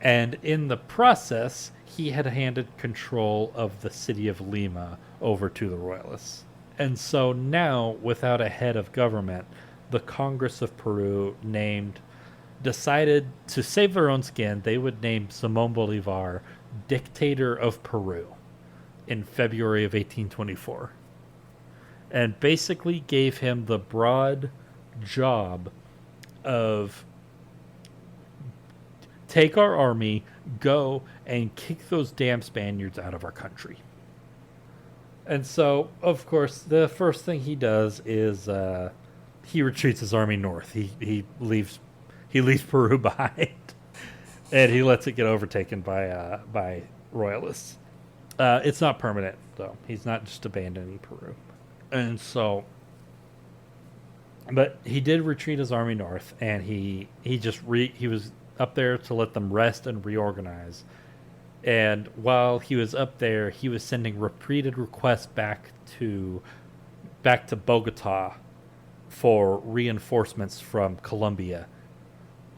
Speaker 1: And in the process, he had handed control of the city of Lima over to the Royalists. And so now, without a head of government, the Congress of Peru decided to save their own skin. They would name Simón Bolívar Dictator of Peru in February of 1824. And basically gave him the broad job of take our army, go and kick those damn Spaniards out of our country. And so, of course, the first thing he does is he retreats his army north. He leaves Peru behind, and he lets it get overtaken by Royalists. It's not permanent, though. He's not just abandoning Peru. And so, but he did retreat his army north, and he was up there to let them rest and reorganize. And while he was up there, he was sending repeated requests back to Bogota for reinforcements from Colombia,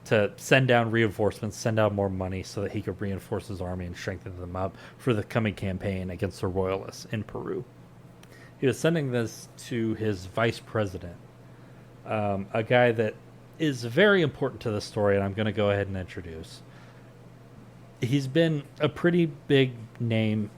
Speaker 1: to send down reinforcements, send out more money so that he could reinforce his army and strengthen them up for the coming campaign against the Royalists in Peru. He was sending this to his vice president, a guy that is very important to the story, and I'm going to go ahead and introduce. He's been a pretty big name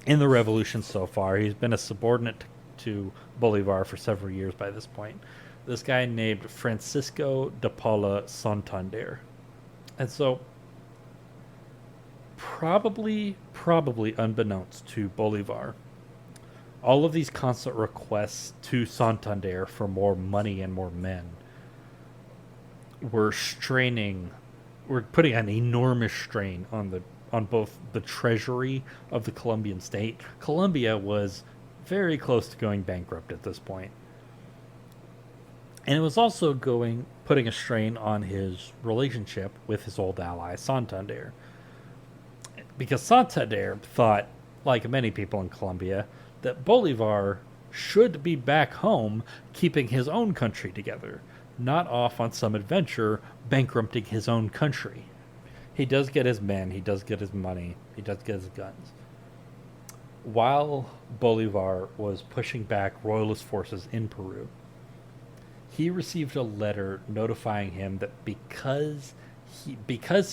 Speaker 1: in the revolution so far. He's been a subordinate to Bolivar for several years by this point. This guy named Francisco de Paula Santander. And so, probably unbeknownst to Bolivar, all of these constant requests to Santander for more money and more men were putting an enormous strain on both the treasury of the Colombian state. Colombia was very close to going bankrupt at this point. And it was also putting a strain on his relationship with his old ally, Santander. Because Santander thought, like many people in Colombia, that Bolivar should be back home keeping his own country together, not off on some adventure bankrupting his own country. He does get his men, he does get his money, he does get his guns. While Bolivar was pushing back Royalist forces in Peru, he received a letter notifying him that because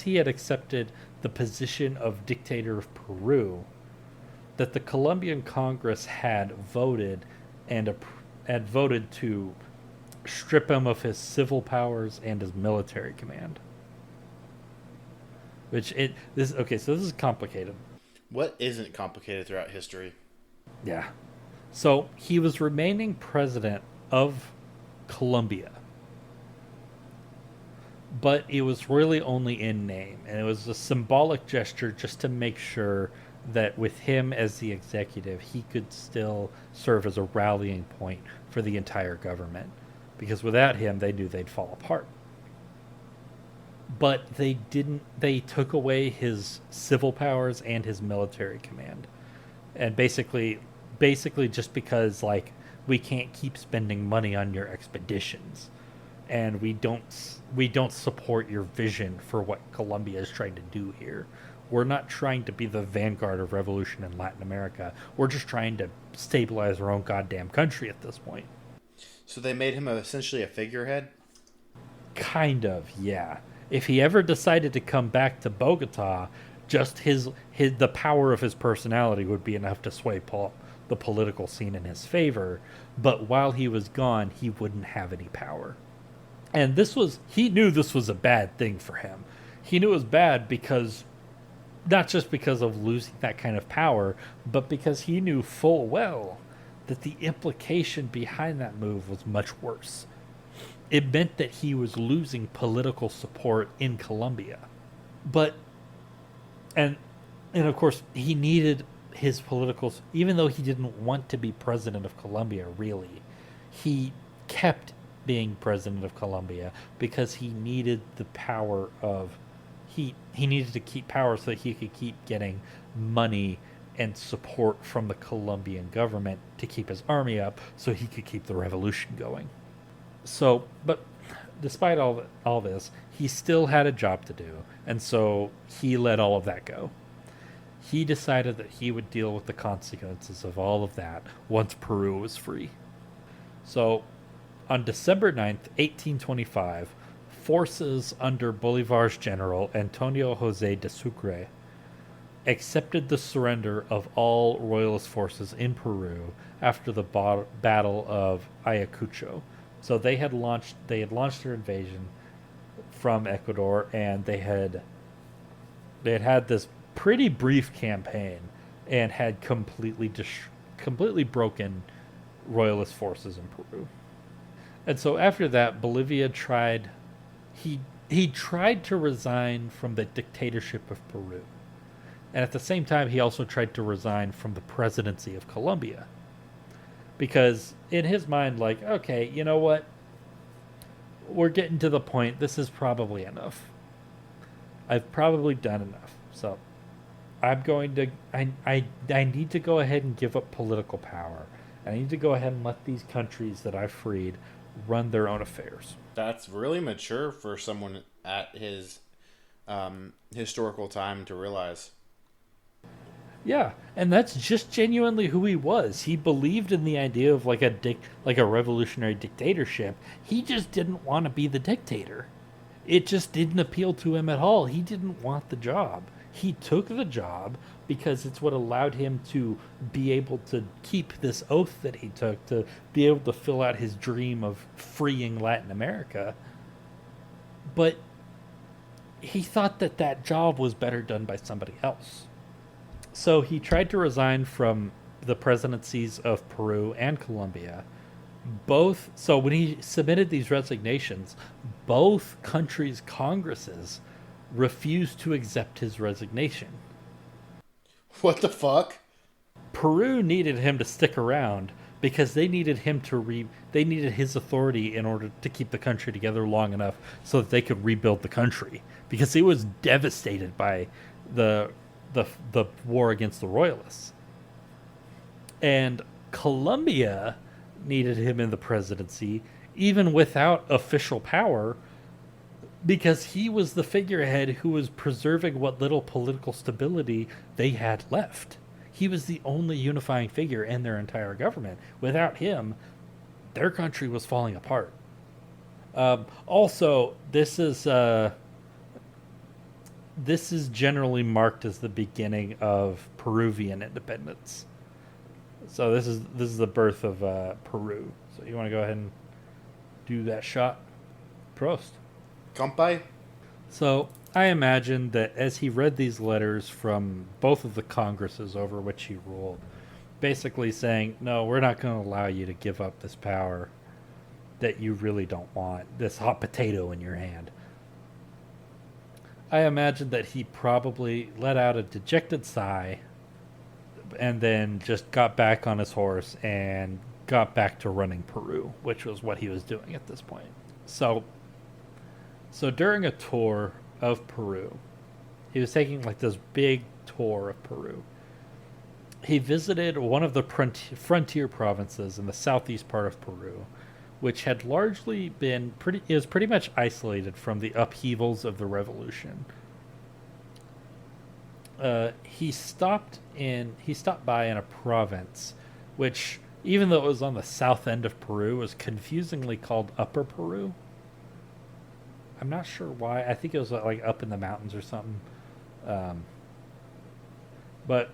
Speaker 1: he had accepted the position of dictator of Peru, that the Colombian Congress had voted had voted to strip him of his civil powers and his military command. So this is complicated.
Speaker 2: What isn't complicated throughout history?
Speaker 1: Yeah. So he was remaining president of Colombia, but it was really only in name, and it was a symbolic gesture just to make sure that with him as the executive, he could still serve as a rallying point for the entire government, because without him, they knew they'd fall apart. But they didn't. They took away his civil powers and his military command, and basically just because like we can't keep spending money on your expeditions, and we don't support your vision for what Colombia is trying to do here. We're not trying to be the vanguard of revolution in Latin America. We're just trying to stabilize our own goddamn country at this point.
Speaker 2: So they made him essentially a figurehead?
Speaker 1: Kind of, yeah. If he ever decided to come back to Bogota, just the power of his personality would be enough to sway the political scene in his favor. But while he was gone, he wouldn't have any power. And he knew this was a bad thing for him. He knew it was bad because, not just because of losing that kind of power, but because he knew full well that the implication behind that move was much worse. It meant that he was losing political support in Colombia. And of course, he needed his political, even though he didn't want to be president of Colombia, really, he kept being president of Colombia because he needed the power of, he needed to keep power so that he could keep getting money and support from the Colombian government to keep his army up so he could keep the revolution going. So, but despite all this, he still had a job to do, and so he let all of that go. He decided that he would deal with the consequences of all of that once Peru was free. So, on December 9th, 1825, forces under Bolivar's general Antonio José de Sucre accepted the surrender of all royalist forces in Peru after the Battle of Ayacucho. So they had launched their invasion from Ecuador, and they had this pretty brief campaign and had completely broken royalist forces in Peru. And so after that, Bolivia tried to resign from the dictatorship of Peru. And at the same time, he also tried to resign from the presidency of Colombia. Because in his mind, like, okay, you know what? We're getting to the point. This is probably enough. I've probably done enough. So I'm going to, I need to go ahead and give up political power. I need to go ahead and let these countries that I've freed run their own affairs.
Speaker 2: That's really mature for someone at his historical time to realize.
Speaker 1: Yeah, and that's just genuinely who he was. He believed in the idea of like a revolutionary dictatorship. He just didn't want to be the dictator. It just didn't appeal to him at all. He didn't want the job. He took the job because it's what allowed him to be able to keep this oath that he took, to be able to fill out his dream of freeing Latin America. But he thought that job was better done by somebody else. So he tried to resign from the presidencies of Peru and Colombia. So when he submitted these resignations, both countries' congresses refused to accept his resignation.
Speaker 2: What the fuck?
Speaker 1: Peru needed him to stick around because they needed him they needed his authority in order to keep the country together long enough so that they could rebuild the country, because it was devastated by the war against the royalists. And Colombia needed him in the presidency even without official power, because he was the figurehead who was preserving what little political stability they had left. He was the only unifying figure in their entire government. Without him, their country was falling apart. Also, this is generally marked as the beginning of Peruvian independence. So this is the birth of Peru. So you want to go ahead and do that shot? Prost.
Speaker 2: Kampai?
Speaker 1: So I imagine that as he read these letters from both of the Congresses over which he ruled, basically saying, no, we're not going to allow you to give up this power that you really don't want, this hot potato in your hand. I imagine that he probably let out a dejected sigh and then just got back on his horse and got back to running Peru, which was what he was doing at this point. So during a tour of Peru, he was taking like this big tour of Peru. He visited one of the frontier provinces in the southeast part of Peru, which had largely been pretty much isolated from the upheavals of the revolution. He stopped by in a province, which, even though it was on the south end of Peru, was confusingly called Upper Peru. I'm not sure why. I think it was like up in the mountains or something. But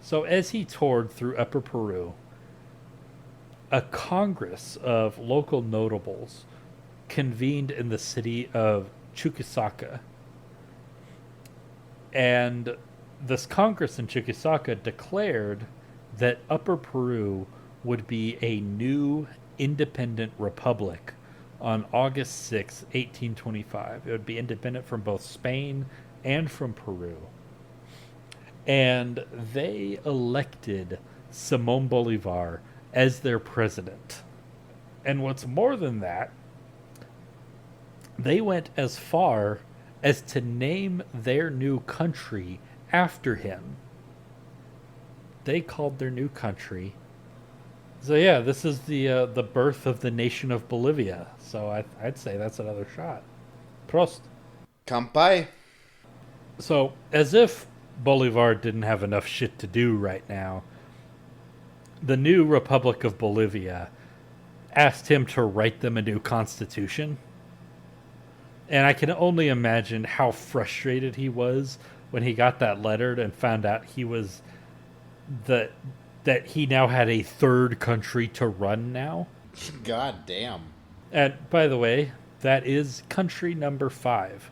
Speaker 1: so as he toured through Upper Peru, a congress of local notables convened in the city of Chuquisaca. And this congress in Chuquisaca declared that Upper Peru would be a new independent republic on August 6, 1825. It would be independent from both Spain and from Peru. And they elected Simón Bolivar as their president. And what's more than that, they went as far as to name their new country after him. They called their new country. So yeah, this is the birth of the nation of Bolivia. So I'd say that's another shot. Prost.
Speaker 2: Kampai?
Speaker 1: So as if Bolivar didn't have enough shit to do right now, the new Republic of Bolivia asked him to write them a new constitution. And I can only imagine how frustrated he was when he got that letter and found out that he now had a third country to run now.
Speaker 2: God damn.
Speaker 1: And by the way, that is country number 5.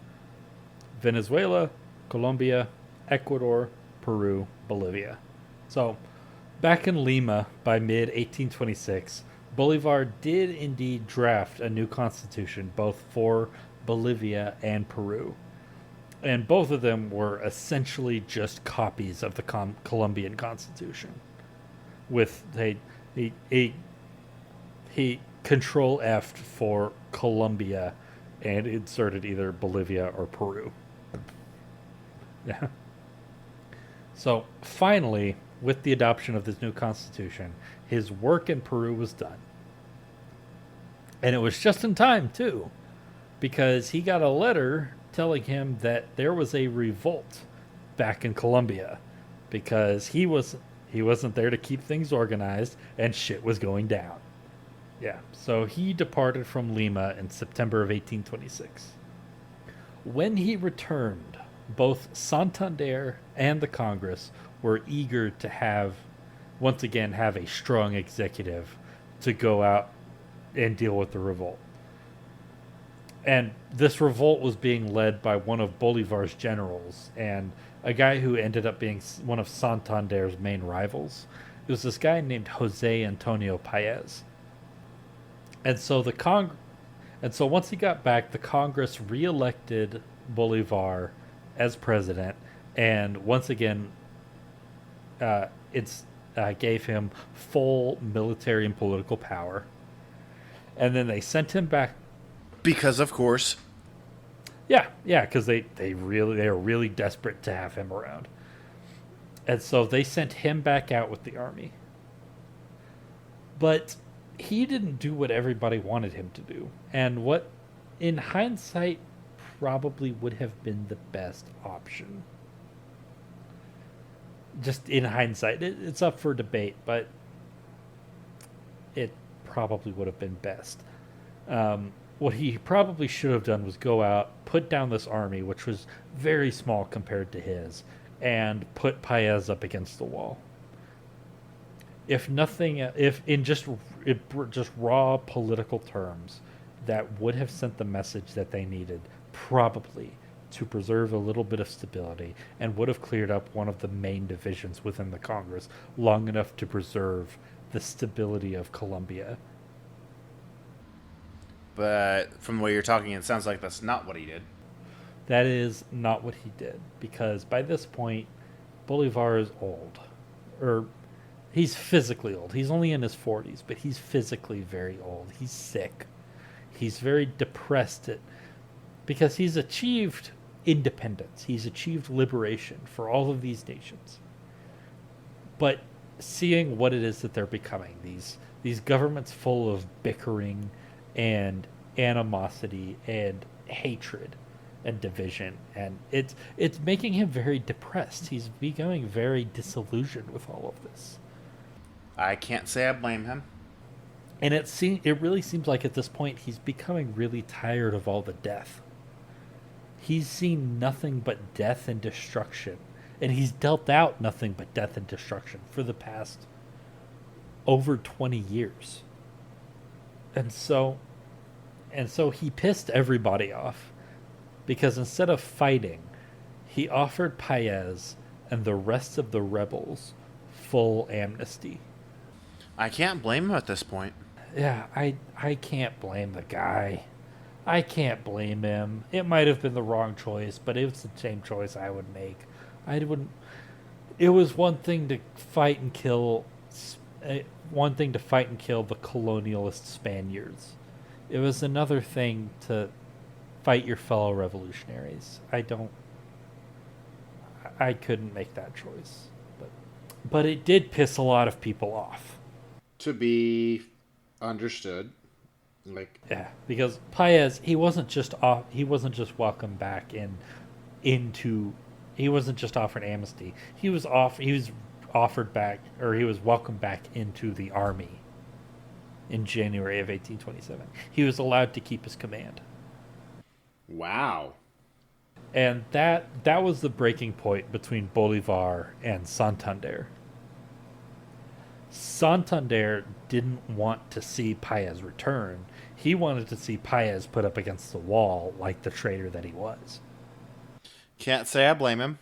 Speaker 1: Venezuela, Colombia, Ecuador, Peru, Bolivia. So, back in Lima by mid-1826, Bolivar did indeed draft a new constitution both for Bolivia and Peru. And both of them were essentially just copies of the Colombian constitution. With a Control F for Colombia and inserted either Bolivia or Peru. Yeah. So finally, with the adoption of this new constitution, his work in Peru was done. And it was just in time, too, because he got a letter telling him that there was a revolt back in Colombia because he wasn't there to keep things organized and shit was going down. Yeah, so he departed from Lima in September of 1826. When he returned, both Santander and the Congress were eager to once again have a strong executive to go out and deal with the revolt. And this revolt was being led by one of Bolivar's generals and a guy who ended up being one of Santander's main rivals. It was this guy named Jose Antonio Paez. And so once he got back, the Congress re-elected Bolivar as president, and once again, gave him full military and political power. And then they sent him back
Speaker 2: because, of course.
Speaker 1: Yeah, because they were really desperate to have him around, and so they sent him back out with the army. But he didn't do what everybody wanted him to do, and what, in hindsight, probably would have been the best option. Just in hindsight, it's up for debate, but it probably would have been best. What he probably should have done was go out, put down this army, which was very small compared to his, and put Paez up against the wall. If nothing, if in just raw political terms, that would have sent the message that they needed, probably to preserve a little bit of stability, and would have cleared up one of the main divisions within the Congress long enough to preserve the stability of Colombia.
Speaker 2: But from the way you're talking, it sounds like that's not what he did.
Speaker 1: That is not what he did, because by this point, Bolivar is old. Or he's physically old. He's only in his 40s, but he's physically very old. He's sick. He's very depressed because he's achieved independence. He's achieved liberation for all of these nations. But seeing what it is that they're becoming, these governments full of bickering and animosity and hatred and division, and it's making him very depressed. He's becoming very disillusioned with all of this.
Speaker 2: I can't say I blame him.
Speaker 1: And it really seems like at this point he's becoming really tired of all the death. He's seen nothing but death and destruction, and he's dealt out nothing but death and destruction for the past over 20 years. And so he pissed everybody off, because instead of fighting, he offered Paez and the rest of the rebels full amnesty.
Speaker 2: I can't blame him at this point.
Speaker 1: Yeah, I can't blame the guy. I can't blame him. It might have been the wrong choice, but it was the same choice I would make. I wouldn't. It was one thing to fight and kill the colonialist Spaniards. It was another thing to fight your fellow revolutionaries. I couldn't make that choice. But it did piss a lot of people off.
Speaker 2: To be understood.
Speaker 1: Yeah, because Paez, he wasn't just welcomed back he wasn't just offered amnesty. He was welcomed back into the army in January of 1827. He was allowed to keep his command.
Speaker 2: Wow.
Speaker 1: And that was the breaking point between Bolivar and Santander. Santander didn't want to see Paez return. He wanted to see Paez put up against the wall like the traitor that he was.
Speaker 2: Can't say I blame him.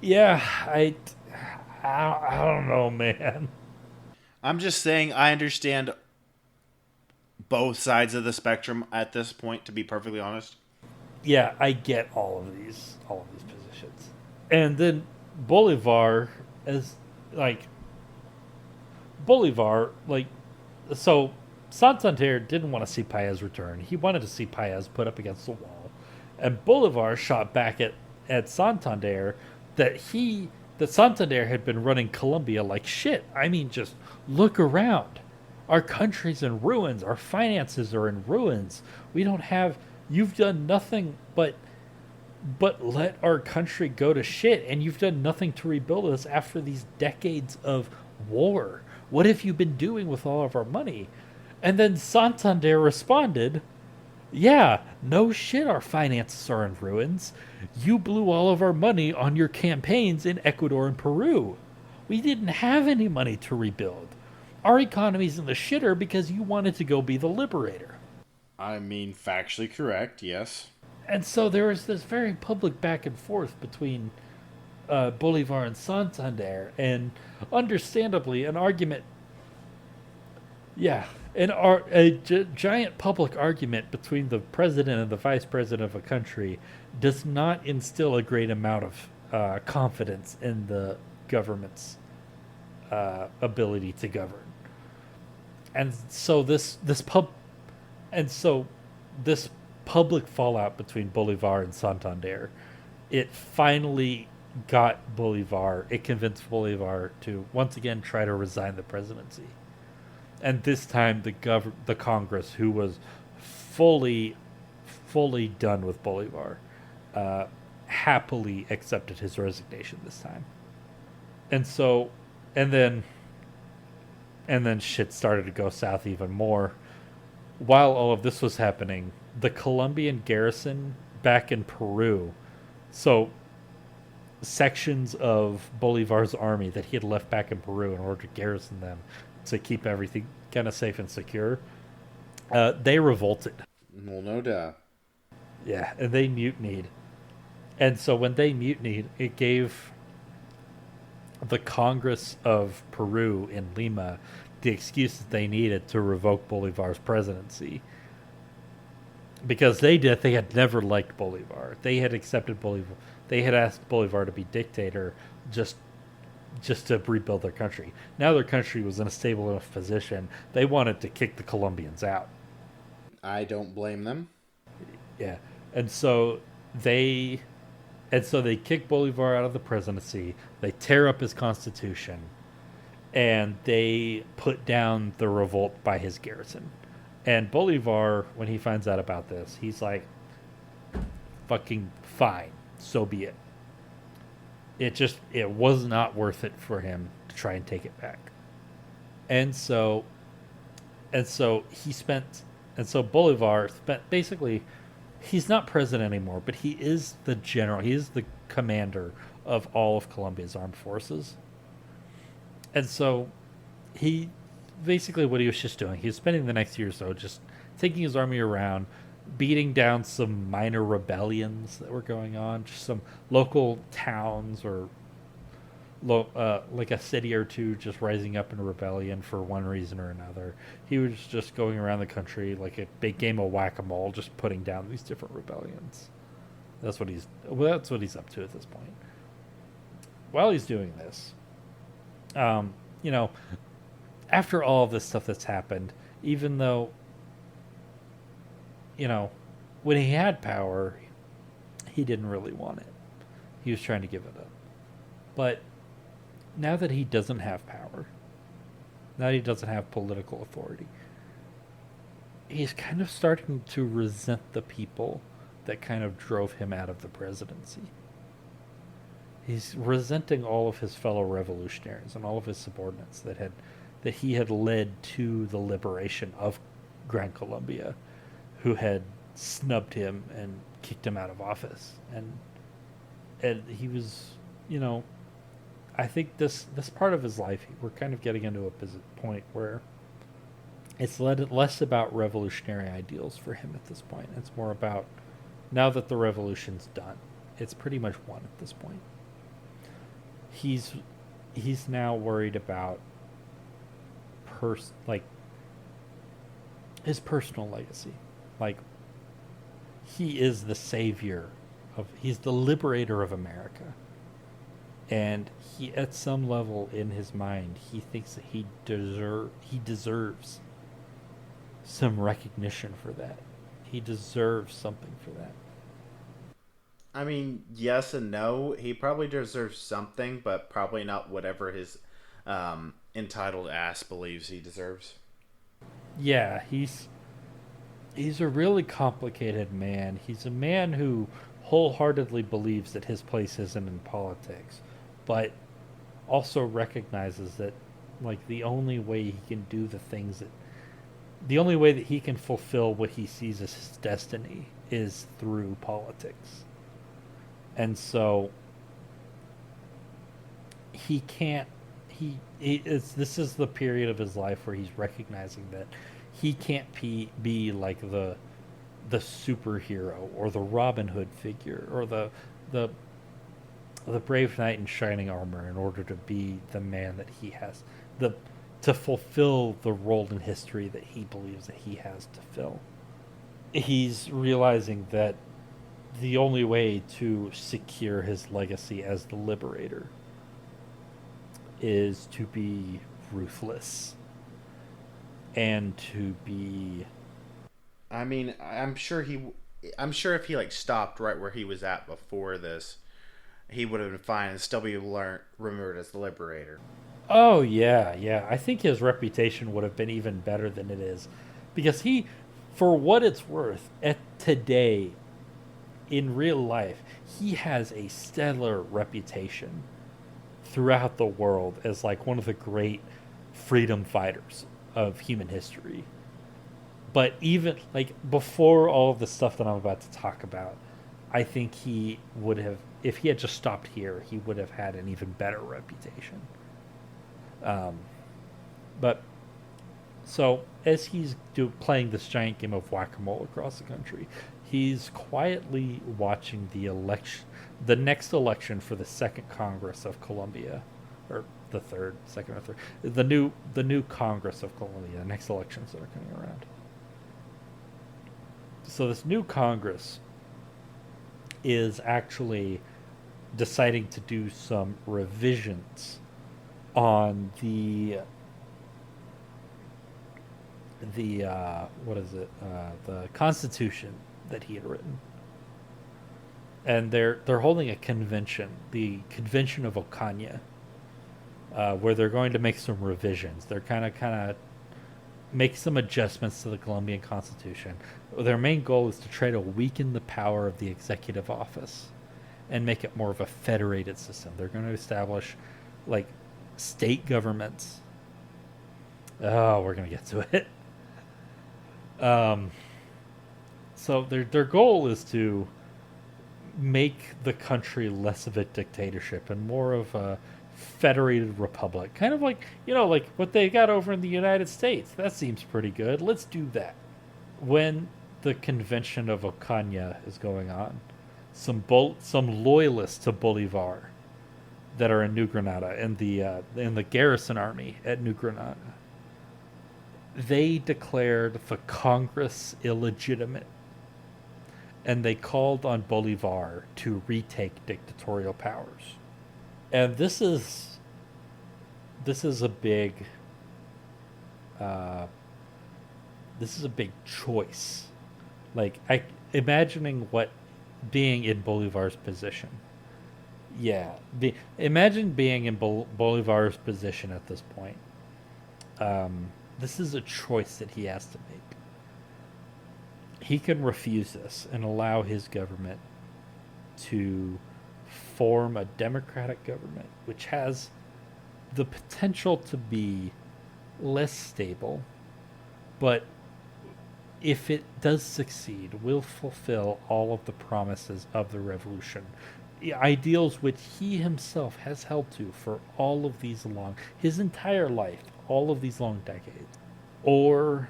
Speaker 1: Yeah, I don't know, man.
Speaker 2: I'm just saying I understand both sides of the spectrum at this point, to be perfectly honest.
Speaker 1: Yeah, I get all of these positions. And then Bolivar, so Santander didn't want to see Paez return. He wanted to see Paez put up against the wall. And Bolivar shot back at Santander that Santander had been running Colombia like shit. I mean, just look around. Our country's in ruins. Our finances are in ruins. You've done nothing but let our country go to shit, and you've done nothing to rebuild us after these decades of war. What have you been doing with all of our money? And then Santander responded, yeah, no shit, our finances are in ruins. You blew all of our money on your campaigns in Ecuador and Peru. We didn't have any money to rebuild. Our economy's in the shitter because you wanted to go be the liberator.
Speaker 2: I mean, factually correct, yes.
Speaker 1: And so there was this very public back and forth between Bolivar and Santander, and understandably, an argument. Yeah, giant public argument between the president and the vice president of a country does not instill a great amount of confidence in the government's ability to govern. And so this public fallout between Bolivar and Santander, it finally got Bolivar. It convinced Bolivar to once again try to resign the presidency. And this time, the Congress, who was fully done with Bolivar, happily accepted his resignation this time. And then shit started to go south even more while all of this was happening, the Colombian garrison back in Peru, so sections of Bolivar's army that he had left back in Peru in order to garrison them to keep everything kind of safe and secure, they revolted.
Speaker 2: Well, no doubt.
Speaker 1: Yeah, and they mutinied. And so when they mutinied, it gave the Congress of Peru in Lima the excuse that they needed to revoke Bolivar's presidency. Because they had never liked Bolivar. They had accepted Bolivar. They had asked Bolivar to be dictator just to rebuild their country. Now their country was in a stable enough position. They wanted to kick the Colombians out.
Speaker 2: I don't blame them.
Speaker 1: Yeah. And so they they kick Bolivar out of the presidency. They tear up his constitution, and they put down the revolt by his garrison. And Bolivar, when he finds out about this, he's like, "Fucking fine, so be it." It was not worth it for him to try and take it back. And so he spent and so Bolivar spent basically he's not president anymore, but he is the general. He is the commander of all of Colombia's armed forces. And so he basically what he was just doing, he was spending the next year or so just taking his army around, beating down some minor rebellions that were going on, just some local towns or like a city or two just rising up in rebellion for one reason or another. He was just going around the country like a big game of whack-a-mole, just putting down these different rebellions. That's what he's up to at this point. While he's doing this, you know, after all of this stuff that's happened, even though, you know, when he had power, he didn't really want it. He was trying to give it up. But now that he doesn't have power, now that he doesn't have political authority, he's kind of starting to resent the people that kind of drove him out of the presidency. He's resenting all of his fellow revolutionaries and all of his subordinates that he had led to the liberation of Gran Colombia, who had snubbed him and kicked him out of office. And he was, you know, I think this part of his life, we're kind of getting into a point where it's less about revolutionary ideals for him at this point. It's more about, now that the revolution's done, it's pretty much won at this point. He's now worried about his personal legacy. Like, he is the savior he's the liberator of America. And he, at some level in his mind, he thinks that he deserves some recognition for that. He deserves something for that.
Speaker 2: I mean, yes and no. He probably deserves something, but probably not whatever his entitled ass believes he deserves.
Speaker 1: Yeah, he's a really complicated man. He's a man who wholeheartedly believes that his place isn't in politics, but also recognizes that, like, the only way he can do the only way that he can fulfill what he sees as his destiny is through politics. And so he can't this is the period of his life where he's recognizing that he can't be like the superhero or the Robin Hood figure or the brave knight in shining armor in order to be the man that he has to fulfill the role in history that he believes that he has to fill. He's realizing that the only way to secure his legacy as the liberator is to be ruthless and to be.
Speaker 2: I mean, I'm sure if he like stopped right where he was at before this, he would have been fine and still be remembered as the liberator.
Speaker 1: Oh yeah. I think his reputation would have been even better than it is, because he, for what it's worth, at today, in real life, he has a stellar reputation throughout the world as like one of the great freedom fighters of human history. But even like before all of the stuff that I'm about to talk about, I think he would have, if he had just stopped here, he would have had an even better reputation. Um, but so as he's playing this giant game of whack-a-mole across the country, he's quietly watching the next election for the second Congress of Colombia, or the third, second or third, the new Congress of Colombia, the next elections that are coming around. So this new Congress is actually deciding to do some revisions on the what is it, the Constitution that he had written, and they're holding a convention, the Convention of Ocaña, where they're going to make some revisions. They're kind of make some adjustments to the Colombian Constitution. Their main goal is to try to weaken the power of the executive office and make it more of a federated system. They're going to establish like state governments. Oh, we're going to get to it. So their goal is to make the country less of a dictatorship and more of a federated republic, kind of like, like what they got over in the United States. That seems pretty good. Let's do that. When the convention of Ocaña is going on, some loyalists to Bolivar that are in New Granada, in the garrison army at New Granada, they declared the Congress illegitimate, and they called on Bolivar to retake dictatorial powers. And this is a big choice. Like, imagining what being in Bolivar's position. Yeah, imagine being in Bolivar's position at this point. This is a choice that he has to make. He can refuse this and allow his government to form a democratic government, which has the potential to be less stable, but if it does succeed, will fulfill all of the promises of the revolution, ideals which he himself has held to for all of his entire life, all of these long decades. Or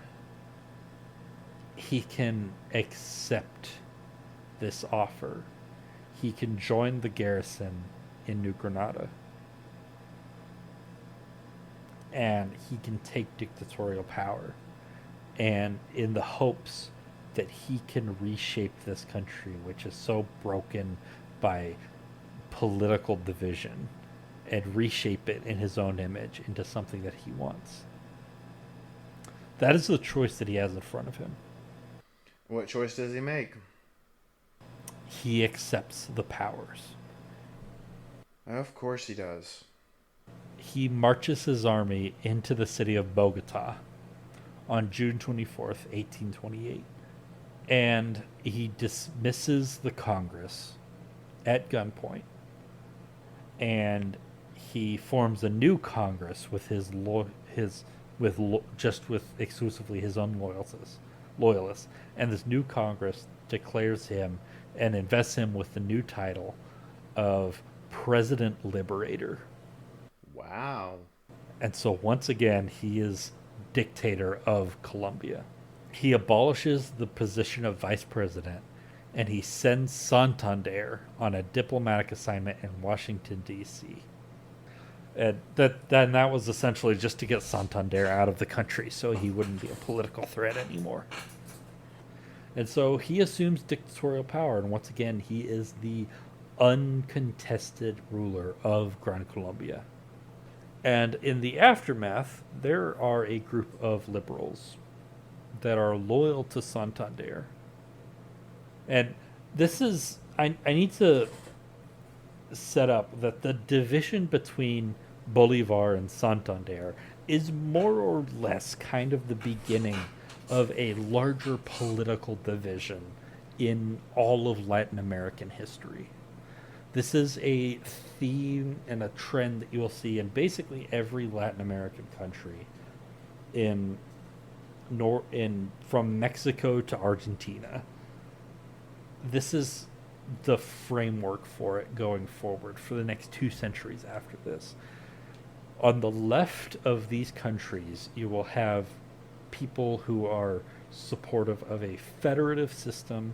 Speaker 1: he can accept this offer. He can join the garrison in New Granada, and he can take dictatorial power, and in the hopes that he can reshape this country, which is so broken by political division, and reshape it in his own image into something that he wants. That is the choice that he has in front of him.
Speaker 2: What choice does he make?
Speaker 1: He accepts the powers.
Speaker 2: Of course he does.
Speaker 1: He marches his army into the city of Bogota on June 24th, 1828. And he dismisses the Congress at gunpoint. And he forms a new Congress with exclusively his own loyalists. And this new Congress declares him and invests him with the new title of President Liberator.
Speaker 2: Wow.
Speaker 1: And so once again, he is dictator of Colombia. He abolishes the position of vice president, and he sends Santander on a diplomatic assignment in Washington, D.C. And that was essentially just to get Santander out of the country so he wouldn't be a political threat anymore. And so he assumes dictatorial power, and once again, he is the uncontested ruler of Gran Colombia. And in the aftermath, there are a group of liberals that are loyal to Santander. And this is, I need to set up that the division between Bolivar and Santander is more or less kind of the beginning of a larger political division in all of Latin American history. This is a theme and a trend that you will see in basically every Latin American country in from Mexico to Argentina. This is the framework for it going forward for the next 2 centuries after this. On the left of these countries, you will have people who are supportive of a federative system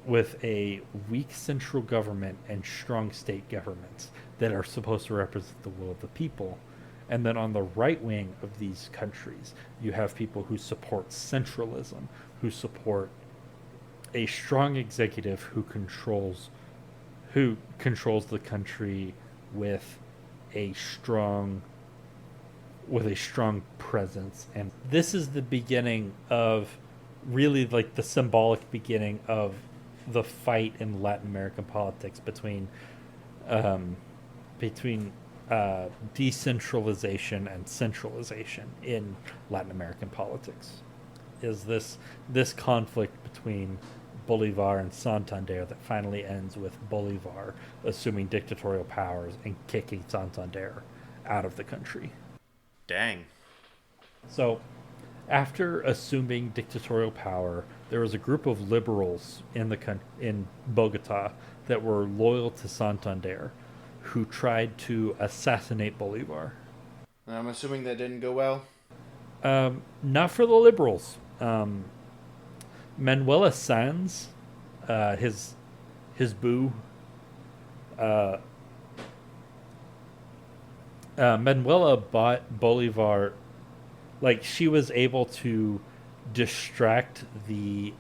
Speaker 1: with a weak central government and strong state governments that are supposed to represent the will of the people. And then on the right wing of these countries, you have people who support centralism, who support a strong executive who controls the country with a strong presence. And this is the beginning of really like the symbolic beginning of the fight in Latin American politics between decentralization and centralization in Latin American politics. Is this conflict between Bolivar and Santander that finally ends with Bolivar assuming dictatorial powers and kicking Santander out of the country.
Speaker 2: Dang.
Speaker 1: So, after assuming dictatorial power, there was a group of liberals in Bogota that were loyal to Santander, who tried to assassinate Bolivar.
Speaker 2: I'm assuming that didn't go well.
Speaker 1: Not for the liberals. Manuela Sanz, his boo, Manuela bought Bolivar. Like, she was able to distract the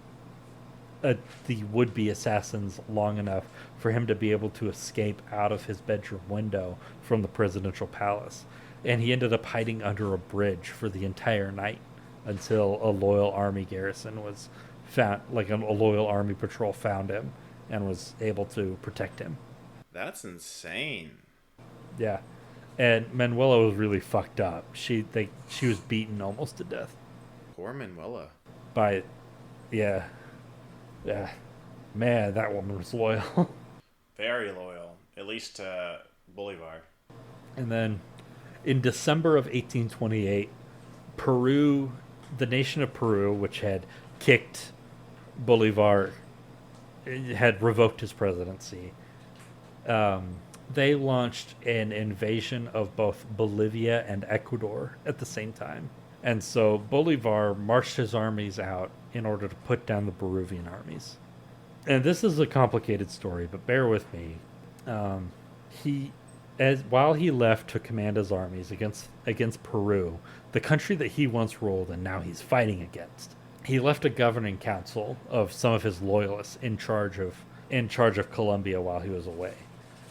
Speaker 1: would-be assassins long enough for him to be able to escape out of his bedroom window from the presidential palace. And he ended up hiding under a bridge for the entire night until a loyal army garrison was found, like a loyal army patrol found him and was able to protect him.
Speaker 2: That's insane.
Speaker 1: Yeah. And Manuela was really fucked up. She was beaten almost to death.
Speaker 2: Poor Manuela.
Speaker 1: Yeah. Man, that woman was loyal.
Speaker 2: Very loyal, at least to Bolivar.
Speaker 1: And then, in December of 1828, Peru, the nation of Peru, which had kicked Bolivar, had revoked his presidency. They launched an invasion of both Bolivia and Ecuador at the same time. And so Bolivar marched his armies out in order to put down the Peruvian armies. And this is a complicated story, but bear with me. While he left to command his armies against Peru, the country that he once ruled and now he's fighting against, he left a governing council of some of his loyalists in charge of Colombia while he was away.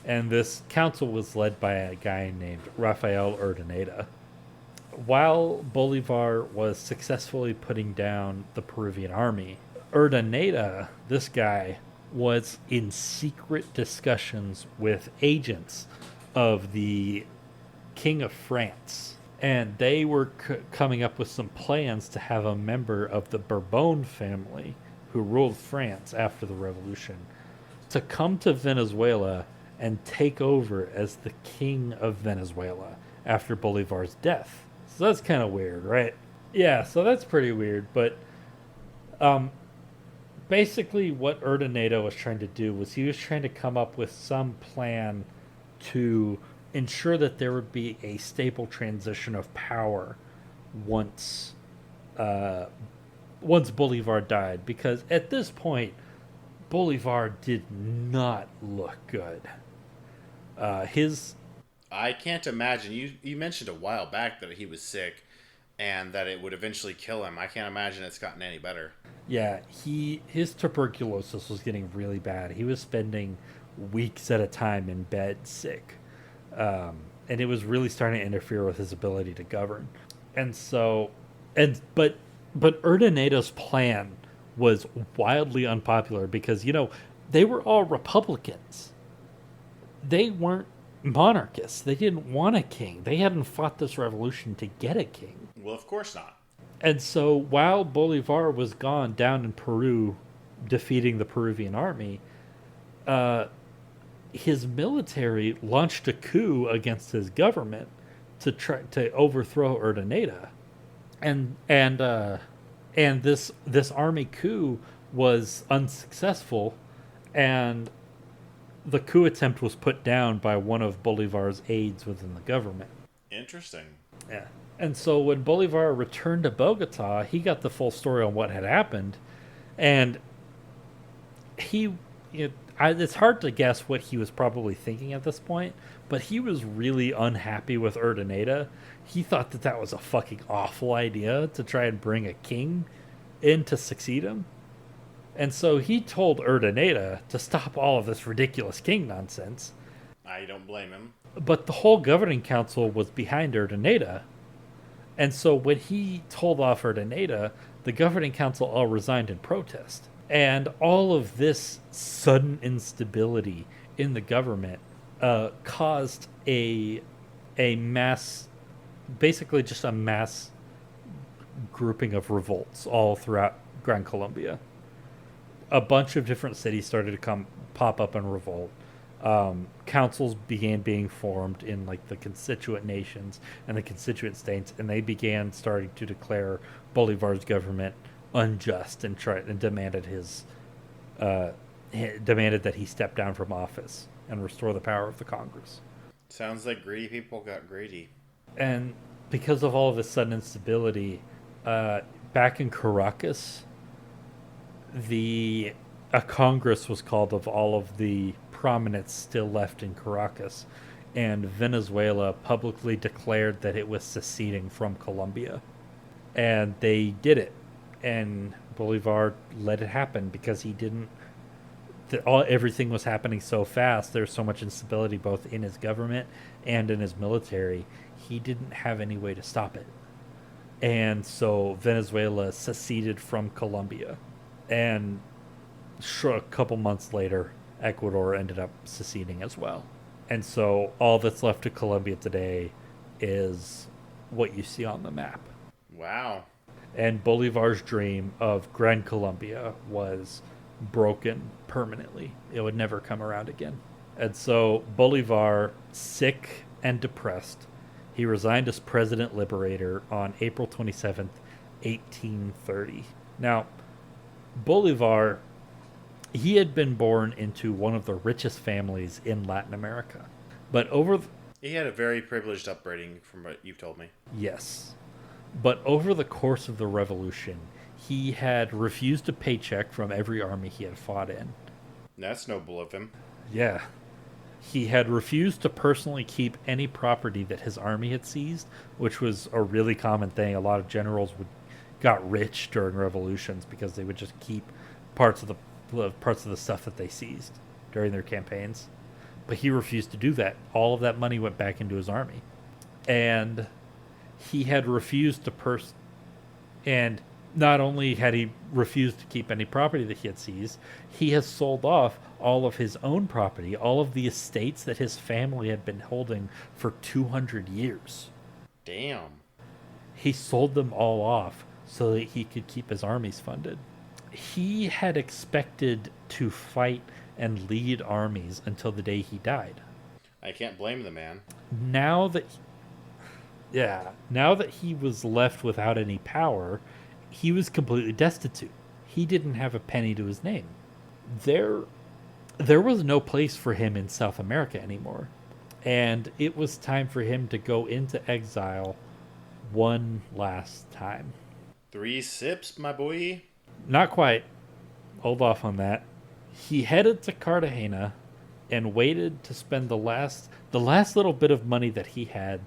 Speaker 1: And this council was led by a guy named Rafael Urdaneta. While Bolivar was successfully putting down the Peruvian army, Urdaneta, this guy, was in secret discussions with agents of the King of France. And they were coming up with some plans to have a member of the Bourbon family, who ruled France after the revolution, to come to Venezuela and take over as the king of Venezuela after Bolivar's death. So that's kind of weird, right? Yeah, so that's pretty weird. But basically what Urdaneta was trying to do was he was trying to come up with some plan to ensure that there would be a stable transition of power once Bolivar died. Because at this point, Bolivar did not look good.
Speaker 2: I can't imagine. You mentioned a while back that he was sick and that it would eventually kill him. I can't imagine it's gotten any better.
Speaker 1: Yeah, his tuberculosis was getting really bad. He was spending weeks at a time in bed sick. And it was really starting to interfere with his ability to govern. But Urdaneta's plan was wildly unpopular because, they were all Republicans. They weren't monarchists. They didn't want a king. They hadn't fought this revolution to get a king.
Speaker 2: Well, of course not.
Speaker 1: And so while Bolivar was gone down in Peru defeating the Peruvian army, his military launched a coup against his government to try to overthrow Urdaneta. And this army coup was unsuccessful, and the coup attempt was put down by one of Bolivar's aides within the government.
Speaker 2: Interesting.
Speaker 1: Yeah. And so when Bolivar returned to Bogota, he got the full story on what had happened, and he, it's hard to guess what he was probably thinking at this point, but he was really unhappy with Urdaneta. He thought that that was a fucking awful idea to try and bring a king in to succeed him. And so he told Urdaneta to stop all of this ridiculous king nonsense.
Speaker 2: I don't blame him.
Speaker 1: But the whole governing council was behind Urdaneta. And so when he told off Urdaneta, the governing council all resigned in protest. And all of this sudden instability in the government caused a mass, basically just a mass grouping of revolts all throughout Gran Colombia. A bunch of different cities started to pop up and revolt. Councils began being formed in like the constituent nations and the constituent states, and they began starting to declare Bolivar's government unjust and demanded demanded that he step down from office and restore the power of the Congress.
Speaker 2: Sounds like greedy people got greedy.
Speaker 1: And because of all of this sudden instability, back in Caracas, a Congress was called of all of the prominence still left in Caracas, and Venezuela publicly declared that it was seceding from Colombia. And they did it, and Bolivar let it happen because he didn't. Everything was happening so fast. There's so much instability both in his government and in his military. He didn't have any way to stop it, and so Venezuela seceded from Colombia, and a couple months later, Ecuador ended up seceding as well. And so all that's left of Colombia today is what you see on the map.
Speaker 2: Wow.
Speaker 1: And Bolivar's dream of Gran Colombia was broken permanently. It would never come around again. And so Bolivar, sick and depressed, he resigned as president liberator on April 27th, 1830. Now, Bolivar, he had been born into one of the richest families in Latin America. But
Speaker 2: he had a very privileged upbringing from what you've told me.
Speaker 1: Yes. But over the course of the revolution, he had refused a paycheck from every army he had fought in.
Speaker 2: That's noble of him.
Speaker 1: Yeah. He had refused to personally keep any property that his army had seized, which was a really common thing. A lot of generals got rich during revolutions because they would just keep parts of the stuff that they seized during their campaigns. But he refused to do that. All of that money went back into his army. And he had refused and not only had he refused to keep any property that he had seized, he has sold off all of his own property, all of the estates that his family had been holding for 200 years.
Speaker 2: Damn.
Speaker 1: He sold them all off so that he could keep his armies funded. He had expected to fight and lead armies until the day he died.
Speaker 2: I can't blame the man.
Speaker 1: Now that he was left without any power, he was completely destitute. He didn't have a penny to his name. There was no place for him in South America anymore. And it was time for him to go into exile one last time.
Speaker 2: 3 sips, my boy.
Speaker 1: Not quite. Hold off on that. He headed to Cartagena and waited to spend the last little bit of money that he had.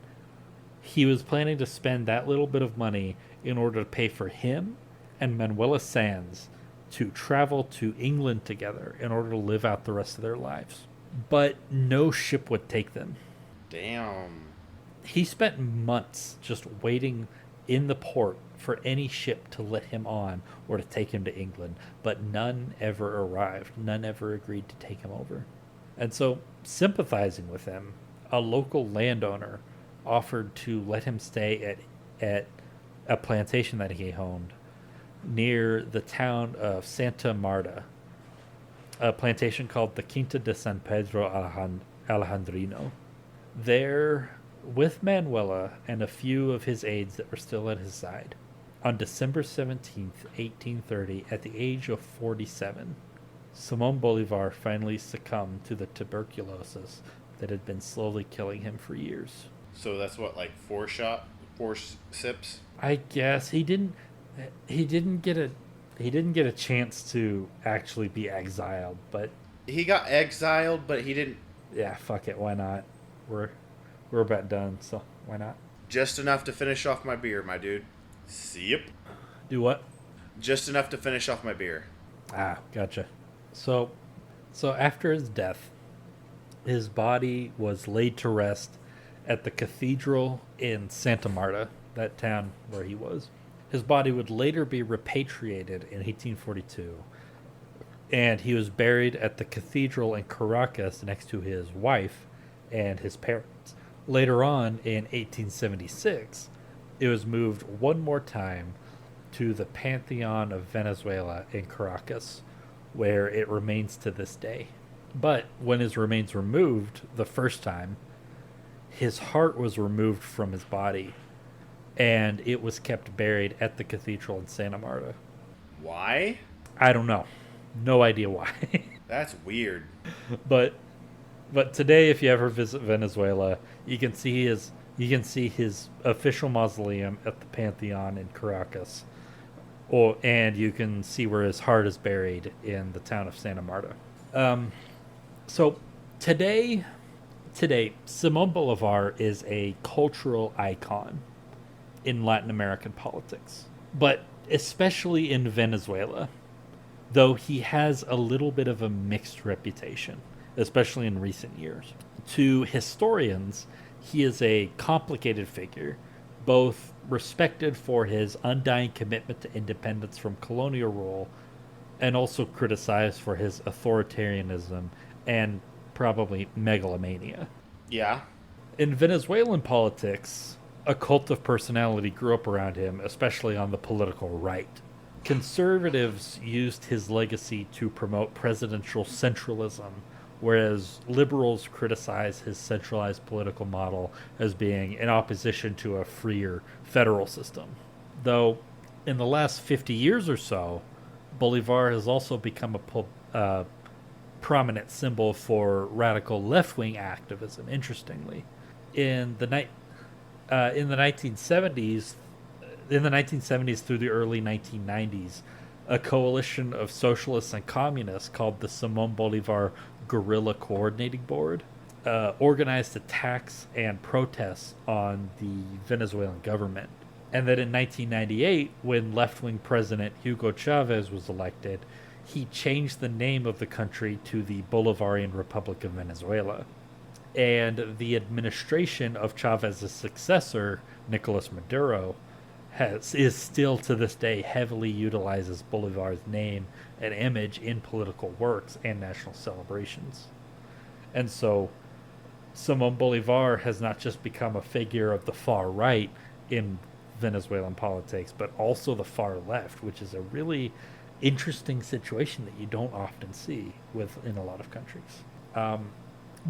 Speaker 1: He was planning to spend that little bit of money in order to pay for him and Manuela Sands to travel to England together in order to live out the rest of their lives. But no ship would take them.
Speaker 2: Damn.
Speaker 1: He spent months just waiting in the port for any ship to let him on or to take him to England, but none ever arrived. None ever agreed to take him over. And so, sympathizing with him, a local landowner offered to let him stay at a plantation that he owned near the town of Santa Marta, a plantation called the Quinta de San Pedro Alejandrino. There, with Manuela and a few of his aides that were still at his side, On December 17th, 1830, at the age of 47, Simón Bolivar finally succumbed to the tuberculosis that had been slowly killing him for years.
Speaker 2: So that's what, like four sips?
Speaker 1: I guess he didn't get a chance to actually be exiled, but
Speaker 2: He got exiled, but he didn't.
Speaker 1: yeah, fuck it, why not? We're about done, so why not?
Speaker 2: Just enough to finish off my beer, my dude. Yep.
Speaker 1: Do what?
Speaker 2: Just enough to finish off my beer.
Speaker 1: Ah, gotcha. So after his death, his body was laid to rest at the cathedral in Santa Marta, that town where he was. His body would later be repatriated in 1842, and he was buried at the cathedral in Caracas next to his wife and his parents. Later on, in 1876, it was moved one more time to the Pantheon of Venezuela in Caracas, where it remains to this day. But when his remains were moved the first time, his heart was removed from his body, and it was kept buried at the cathedral in Santa Marta.
Speaker 2: Why?
Speaker 1: I don't know. No idea why.
Speaker 2: That's weird.
Speaker 1: But today, if you ever visit Venezuela, you can see his official mausoleum at the Pantheon in Caracas, and you can see where his heart is buried in the town of Santa Marta. So today, Simón Bolivar is a cultural icon in Latin American politics, but especially in Venezuela, though he has a little bit of a mixed reputation, especially in recent years. To historians, he is a complicated figure, both respected for his undying commitment to independence from colonial rule, and also criticized for his authoritarianism and probably megalomania.
Speaker 2: Yeah.
Speaker 1: In Venezuelan politics, a cult of personality grew up around him, especially on the political right. Conservatives used his legacy to promote presidential centralism, whereas liberals criticize his centralized political model as being in opposition to a freer federal system. Though, in the last 50 years or so, Bolivar has also become a prominent symbol for radical left-wing activism, interestingly. In the 1970s through the early 1990s, a coalition of socialists and communists called the Simón Bolivar Guerrilla Coordinating Board organized attacks and protests on the Venezuelan government. And that in 1998, when left-wing President Hugo Chavez was elected, he changed the name of the country to the Bolivarian Republic of Venezuela. And the administration of Chavez's successor, Nicolas Maduro, is still to this day heavily utilizes Bolivar's name and image in political works and national celebrations. And so Simón Bolivar has not just become a figure of the far right in Venezuelan politics, but also the far left, which is a really interesting situation that you don't often see in a lot of countries.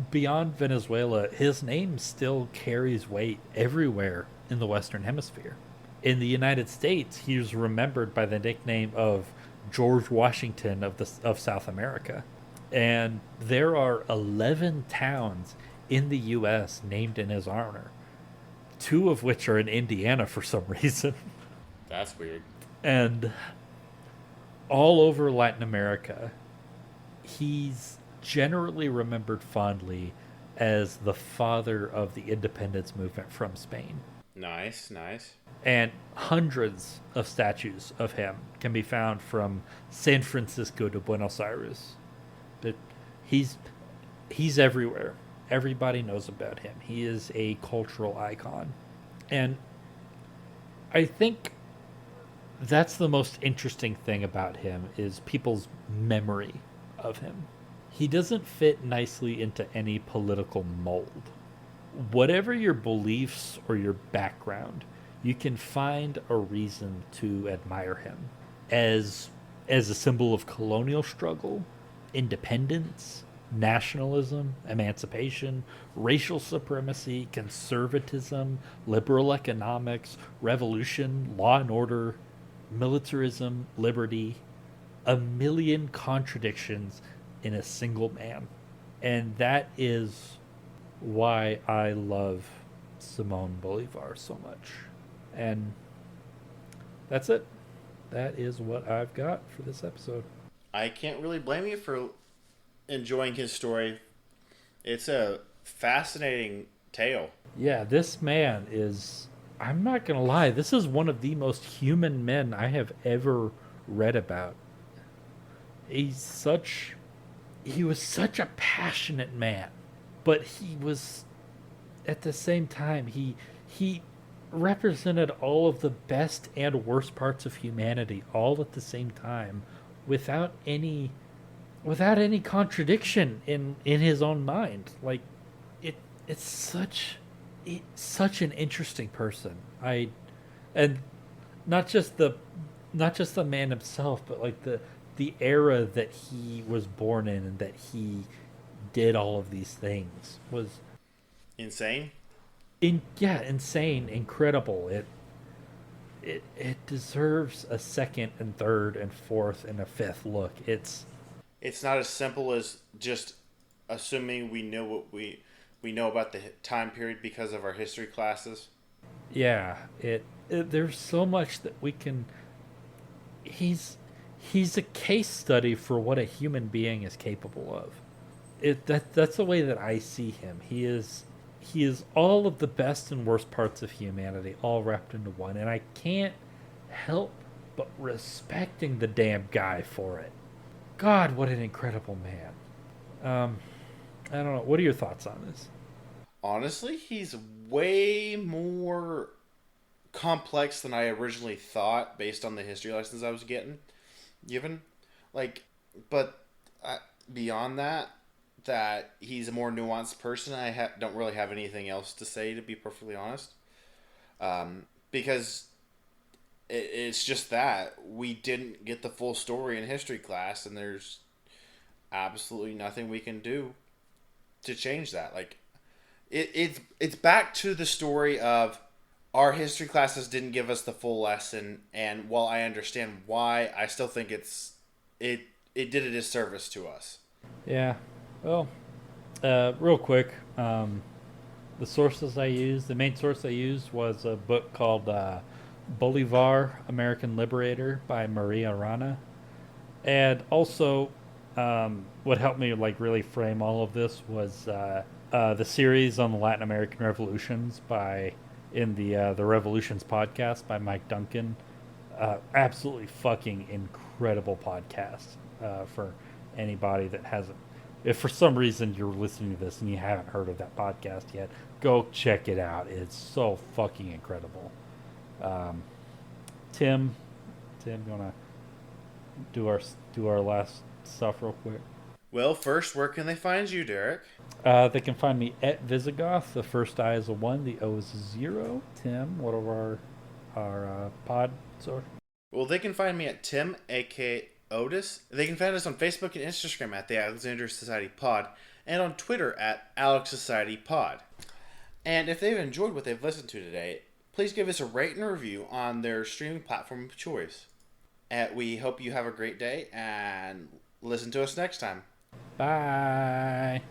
Speaker 1: Beyond Venezuela, his name still carries weight everywhere in the Western Hemisphere. In the United States, he is remembered by the nickname of George Washington of South America. And there are 11 towns in the U.S. named in his honor, 2 of which are in Indiana for some reason.
Speaker 2: That's weird.
Speaker 1: And all over Latin America, he's generally remembered fondly as the father of the independence movement from Spain.
Speaker 2: Nice.
Speaker 1: And hundreds of statues of him can be found from San Francisco to Buenos Aires. But he's everywhere. Everybody knows about him. He is a cultural icon. And I think that's the most interesting thing about him is people's memory of him. He doesn't fit nicely into any political mold. Whatever your beliefs or your background, you can find a reason to admire him as a symbol of colonial struggle, independence, nationalism, emancipation, racial supremacy, conservatism, liberal economics, revolution, law and order, militarism, liberty, a million contradictions in a single man. And that is why I love Simone Bolivar so much. And that's it. That is what I've got for this episode.
Speaker 2: I can't really blame you for enjoying his story. It's a fascinating tale.
Speaker 1: Yeah, this man is. I'm not going to lie. This is one of the most human men I have ever read about. He's such. He was such a passionate man, but he was. At the same time, he represented all of the best and worst parts of humanity all at the same time without any contradiction in his own mind. Like it it's such an interesting person. I and not just the man himself, but like the era that he was born in and that he did all of these things was
Speaker 2: Insane?
Speaker 1: insane, incredible. It deserves a second and third and fourth and a fifth look.
Speaker 2: It's not as simple as just assuming we know what we know about the time period because of our history classes.
Speaker 1: Yeah, it there's so much that we can. He's a case study for what a human being is capable of. That's the way that I see him. He is all of the best and worst parts of humanity all wrapped into one, and I can't help but respecting the damn guy for it. God, what an incredible man. I don't know. What are your thoughts on this?
Speaker 2: Honestly, he's way more complex than I originally thought based on the history lessons I was getting given. Like, but beyond that, he's a more nuanced person. Don't really have anything else to say, to be perfectly honest. Because it's just that we didn't get the full story in history class, and there's absolutely nothing we can do to change that. Like, it's back to the story of our history classes didn't give us the full lesson, and while I understand why, I still think it did a disservice to us.
Speaker 1: Yeah. Well, real quick, the sources I used, the main source I used was a book called Bolivar, American Liberator by Maria Rana. And also, what helped me like really frame all of this was the series on the Latin American revolutions in the Revolutions podcast by Mike Duncan. Absolutely fucking incredible podcast for anybody that hasn't. If for some reason you're listening to this and you haven't heard of that podcast yet, go check it out. It's so fucking incredible. Um, Tim, you wanna do our last stuff real quick?
Speaker 2: Well, first, where can they find you, Derek?
Speaker 1: They can find me at Visigoth. The first I is a 1, the O is a 0. Tim, what are our pod source?
Speaker 2: Well, they can find me at Tim, aka Otis. They can find us on Facebook and Instagram at the Alexander Society Pod, and on Twitter at Alex Society Pod. And if they've enjoyed what they've listened to today, please give us a rate and a review on their streaming platform of choice. And we hope you have a great day and listen to us next time.
Speaker 1: Bye.